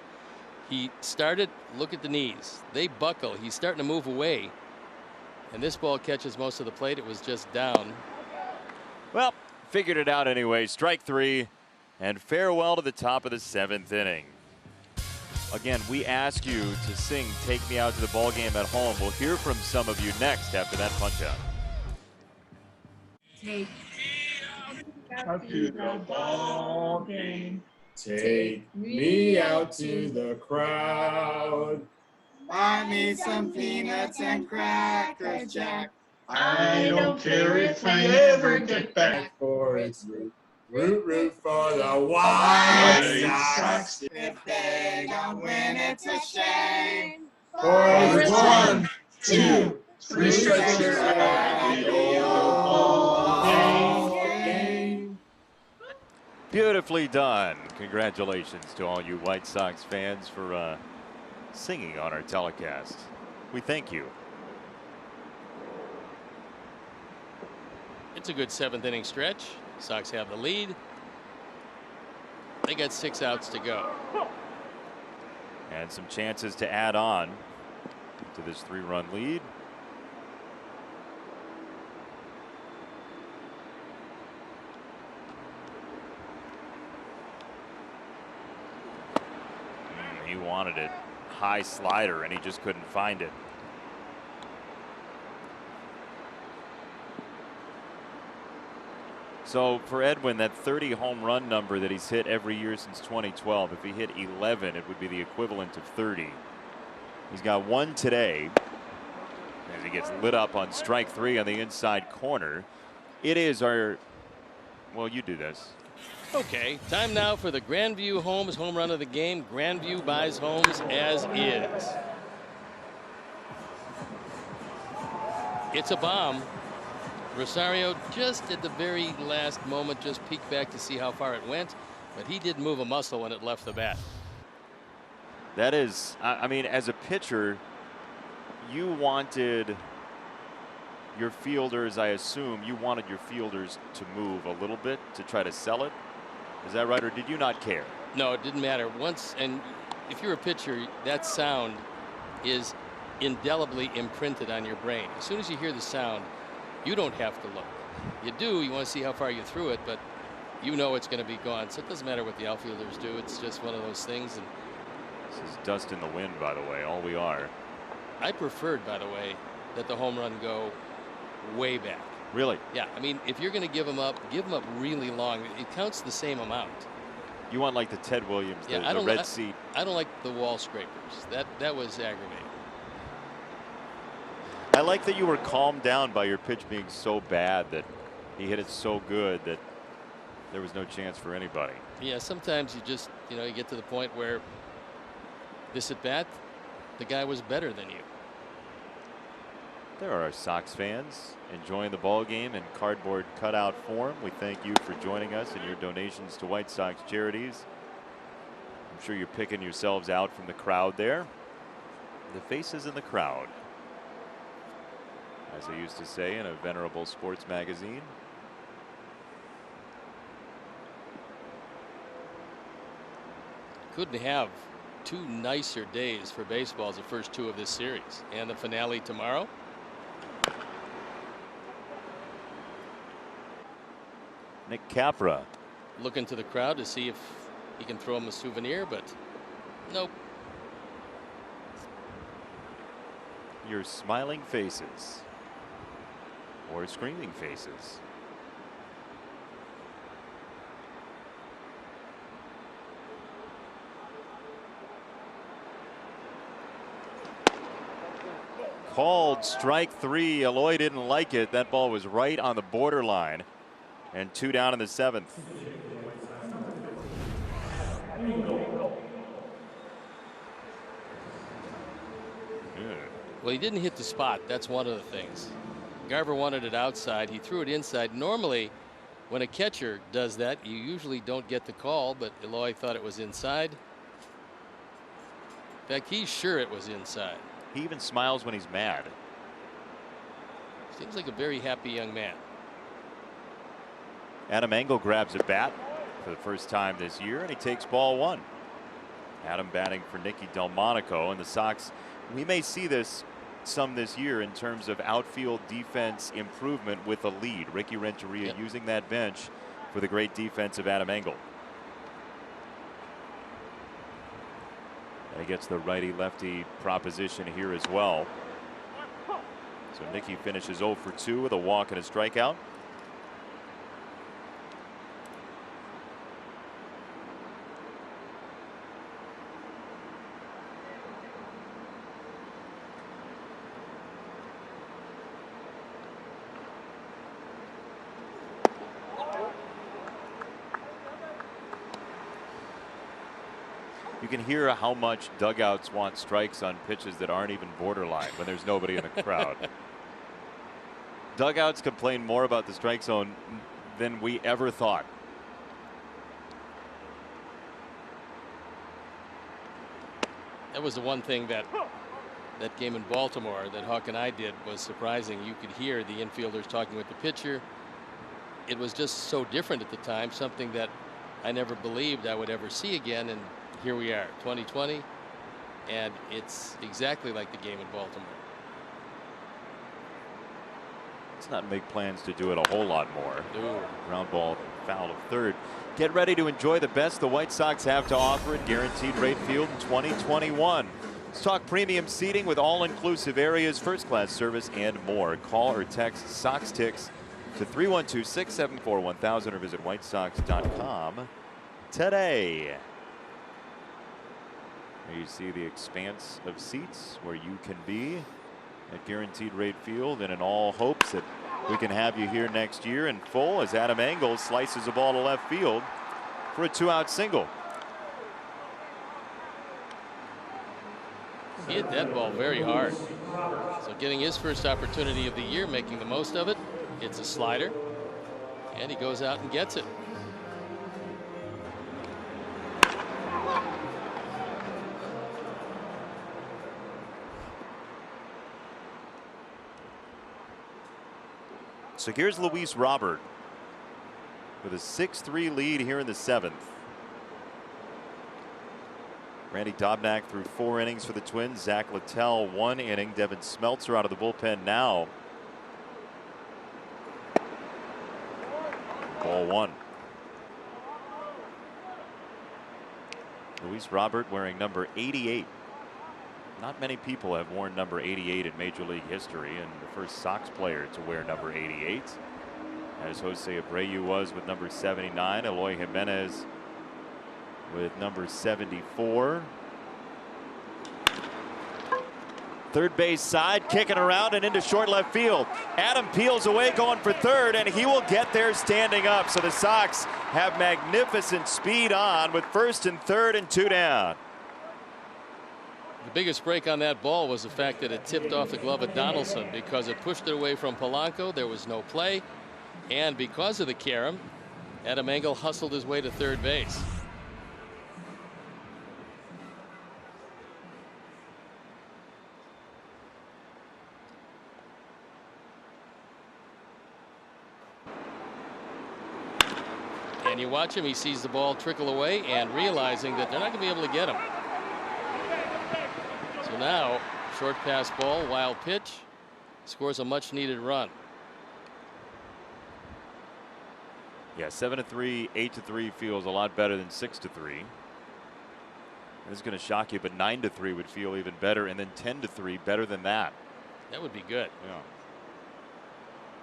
He started, look at the knees. They buckle. He's starting to move away. And this ball catches most of the plate. It was just down. Well, figured it out anyway. Strike 3 and farewell to the top of the 7th inning. Again, we ask you to sing Take Me Out to the Ball Game at Home. We'll hear from some of you next after that punch out. Take me out to the ball game. Take me out to the crowd. Buy me some peanuts and Cracker Jack. I don't care if I ever get back, for it's root, root, root for the White Sox. If they don't win, it's a shame. For it's 1, 2, 3 strikes you're at the old ball game. Beautifully done. Congratulations to all you White Sox fans for singing on our telecast. We thank you. It's a good 7th inning stretch. Sox have the lead. They got 6 outs to go. And some chances to add on to this 3-run lead. He wanted it. High slider, and he just couldn't find it. So for Edwin, that 30 home run number that he's hit every year since 2012, if he hit 11, it would be the equivalent of 30. He's got 1 today as he gets lit up on strike 3 on the inside corner. It is our, well, you do this. Okay, time now for the Grandview Homes home run of the game. Grandview buys homes as is. It's a bomb. Rosario just at the very last moment just peeked back to see how far it went, but he did move a muscle when it left the bat. That is, I mean, as a pitcher, you wanted your fielders, I assume, you wanted your fielders to move a little bit to try to sell it. Is that right, or did you not care? No, it didn't matter. Once, and if you're a pitcher, that sound is indelibly imprinted on your brain. As soon as you hear the sound, you don't have to look. You do, you want to see how far you threw it, but you know it's going to be gone. So it doesn't matter what the outfielders do. It's just one of those things. And this is dust in the wind, by the way, all we are. I preferred, by the way, that the home run go way back. Really? Yeah, I mean, if you're going to give them up really long. It counts the same amount. You want like the Ted Williams, yeah, the red seat. I don't like the wall scrapers. That was aggravating. I like that you were calmed down by your pitch being so bad that he hit it so good that there was no chance for anybody. Yeah, sometimes you just, you get to the point where this at bat, the guy was better than you. There are our Sox fans enjoying the ball game in cardboard cutout form. We thank you for joining us and your donations to White Sox charities. I'm sure you're picking yourselves out from the crowd there. The faces in the crowd, as they used to say in a venerable sports magazine. Couldn't have 2 nicer days for baseball as the first 2 of this series, and the finale tomorrow. Nick Capra looking to the crowd to see if he can throw him a souvenir, but nope. Your smiling faces or screaming faces. Called strike 3. Eloy didn't like it. That ball was right on the borderline. And 2 down in the 7th. Well, he didn't hit the spot. That's one of the things. Garver wanted it outside. He threw it inside. Normally, when a catcher does that, you usually don't get the call, but Eloy thought it was inside. In fact, he's sure it was inside. He even smiles when he's mad. Seems like a very happy young man. Adam Engel grabs a bat for the first time this year, and he takes ball 1. Adam batting for Nicky Delmonico, and the Sox, we may see this some this year in terms of outfield defense improvement with a lead. Ricky Renteria using that bench for the great defense of Adam Engel. And he gets the righty-lefty proposition here as well. So Nicky finishes 0 for 2 with a walk and a strikeout. You can hear how much dugouts want strikes on pitches that aren't even borderline when there's nobody in the crowd. Dugouts complain more about the strike zone than we ever thought. That was the one thing that game in Baltimore that Hawk and I did was surprising. You could hear the infielders talking with the pitcher. It was just so different at the time, something that I never believed I would ever see again. And here we are, 2020, and it's exactly like the game in Baltimore. Let's not make plans to do it a whole lot more. Ooh. Ground ball foul of third. Get ready to enjoy the best the White Sox have to offer at Guaranteed Rate Field in 2021. Let's talk premium seating with all-inclusive areas, first-class service, and more. Call or text Sox Ticks to 312-674-1000 or visit whitesox.com today. Here you see the expanse of seats where you can be at Guaranteed Rate Field, and in all hopes that we can have you here next year in full as Adam Engel slices a ball to left field for a 2-out single. He hit that ball very hard. So getting his first opportunity of the year, making the most of it. It's a slider, and he goes out and gets it. So here's Luis Robert with a 6-3 lead here in the 7th. Randy Dobnak threw 4 innings for the Twins. Zach Littell 1 inning. Devin Smeltzer out of the bullpen now. Ball 1. Luis Robert wearing number 88. Not many people have worn number 88 in Major League history, and the first Sox player to wear number 88, as Jose Abreu was with number 79. Eloy Jimenez with number 74. Third base side, kicking around and into short left field. Adam peels away, going for third, and he will get there standing up. So the Sox have magnificent speed on with first and third and 2 down. The biggest break on that ball was the fact that it tipped off the glove of Donaldson because it pushed it away from Polanco. There was no play, and because of the carom, Adam Engel hustled his way to third base. And you watch him, he sees the ball trickle away and realizing that they're not going to be able to get him. So now, short pass ball, wild pitch, scores a much needed run. Yeah, 7-3, 8-3 feels a lot better than 6-3. This is going to shock you, but 9-3 would feel even better, and then 10-3 better than that. That would be good. Yeah.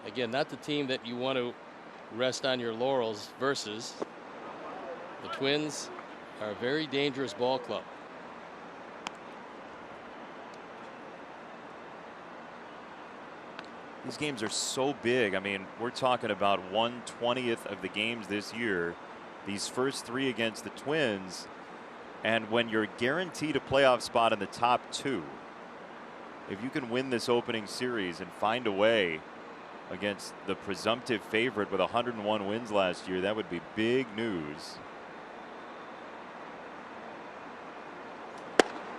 Again, not the team that you want to rest on your laurels versus the Twins are a very dangerous ball club. These games are so big. I mean, we're talking about 1/20th of the games this year. These first 3 against the Twins. And when you're guaranteed a playoff spot in the top 2, if you can win this opening series and find a way against the presumptive favorite with 101 wins last year, that would be big news.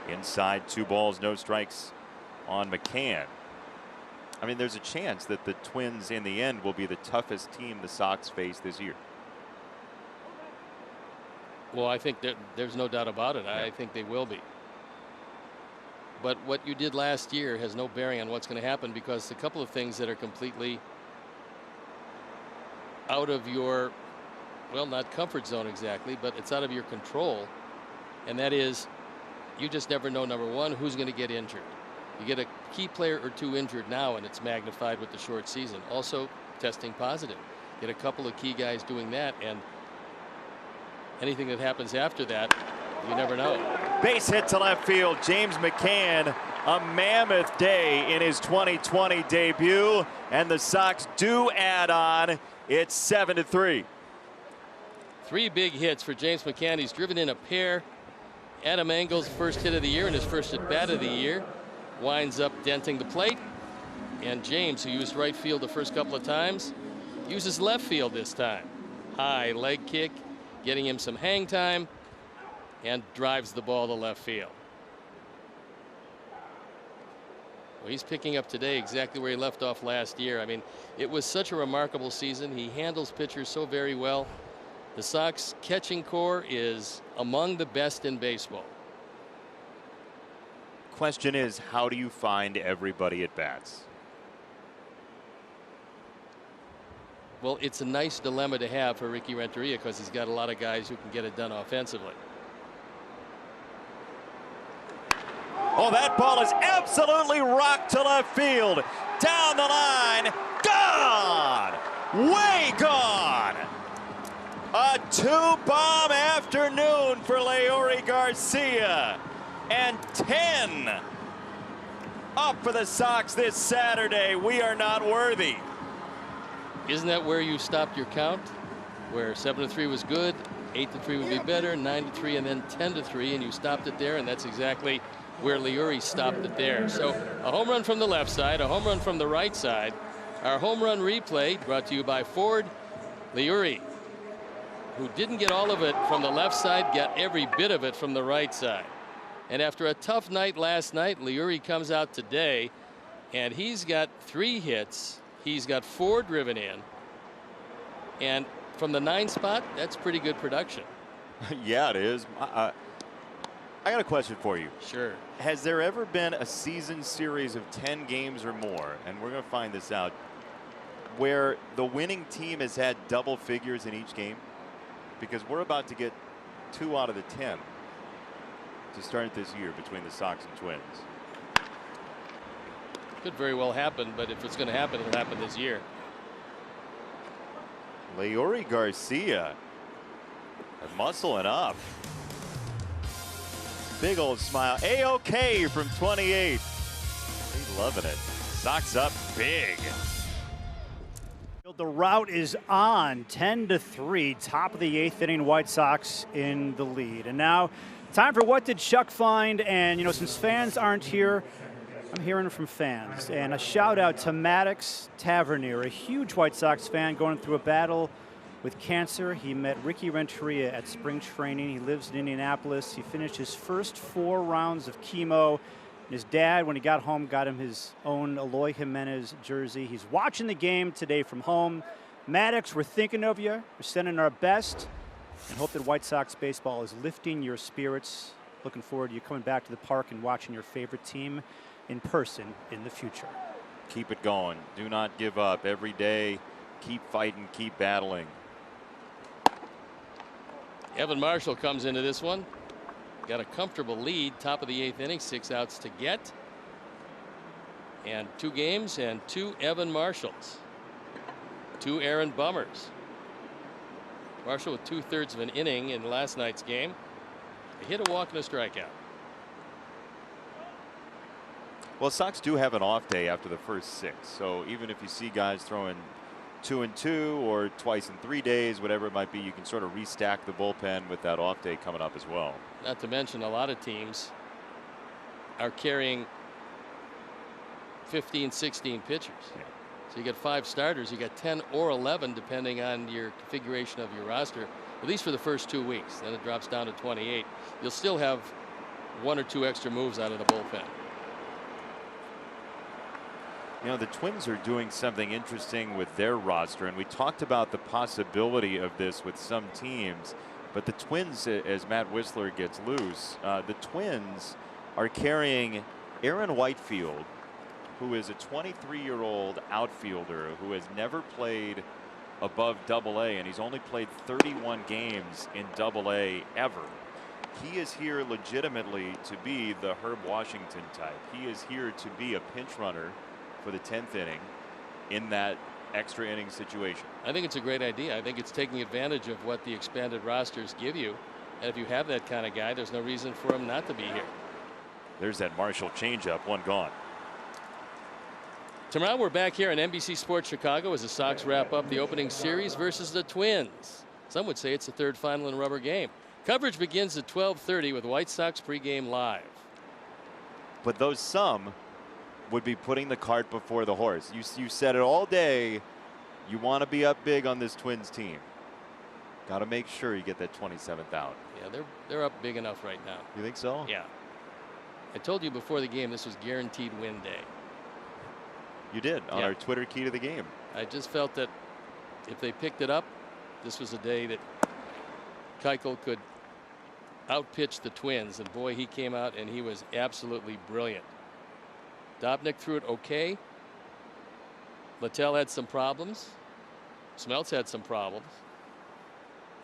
Inside, 2 balls, no strikes on McCann. I mean, there's a chance that the Twins in the end will be the toughest team the Sox face this year. Well, I think there's no doubt about it. I think they will be. But what you did last year has no bearing on what's going to happen, because a couple of things that are completely out of your, well, not comfort zone exactly, but it's out of your control. And that is, you just never know, number one, who's going to get injured. You get a key player or 2 injured now, and it's magnified with the short season. Also, testing positive. Get a couple of key guys doing that, and anything that happens after that, you never know. Base hit to left field. James McCann, a mammoth day in his 2020 debut, and the Sox do add on. It's 7-3. 3 big hits for James McCann. He's driven in a pair. Adam Engel's first hit of the year and his first at bat of the year winds up denting the plate. And James, who used right field the first couple of times, uses left field this time. High leg kick, getting him some hang time, and drives the ball to left field. Well, he's picking up today exactly where he left off last year. I mean, it was such a remarkable season. He handles pitchers so very well. The Sox catching core is among the best in baseball. Question is, how do you find everybody at bats? Well, it's a nice dilemma to have for Ricky Renteria, because he's got a lot of guys who can get it done offensively. Oh, that ball is absolutely rocked to left field. Down the line. Gone. Way gone. A 2-bomb afternoon for Leury Garcia. And 10 up for the Sox this Saturday. We are not worthy. Isn't that where you stopped your count? Where 7-3 was good, 8-3 would be better, 9-3, and then 10-3, and you stopped it there, and that's exactly where Leury stopped it there. So a home run from the left side, a home run from the right side. Our home run replay brought to you by Ford. Leury, who didn't get all of it from the left side, got every bit of it from the right side. And after a tough night last night, Leury comes out today, and he's got 3 hits. He's got 4 driven in. And from the 9 spot, that's pretty good production. Yeah, it is. I got a question for you. Sure. Has there ever been a season series of 10 games or more, and we're going to find this out, where the winning team has had double figures in each game? Because we're about to get 2 out of the 10 to start this year between the Sox and Twins. Could very well happen, but if it's going to happen, it'll happen this year. Leury Garcia muscling up. Big old smile. A-OK from 28. He's loving it. Sox up big. The rout is on. 10-3. Top of the 8th inning. White Sox in the lead. And now time for What Did Chuck Find? And, you know, since fans aren't here, I'm hearing from fans. And a shout out to Maddox Tavernier, a huge White Sox fan going through a battle with cancer. He met Ricky Renteria at spring training. He lives in Indianapolis. He finished his first 4 rounds of chemo. And his dad, when he got home, got him his own Eloy Jimenez jersey. He's watching the game today from home. Maddox, we're thinking of you. We're sending our best. And hope that White Sox baseball is lifting your spirits. Looking forward to you coming back to the park and watching your favorite team in person in the future. Keep it going. Do not give up. Every day, keep fighting, keep battling. Evan Marshall comes into this one. Got a comfortable lead. Top of the 8th inning. 6 outs to get. And 2 games and 2 Evan Marshalls. 2 Aaron Bummers. Marshall with 2/3 of an inning in last night's game. A hit, a walk, and a strikeout. Well, Sox do have an off day after the first 6. So even if you see guys throwing 2 and 2 or twice in 3 days, whatever it might be, you can sort of restack the bullpen with that off day coming up as well. Not to mention a lot of teams are carrying 15, 16 pitchers. Yeah. So you got 5 starters, you got 10 or 11 depending on your configuration of your roster, at least for the first 2 weeks. Then it drops down to 28. You'll still have 1 or 2 extra moves out of the bullpen. You know, the Twins are doing something interesting with their roster, and we talked about the possibility of this with some teams, but the Twins, as Matt Whistler gets loose, the Twins are carrying Aaron Whitefield, who is a 23-year-old outfielder who has never played above Double-A, and he's only played 31 games in Double-A ever. He is here legitimately to be the Herb Washington type. He is here to be a pinch runner for the 10th inning in that extra inning situation. I think it's a great idea. I think it's taking advantage of what the expanded rosters give you. And if you have that kind of guy, there's no reason for him not to be here. There's that Marshall changeup, one gone. Tomorrow we're back here on NBC Sports Chicago as the Sox wrap up the opening series versus the Twins. Some would say it's the third final and rubber game. Coverage begins at 12:30 with White Sox pregame live. But those some would be putting the cart before the horse. You said it all day. You want to be up big on this Twins team. Got to make sure you get that 27th out. Yeah, they're up big enough right now. You think so? Yeah. I told you before the game this was guaranteed win day. You did on our Twitter key to the game. I just felt that if they picked it up, this was a day that Keuchel could outpitch the Twins, and boy, he came out and he was absolutely brilliant. Dobnik threw it okay. Littell had some problems. Smeltz had some problems.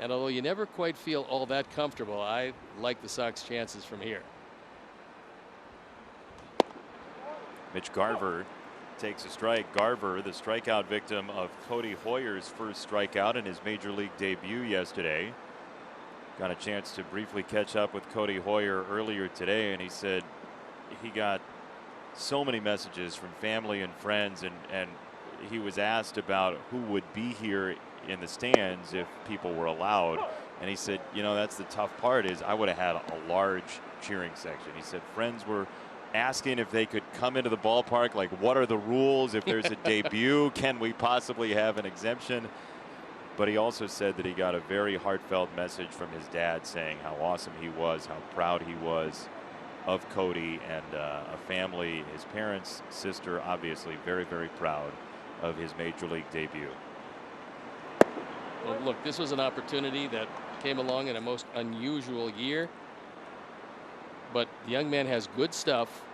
And although you never quite feel all that comfortable, I like the Sox chances from here. Mitch Garver takes a strike. Garver, the strikeout victim of Cody Hoyer's first strikeout in his major league debut yesterday. Got a chance to briefly catch up with Cody Hoyer earlier today, and he said he got so many messages from family and friends, and he was asked about who would be here in the stands if people were allowed, and he said, you know, that's the tough part, is I would have had a large cheering section. He said friends were asking if they could come into the ballpark, like what are the rules if there's a debut, can we possibly have an exemption? But he also said that he got a very heartfelt message from his dad saying how awesome he was, how proud he was of Cody, and a family, his parents, sister, obviously very, very proud of his major league debut. Well, look, this was an opportunity that came along in a most unusual year, but the young man has good stuff.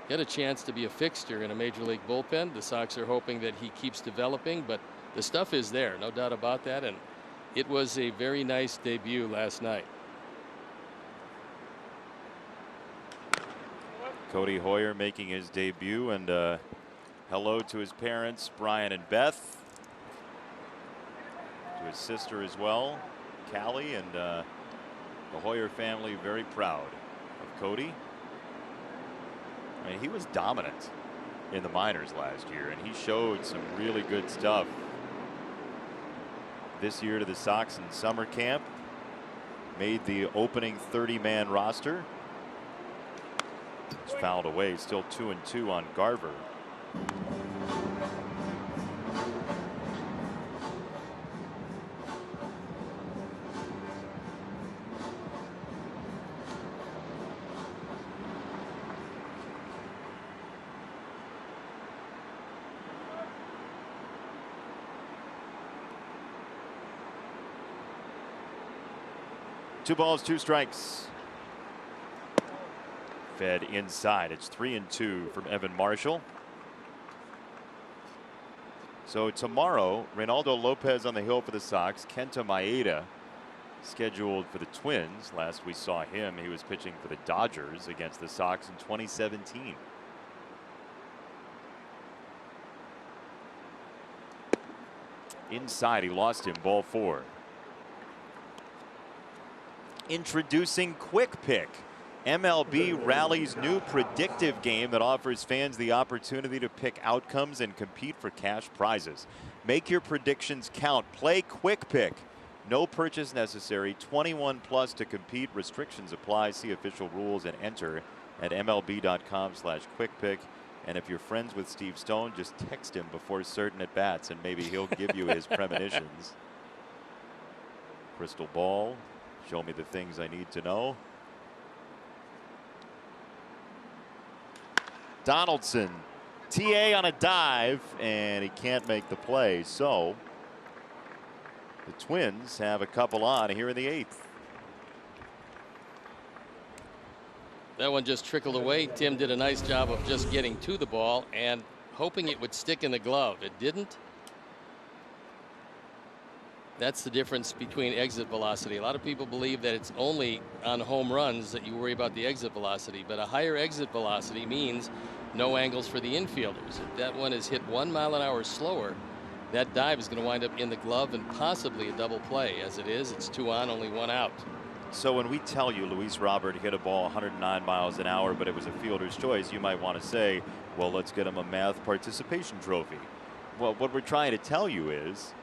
Get a chance to be a fixture in a major league bullpen. The Sox are hoping that he keeps developing, but the stuff is there, no doubt about that, and it was a very nice debut last night. Cody Hoyer making his debut, and hello to his parents, Brian and Beth, to his sister as well, Callie, and the Hoyer family very proud of Cody. I mean, he was dominant in the minors last year, and he showed some really good stuff this year to the Sox in summer camp. Made the opening 30-man roster. It's fouled away, still 2-2 on Garver. Two balls, two strikes. Fed inside. It's 3-2 from Evan Marshall. So tomorrow, Reynaldo Lopez on the hill for the Sox. Kenta Maeda scheduled for the Twins. Last we saw him, he was pitching for the Dodgers against the Sox in 2017. Inside, he lost him, ball 4. Introducing Quick Pick. MLB Rally's new predictive game that offers fans the opportunity to pick outcomes and compete for cash prizes. Make your predictions count. Play Quick Pick. No purchase necessary. 21 plus to compete. Restrictions apply. See official rules and enter at MLB.com/quickpick. And if you're friends with Steve Stone, just text him before certain at bats and maybe he'll give you his premonitions. Crystal ball. Show me the things I need to know. Donaldson, TA on a dive, and he can't make the play. So the Twins have a couple on here in the 8th. That one just trickled away. Tim did a nice job of just getting to the ball and hoping it would stick in the glove. It didn't. That's the difference between exit velocity. A lot of people believe that it's only on home runs that you worry about the exit velocity, but a higher exit velocity means no angles for the infielders. If that one is hit 1 mile an hour slower, that dive is going to wind up in the glove and possibly a double play. As it is, it's 2 on, only 1 out. So when we tell you Luis Robert hit a ball 109 miles an hour, but it was a fielder's choice, you might want to say, well, let's get him a math participation trophy. Well, what we're trying to tell you is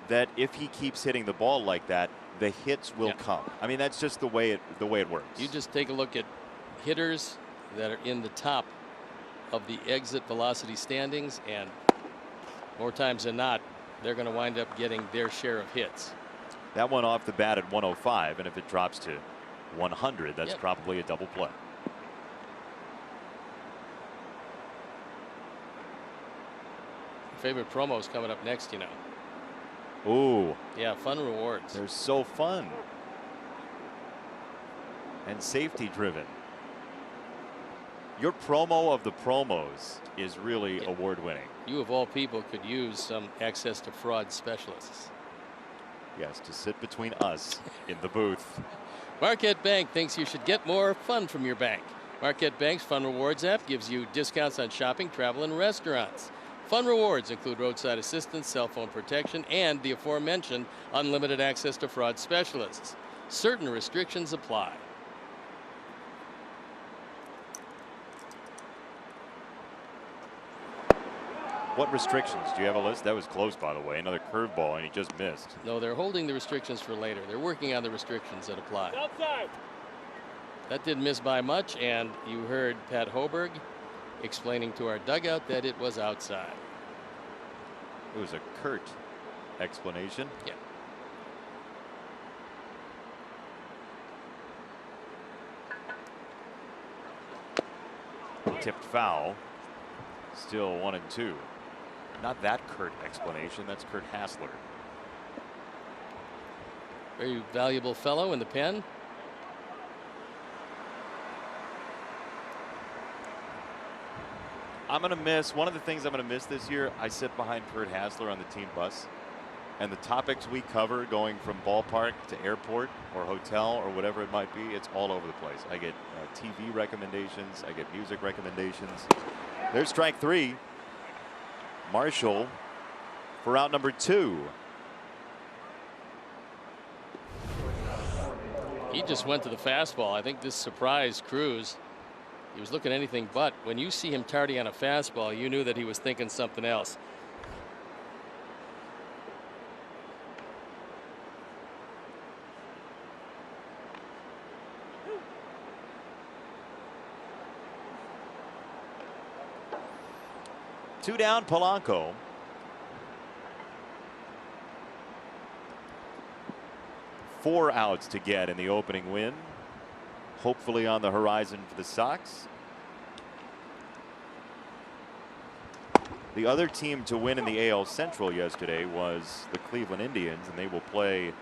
that if he keeps hitting the ball like that, the hits will come. I mean, that's just the way it works. You just take a look at hitters that are in the top of the exit velocity standings, and more times than not, they're going to wind up getting their share of hits. That one off the bat at 105, and if it drops to 100, that's probably a double play. Favorite promos coming up next, you know. Ooh. Yeah, fun rewards. They're so fun. And safety driven. Your promo of the promos is really award winning. You of all people could use some access to fraud specialists. Yes, to sit between us in the booth. Marquette Bank thinks you should get more fun from your bank. Marquette Bank's Fun Rewards app gives you discounts on shopping, travel, and restaurants. Fun rewards include roadside assistance, cell phone protection, and the aforementioned unlimited access to fraud specialists. Certain restrictions apply. What restrictions? Do you have a list? That was close, by the way. Another curveball, and he just missed. No, they're holding the restrictions for later. They're working on the restrictions that apply. Outside. That didn't miss by much, and you heard Pat Hoberg explaining to our dugout that it was outside. It was a curt explanation. Yeah. Tipped foul. Still 1-2. Not that curt explanation. That's Kurt Hassler. Very valuable fellow in the pen. I'm going to miss one of the things I'm going to miss this year. I sit behind Kurt Hassler on the team bus, and the topics we cover going from ballpark to airport or hotel or whatever it might be, it's all over the place. I get TV recommendations. I get music recommendations. There's strike 3. Marshall for out number 2. He just went to the fastball. I think this surprised Cruz. He was looking anything but. When you see him tardy on a fastball, you knew that he was thinking something else. Two down, Polanco. Four outs to get in the opening win. Hopefully on the horizon for the Sox. The other team to win in the AL Central yesterday was the Cleveland Indians, and they will play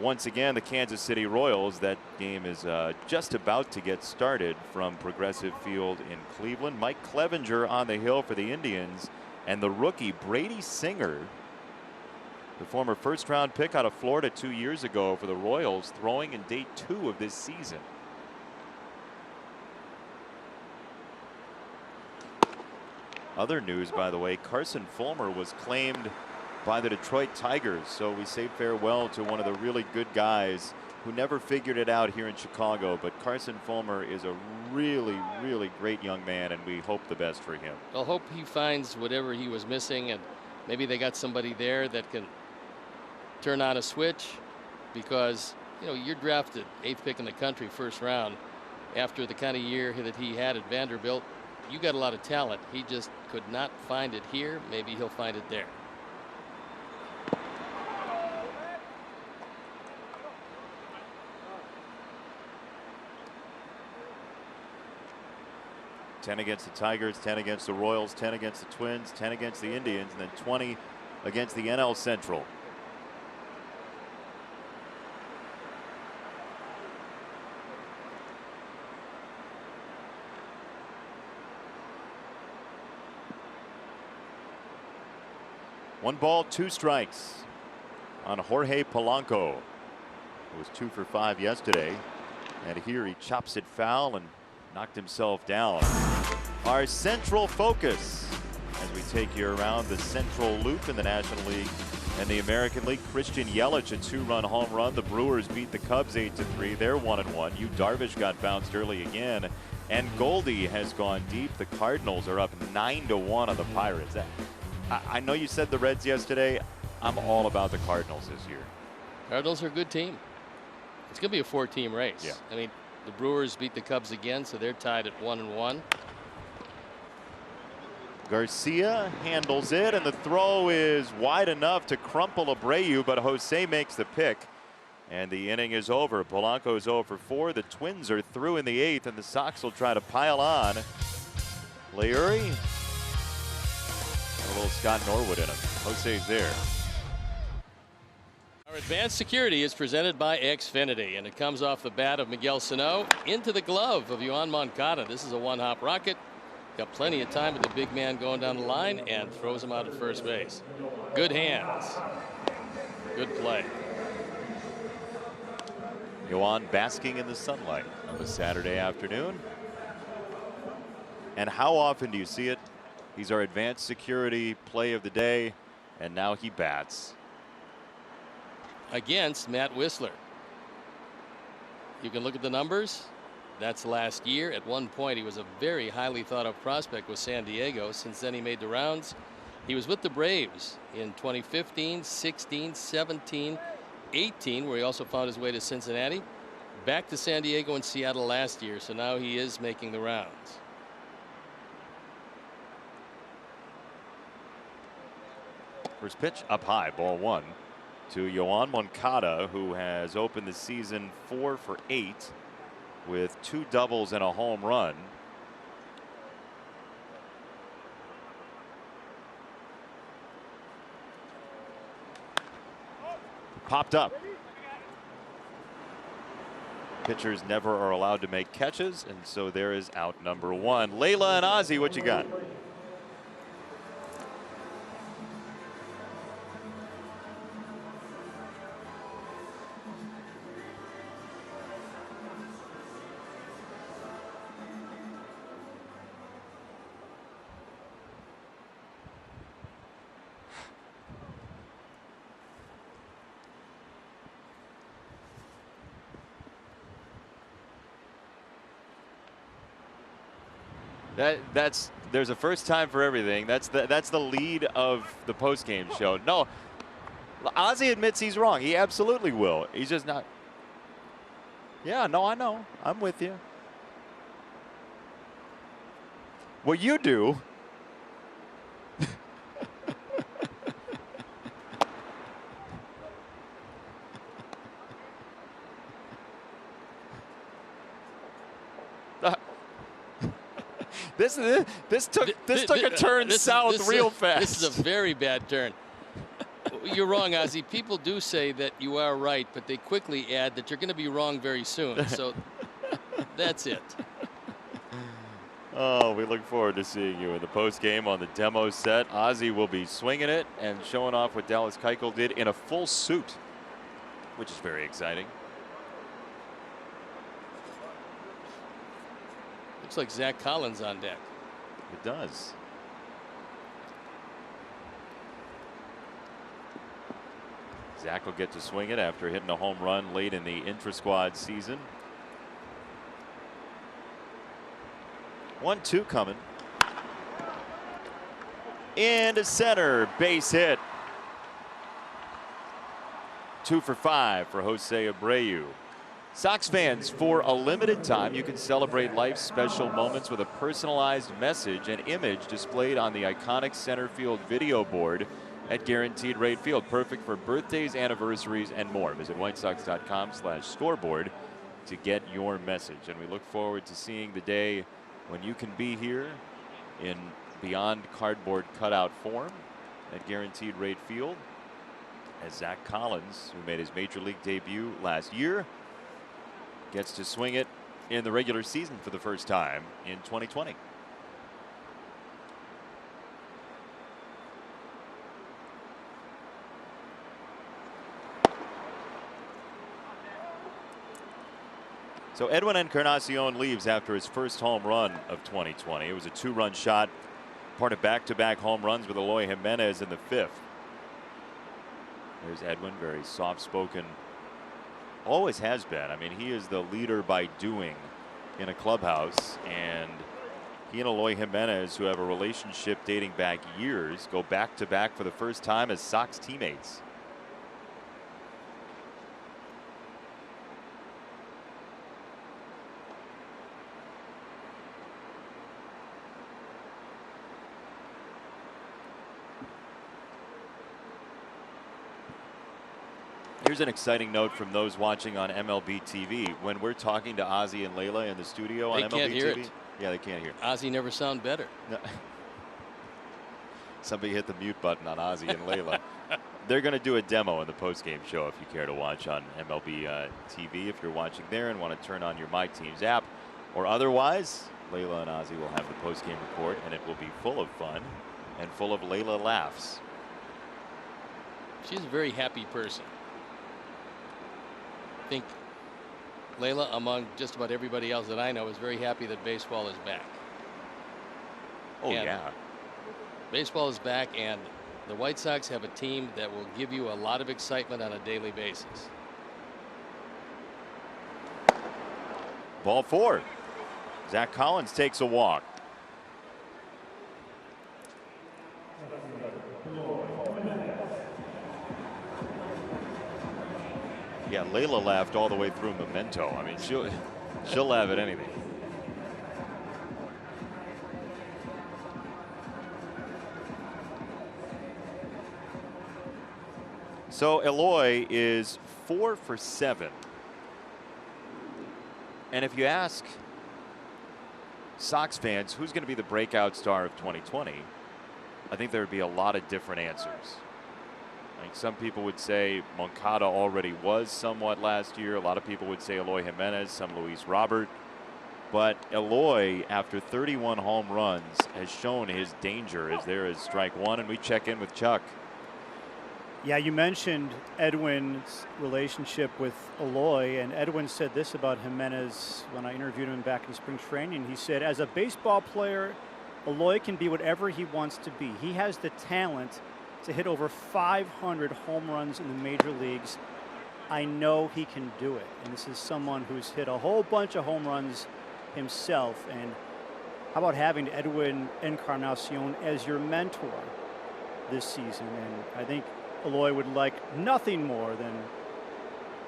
once again the Kansas City Royals. That game is just about to get started from Progressive Field in Cleveland. Mike Clevenger on the hill for the Indians, and the rookie Brady Singer, the former first-round pick out of Florida 2 years ago for the Royals, throwing in day 2 of this season. Other news, by the way, Carson Fulmer was claimed by the Detroit Tigers, so we say farewell to one of the really good guys who never figured it out here in Chicago, but Carson Fulmer is a really, really great young man, and we hope the best for him. I'll hope he finds whatever he was missing, and maybe they got somebody there that can turn on a switch, because you're drafted 8th pick in the country, 1st round. After the kind of year that he had at Vanderbilt, you got a lot of talent. He just could not find it here. Maybe he'll find it there. $10 against the Tigers, 10 against the Royals, 10 against the Twins, 10 against the Indians, and then 20 against the NL Central. One ball, 2 strikes on Jorge Polanco, who was 2 for 5 yesterday. And here he chops it foul and knocked himself down. Our central focus as we take you around the Central Loop in the National League and the American League. Christian Yelich, a 2-run home run. The Brewers beat the Cubs 8-3. They're 1-1. Yu Darvish got bounced early again. And Goldie has gone deep. The Cardinals are up 9-1 on the Pirates. I know you said the Reds yesterday. I'm all about the Cardinals this year. Cardinals are a good team. It's going to be a 4-team race. Yeah. I mean, the Brewers beat the Cubs again, so they're tied at 1-1. Garcia handles it, and the throw is wide enough to crumple Abreu, but Jose makes the pick, and the inning is over. Polanco's 0 for 4. The Twins are through in the 8th, and the Sox will try to pile on. Leury. A little Scott Norwood in him. Jose's there. Our advanced security is presented by Xfinity, and it comes off the bat of Miguel Sano into the glove of Yoan Moncada. This is a one-hop rocket. Got plenty of time with the big man going down the line and throws him out at first base. Good hands. Good play. Yoan basking in the sunlight on a Saturday afternoon. And how often do you see it? He's our advanced security play of the day, and now he bats. Against Matt Whistler. You can look at the numbers. That's last year. At one point, he was a very highly thought of prospect with San Diego. Since then, he made the rounds. He was with the Braves in 2015, 16, 17, 18, where he also found his way to Cincinnati. Back to San Diego and Seattle last year, so now he is making the rounds. First pitch up high, ball 1 to Yoan Moncada, who has opened the season 4 for 8 with 2 doubles and a home run. Popped up. Pitchers never are allowed to make catches, and so there is out number 1. Layla and Ozzie, what you got? There's a first time for everything. That's the lead of the post-game show. No, Ozzie admits he's wrong. He absolutely will. He's just not. Yeah, no, I know. I'm with you. What you do. This took a turn south real fast. This is a very bad turn. You're wrong, Ozzie. People do say that you are right, but they quickly add that you're going to be wrong very soon. So that's it. Oh, we look forward to seeing you in the post game on the demo set. Ozzie will be swinging it and showing off what Dallas Keuchel did in a full suit, which is very exciting. Looks like Zach Collins on deck. It does. Zach will get to swing it after hitting a home run late in the intra-squad season. 1-2 coming. Into center, base hit. 2 for 5 for Jose Abreu. Sox fans, for a limited time, you can celebrate life's special moments with a personalized message and image displayed on the iconic center field video board at Guaranteed Rate Field. Perfect for birthdays, anniversaries, and more. Visit whitesox.com/scoreboard to get your message. And we look forward to seeing the day when you can be here in beyond cardboard cutout form at Guaranteed Rate Field, as Zach Collins, who made his major league debut last year, gets to swing it in the regular season for the first time in 2020. So Edwin Encarnacion leaves after his first home run of 2020. It was a 2-run shot, part of back-to-back home runs with Eloy Jimenez in the 5th. There's Edwin, very soft-spoken. Always has been. I mean, he is the leader by doing in a clubhouse, and he and Eloy Jimenez, who have a relationship dating back years, go back-to-back for the first time as Sox teammates. Here's an exciting note from those watching on MLB TV. When we're talking to Ozzie and Layla in the studio on MLB TV. They can't hear it. Yeah, they can't hear. Ozzie never sound better. No. Somebody hit the mute button on Ozzie and Layla. They're going to do a demo in the postgame show if you care to watch on MLB TV. If you're watching there and want to turn on your My Teams app, or otherwise, Layla and Ozzie will have the postgame report, and it will be full of fun and full of Layla laughs. She's a very happy person. I think Layla, among just about everybody else that I know, is very happy that baseball is back. Oh, yeah. Baseball is back, and the White Sox have a team that will give you a lot of excitement on a daily basis. Ball 4. Zach Collins takes a walk. Yeah, Layla laughed all the way through Memento. I mean, she'll laugh at anything. So Eloy is 4 for 7. And if you ask Sox fans who's going to be the breakout star of 2020, I think there would be a lot of different answers. I think some people would say Moncada already was somewhat last year. A lot of people would say Eloy Jimenez, some Luis Robert. But Eloy, after 31 home runs, has shown his danger as there is strike one, and we check in with Chuck. Yeah, you mentioned Edwin's relationship with Eloy, and Edwin said this about Jimenez when I interviewed him back in spring training. He said, as a baseball player, Eloy can be whatever he wants to be. He has the talent to hit over 500 home runs in the major leagues. I know he can do it. And this is someone who's hit a whole bunch of home runs himself. And how about having Edwin Encarnacion as your mentor this season? And I think Eloy would like nothing more than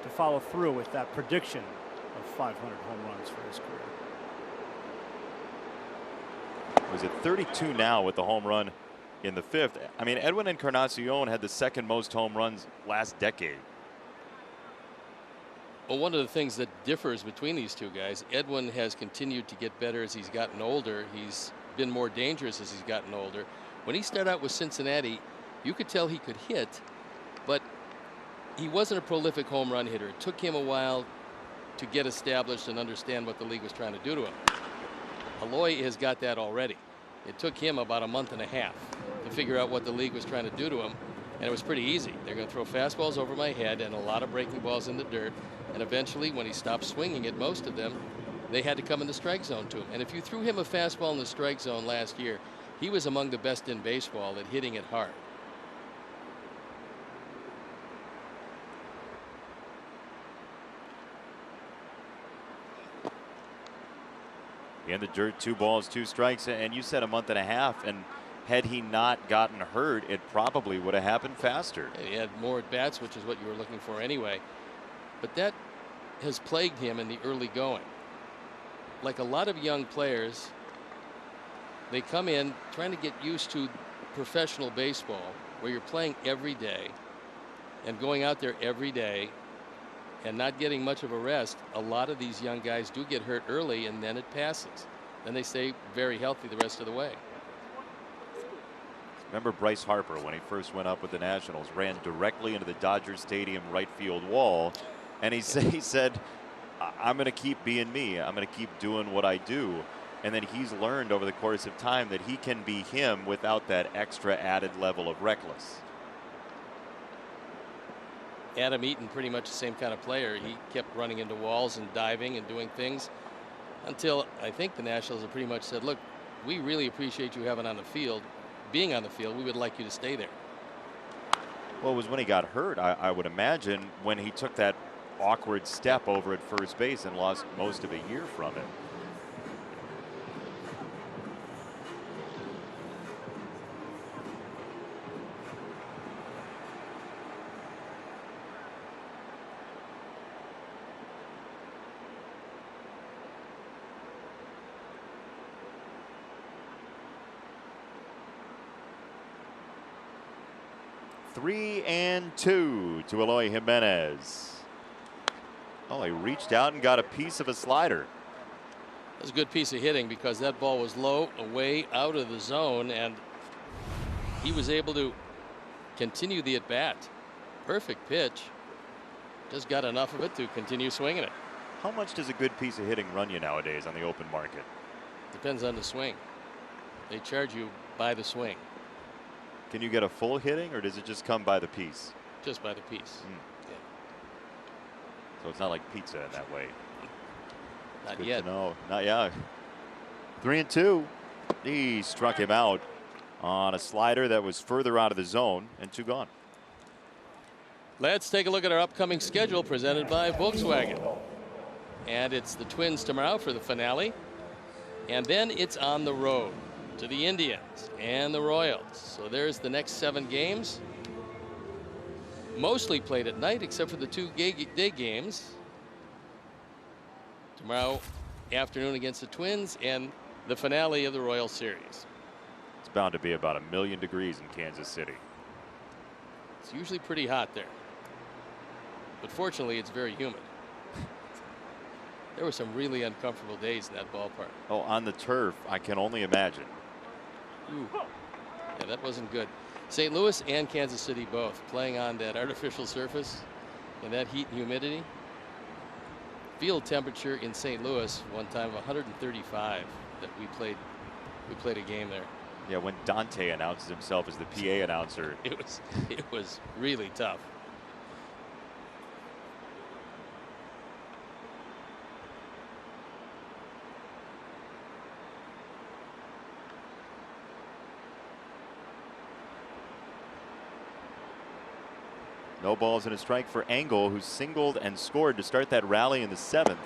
to follow through with that prediction of 500 home runs for his career. Was it 32 now with the home run in the 5th? I mean, Edwin Encarnacion had the second most home runs last decade. Well, one of the things that differs between these two guys, Edwin has continued to get better as he's gotten older. He's been more dangerous as he's gotten older. When he started out with Cincinnati, you could tell he could hit, but he wasn't a prolific home run hitter. It took him a while to get established and understand what the league was trying to do to him. Eloy has got that already. It took him about a month and a half to figure out what the league was trying to do to him, and it was pretty easy. They're going to throw fastballs over my head and a lot of breaking balls in the dirt, and eventually when he stopped swinging at most of them, they had to come in the strike zone to him. And if you threw him a fastball in the strike zone last year, he was among the best in baseball at hitting it hard. in the dirt, 2 balls, 2 strikes. And you said a month and a half, and had he not gotten hurt, it probably would have happened faster. He had more at bats, which is what you were looking for anyway. But that has plagued him in the early going. Like a lot of young players, they come in trying to get used to professional baseball, where you're playing every day and going out there every day and not getting much of a rest. A lot of these young guys do get hurt early, and then it passes. Then they stay very healthy the rest of the way. Remember Bryce Harper, when he first went up with the Nationals, ran directly into the Dodger Stadium right field wall, and he said, I'm going to keep being me. I'm going to keep doing what I do. And then he's learned over the course of time that he can be him without that extra added level of reckless. Adam Eaton, pretty much the same kind of player. He kept running into walls and diving and doing things until I think the Nationals have pretty much said, look, we really appreciate you having on the field. Being on the field, we would like you to stay there. Well, it was when he got hurt, I would imagine, when he took that awkward step over at first base and lost most of a year from it. Three and 2 to Eloy Jimenez. Oh, he reached out and got a piece of a slider. That was a good piece of hitting, because that ball was low, away, out of the zone, and he was able to continue the at-bat. Perfect pitch. Just got enough of it to continue swinging it. How much does a good piece of hitting run you nowadays on the open market? Depends on the swing. They charge you by the swing. Can you get a full hitting, or does it just come by the piece? Just by the piece. Yeah. So it's not like pizza in that way. Not Good yet. to know. Not yet. 3 and 2. He struck him out on a slider that was further out of the zone, and 2 gone. Let's take a look at our upcoming schedule presented by Volkswagen. And it's the Twins tomorrow for the finale. And then it's on the road to the Indians and the Royals. So there's the next 7 games. Mostly played at night, except for the 2 day games. Tomorrow afternoon against the Twins, and the finale of the Royal Series. It's bound to be about 1,000,000 degrees in Kansas City. It's usually pretty hot there. But fortunately, it's very humid. There were some really uncomfortable days in that ballpark. Oh, on the turf, I can only imagine. Ooh. Yeah, that wasn't good. St. Louis and Kansas City both playing on that artificial surface in that heat and humidity. Field temperature in St. Louis one time of 135 that we played a game there. Yeah, when Dante announces himself as the PA announcer. It was really tough. No balls and a strike for Engel, who singled and scored to start that rally in the 7th.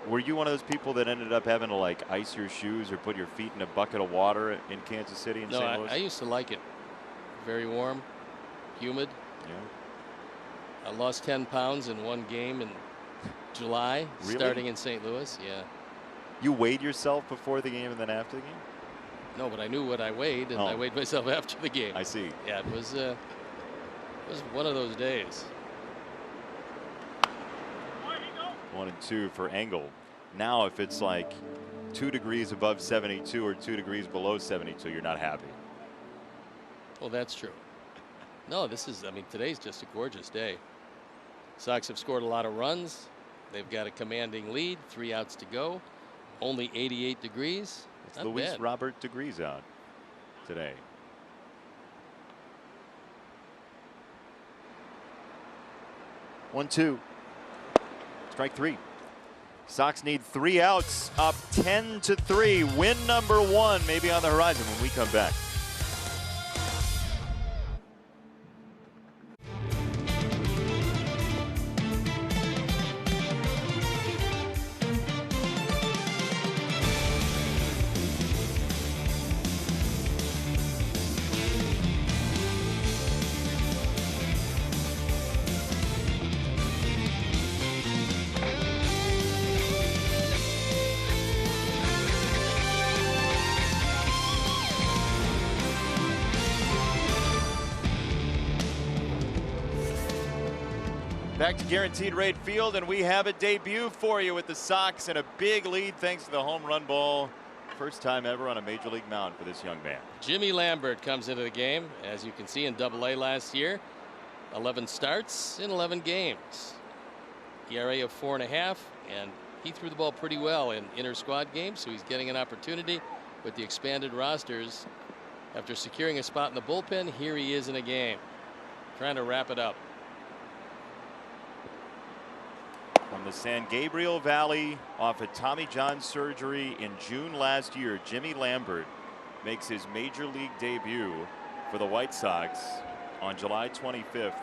Were you one of those people that ended up having to like ice your shoes or put your feet in a bucket of water in Kansas City and St. Louis? I used to like it. Very warm, humid. Yeah. I lost 10 pounds in one game in July, Really? starting in St. Louis. Yeah. You weighed yourself before the game and then after the game? No, but I knew what I weighed, and I weighed myself after the game. I see. Yeah, it was one of those days. 1 and 2 for Engel. Now, if it's like 2 degrees above 72 or 2 degrees below 72, you're not happy. Well, that's true. No, today's just a gorgeous day. Sox have scored a lot of runs. They've got a commanding lead, 3 outs to go. Only 88 degrees. It's Not Luis bad. Robert degrees out today. One, 2. Strike 3. Sox need 3 outs, up 10-3. Win number 1 maybe on the horizon when we come back. Back to Guaranteed Rate Field, and we have a debut for you with the Sox and a big lead thanks to the home run ball. First time ever on a major league mound for this young man. Jimmy Lambert comes into the game, as you can see in Double-A last year. 11 starts in 11 games. ERA of 4.5, and he threw the ball pretty well in inter-squad games, so he's getting an opportunity with the expanded rosters. After securing a spot in the bullpen, here he is in a game, trying to wrap it up. From the San Gabriel Valley, off of Tommy John surgery in June last year, Jimmy Lambert makes his major league debut for the White Sox on July 25th,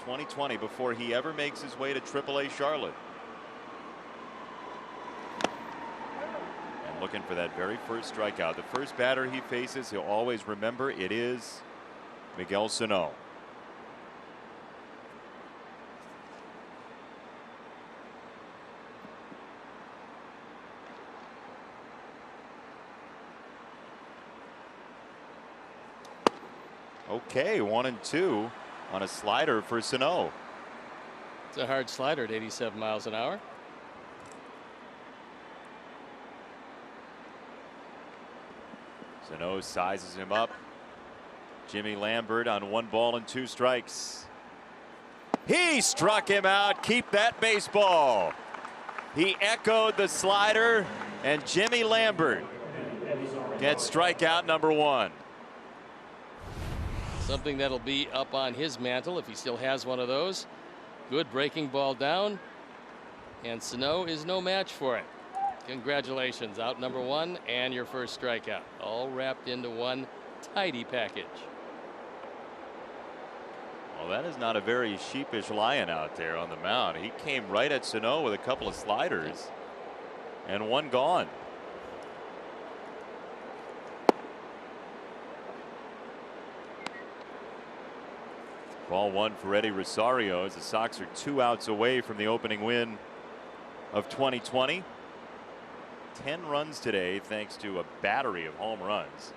2020, before he ever makes his way to AAA Charlotte. And looking for that very first strikeout. The first batter he faces, he'll always remember, it is Miguel Sano. Okay, 1-2 on a slider for Sano. It's a hard slider at 87 miles an hour. Sano sizes him up. Jimmy Lambert on 1 ball and 2 strikes. He struck him out. Keep that baseball. He echoed the slider, and Jimmy Lambert gets strikeout number 1. Something that'll be up on his mantle if he still has one of those. Good breaking ball down, and Sano is no match for it. Congratulations, out number 1 and your first strikeout, all wrapped into one tidy package. Well, that is not a very sheepish lion out there on the mound. He came right at Sano with a couple of sliders, and 1 gone. Ball 1 for Eddie Rosario as the Sox are 2 outs away from the opening win of 2020. 10 runs today thanks to a battery of home runs.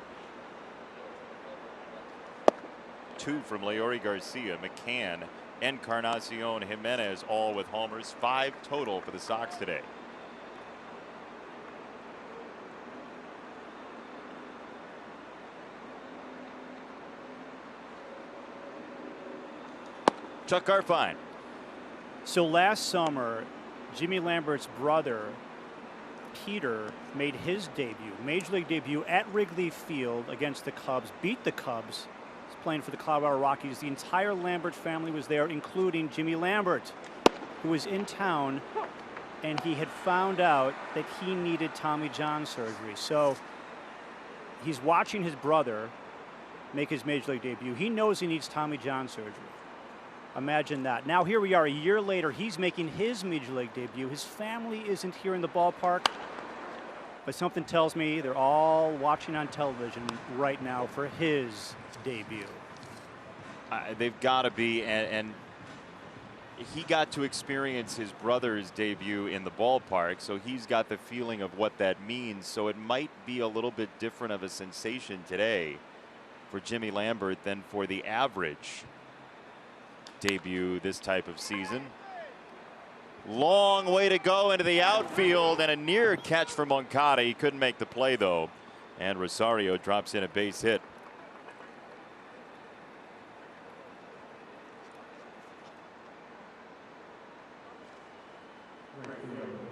2 from Leori Garcia, McCann, Encarnacion Jimenez, all with homers. 5 total for the Sox today. Chuck Garfien. So last summer, Jimmy Lambert's brother, Peter, made his debut, major league debut at Wrigley Field against the Cubs, beat the Cubs. He's playing for the Colorado Rockies. The entire Lambert family was there, including Jimmy Lambert, who was in town, and he had found out that he needed Tommy John surgery. So he's watching his brother make his major league debut. He knows he needs Tommy John surgery. Imagine that. Now here we are a year later. He's making his major league debut. His family isn't here in the ballpark, but something tells me they're all watching on television right now for his debut. They've got to be, and he got to experience his brother's debut in the ballpark, so he's got the feeling of what that means. So it might be a little bit different of a sensation today for Jimmy Lambert than for the average debut this type of season. Long way to go into the outfield, and a near catch for Moncada. He couldn't make the play though, and Rosario drops in a base hit.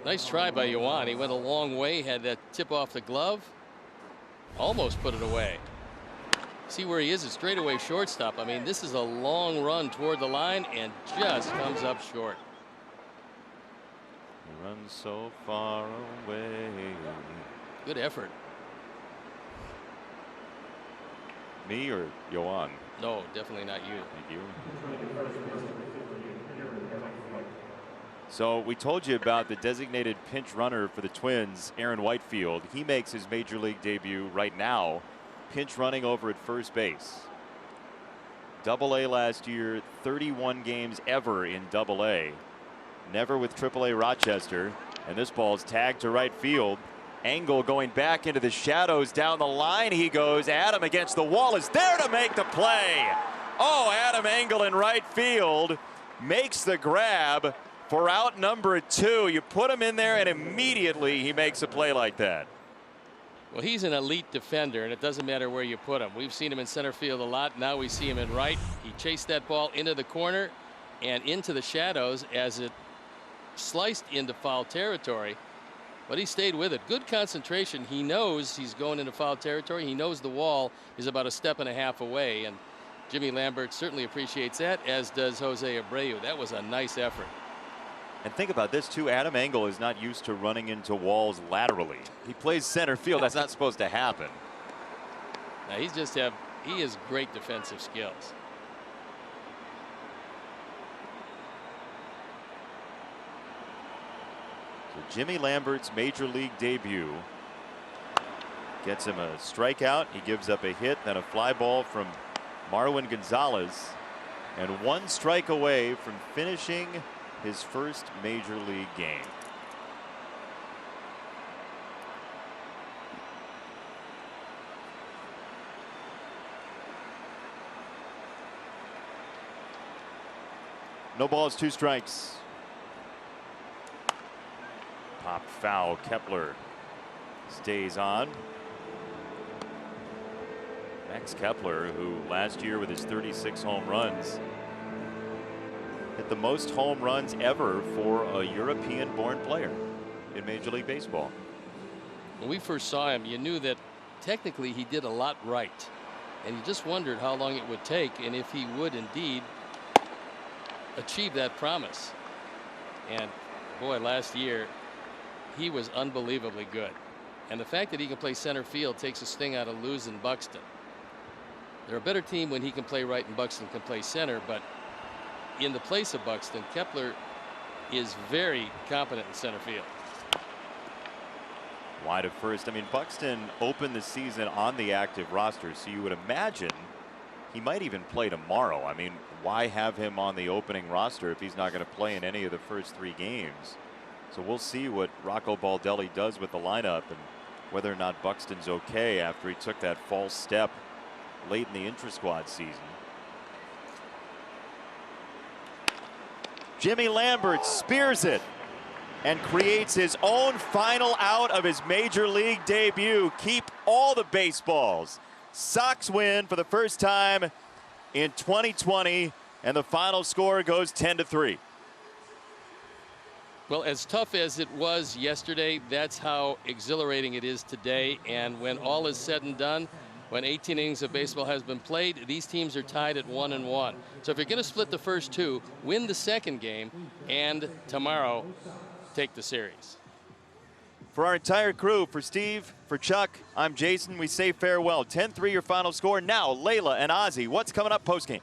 Nice try by Yuan. He went a long way, had that tip off the glove, almost put it away. See where he is, a straightaway shortstop. I mean, this is a long run toward the line and just comes up short. He runs so far away. Good effort. Me or Yoan? No, definitely not you. Thank you. So we told you about the designated pinch runner for the Twins, Aaron Whitefield. He makes his major league debut right now, pinch running over at first base. Double-A last year, 31 games ever in Double-A. Never with Triple-A Rochester. And this ball's tagged to right field. Engel going back into the shadows, down the line he goes. Adam against the wall is there to make the play. Oh, Adam Engel in right field makes the grab for out number 2. You put him in there and immediately he makes a play like that. Well, he's an elite defender, and it doesn't matter where you put him. We've seen him in center field a lot. Now we see him in right. He chased that ball into the corner and into the shadows as it sliced into foul territory, but he stayed with it. Good concentration. He knows he's going into foul territory. He knows the wall is about a step and a half away, and Jimmy Lambert certainly appreciates that, as does Jose Abreu. That was a nice effort. And think about this too. Adam Engel is not used to running into walls laterally. He plays center field. That's not supposed to happen. Now he has great defensive skills. So Jimmy Lambert's major league debut gets him a strikeout. He gives up a hit, then a fly ball from Marwin Gonzalez, and 1 strike away from finishing his first major league game. No balls, 2 strikes. Popped foul. Kepler stays on. Max Kepler, who last year with his 36 home runs hit the most home runs ever for a European-born player in Major League Baseball. When we first saw him, you knew that technically he did a lot right, and you just wondered how long it would take and if he would indeed achieve that promise. And boy, last year he was unbelievably good, and the fact that he can play center field takes a sting out of losing Buxton. They're a better team when he can play right and Buxton can play center, but in the place of Buxton, Kepler is very competent in center field. Wide of first. I mean, Buxton opened the season on the active roster, so you would imagine he might even play tomorrow. I mean, why have him on the opening roster if he's not going to play in any of the first 3 games? So we'll see what Rocco Baldelli does with the lineup and whether or not Buxton's okay after he took that false step late in the intra-squad season. Jimmy Lambert spears it and creates his own final out of his major league debut. Keep all the baseballs. Sox win for the first time in 2020, and the final score goes 10-3. Well, as tough as it was yesterday, that's how exhilarating it is today. And when all is said and done, when 18 innings of baseball has been played, these teams are tied at 1-1. So if you're going to split the first 2, win the second game, and tomorrow take the series. For our entire crew, for Steve, for Chuck, I'm Jason. We say farewell. 10-3 your final score. Now, Layla and Ozzie, what's coming up post-game?